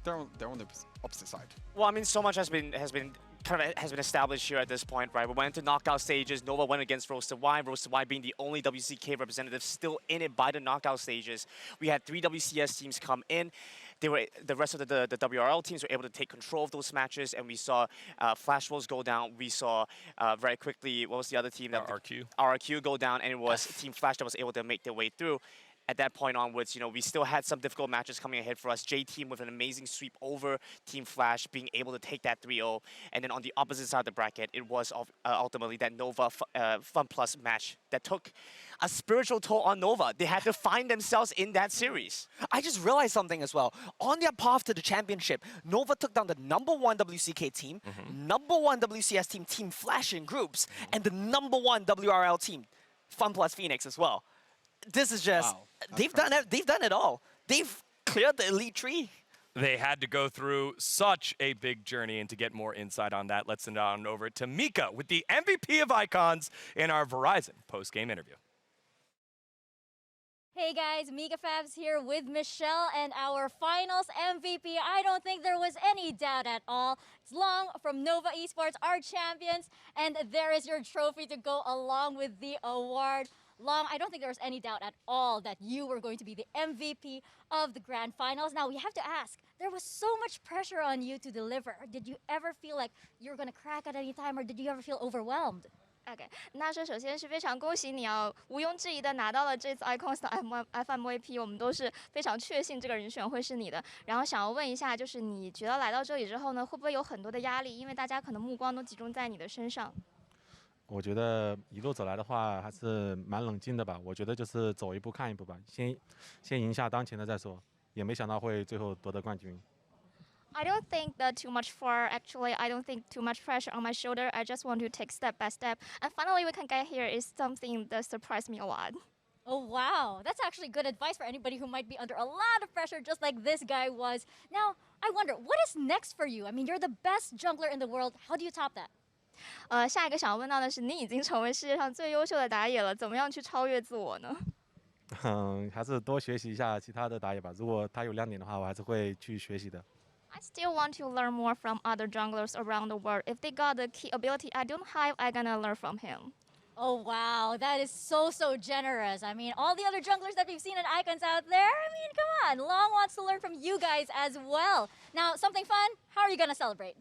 They're on the opposite side. Well, I mean, so much has been established here at this point, right? We went into knockout stages. Nova went against Roaster Y. Roaster Y being the only WCK representative still in it by the knockout stages. We had 3 WCS teams come in. The rest of the WRL teams were able to take control of those matches, and we saw Flash Wolves go down. We saw very quickly, what was the other team? RRQ. RRQ go down, and it was Team Flash that was able to make their way through. At that point onwards, you know, we still had some difficult matches coming ahead for us. J-Team with an amazing sweep over Team Flash, being able to take that 3-0. And then on the opposite side of the bracket, it was ultimately that Nova Fun Plus match that took a spiritual toll on Nova. They had to find themselves in that series. I just realized something as well. On their path to the championship, Nova took down the #1 WCK team, #1 WCS team, Team Flash in groups, and the #1 WRL team, Fun Plus Phoenix as well. This is just, they've done it all. They've cleared the Elite Tree. They had to go through such a big journey, and to get more insight on that, let's send it on over to Mika with the MVP of Icons in our Verizon post-game interview. Hey guys, Mika Fabs here with Michelle and our finals MVP. I don't think there was any doubt at all. It's Long from Nova Esports, our champions, and there is your trophy to go along with the award. Long, I don't think there was any doubt at all that you were going to be the MVP of the grand finals. Now, we have to ask, there was so much pressure on you to deliver. Did you ever feel like you were going to crack at any time, or did you ever feel overwhelmed? OK， 那首先是非常恭喜你啊，毋庸置疑的拿到了这次 Icons 的 FMVP， 我们都是非常确信这个人选会是你的。然后想要问一下，就是你觉得来到这里之后呢，会不会有很多的压力？因为大家可能目光都集中在你的身上。我觉得一路走来的话，还是蛮冷静的吧。我觉得就是走一步看一步吧，先赢下当前的再说。也没想到会最后夺得冠军。I don't think that too much far. Actually, I don't think too much pressure on my shoulder. I just want to take step by step. And finally, we can get here is something that surprised me a lot. Oh, wow. That's actually good advice for anybody who might be under a lot of pressure, just like this guy was. Now, I wonder, what is next for you? I mean, you're the best jungler in the world. How do you top that? 下一个想要问到的是，你已经成为世界上最优秀的打野了，怎么样去超越自我呢？还是多学习一下其他的打野吧。如果他有亮点的话，我还是会去学习的。I still want to learn more from other junglers around the world. If they got the key ability I don't have, I'm gonna learn from him. Oh, wow. That is so generous. I mean, all the other junglers that we've seen at Icons out there, I mean, come on. Long wants to learn from you guys as well. Now, something fun. How are you going to celebrate?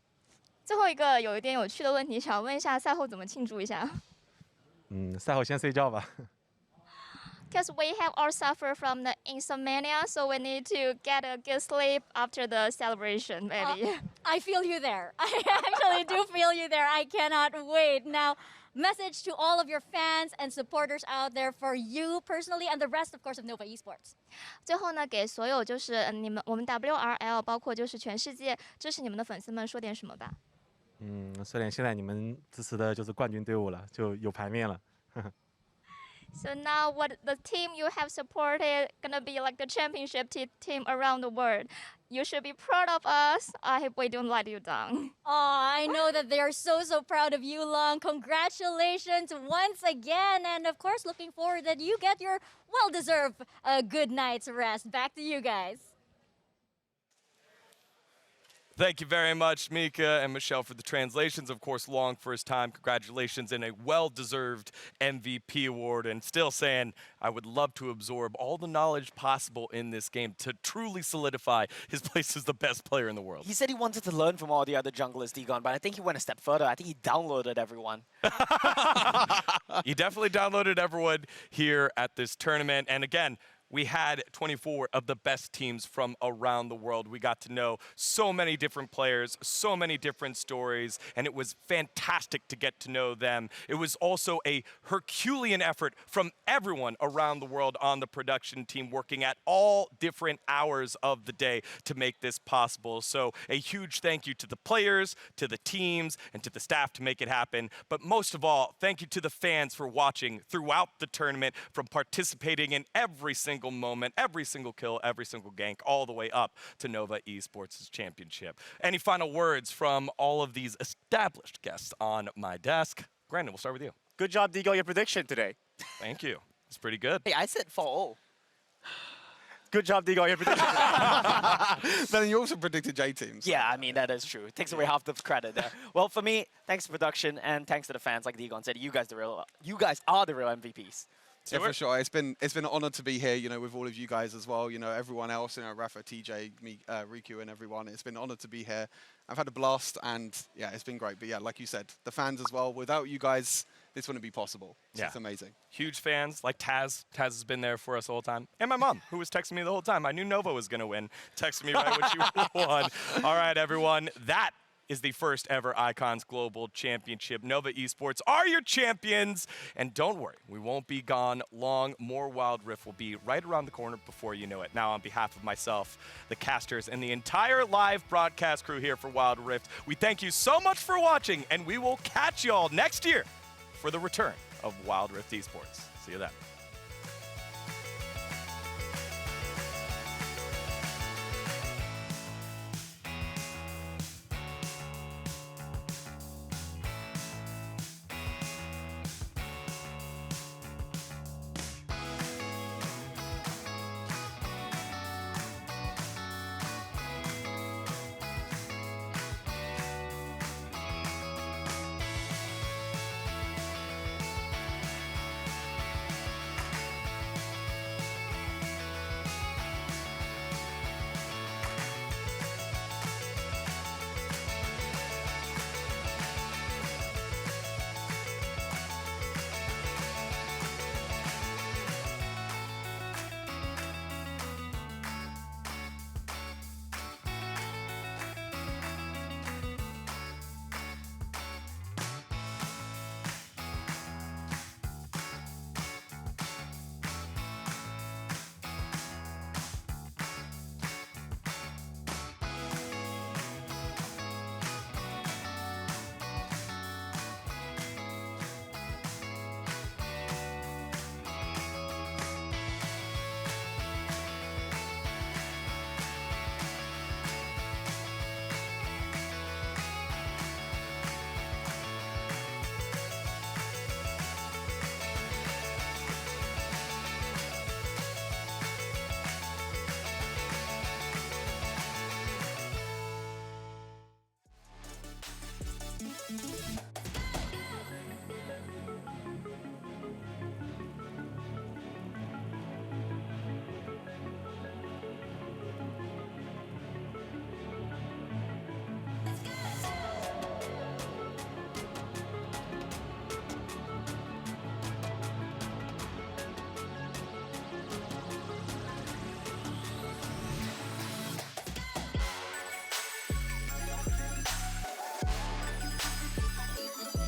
最后一个有一点有趣的问题，想问一下赛后怎么庆祝一下赛后先睡觉吧。？Because we have all suffered from the insomnia, so we need to get a good sleep after the celebration, maybe. I feel you there. I actually do feel you there. I cannot wait. Now, message to all of your fans and supporters out there for you personally and the rest, of course, of Nova Esports. 最后呢，给所有就是我们 WRL， 包括就是全世界支持你们的粉丝们说点什么吧。说点现在你们支持的就是冠军队伍了，就有牌面了。So now what the team you have supported gonna be like the championship team around the world. You should be proud of us. I hope we don't let you down. Oh, I know that they are so proud of you, Long. Congratulations once again. And of course, looking forward that you get your well-deserved good night's rest. Back to you guys. Thank you very much, Mika and Michelle, for the translations. Of course, Long for his time. Congratulations and a well-deserved MVP award. And still saying, I would love to absorb all the knowledge possible in this game to truly solidify his place as the best player in the world. He said he wanted to learn from all the other junglers, Digon, but I think he went a step further. I think he downloaded everyone. He definitely downloaded everyone here at this tournament. And again, we had 24 of the best teams from around the world. We got to know so many different players, so many different stories, and it was fantastic to get to know them. It was also a Herculean effort from everyone around the world on the production team, working at all different hours of the day to make this possible. So a huge thank you to the players, to the teams, and to the staff to make it happen. But most of all, thank you to the fans for watching throughout the tournament, from participating in every single moment, every single kill, every single gank, all the way up to Nova Esports' championship. Any final words from all of these established guests on my desk? Brandon, we'll start with you. Good job, Digo, your prediction today. Thank you. It's pretty good. Hey, I said 4-0. Good job, Digo, your prediction today. Then you also predicted J teams. Yeah, I mean, that is true. It takes away half the credit there. Well, for me, thanks to production and thanks to the fans, like Digon said, you guys are the real MVPs. Yeah, for sure. It's been an honor to be here, with all of you guys as well. Everyone else, Rafa, TJ, me, Riku, and everyone. It's been an honor to be here. I've had a blast, and yeah, it's been great. But yeah, like you said, the fans as well. Without you guys, this wouldn't be possible. So it's amazing. Huge fans like Taz. Taz has been there for us the whole time. And my mom, who was texting me the whole time. I knew Nova was going to win. Texted me right when she won. All right, everyone. That is the first ever Icons Global Championship. Nova Esports are your champions. And don't worry, we won't be gone long. More Wild Rift will be right around the corner before you know it. Now, on behalf of myself, the casters, and the entire live broadcast crew here for Wild Rift, we thank you so much for watching, and we will catch y'all next year for the return of Wild Rift Esports. See you then.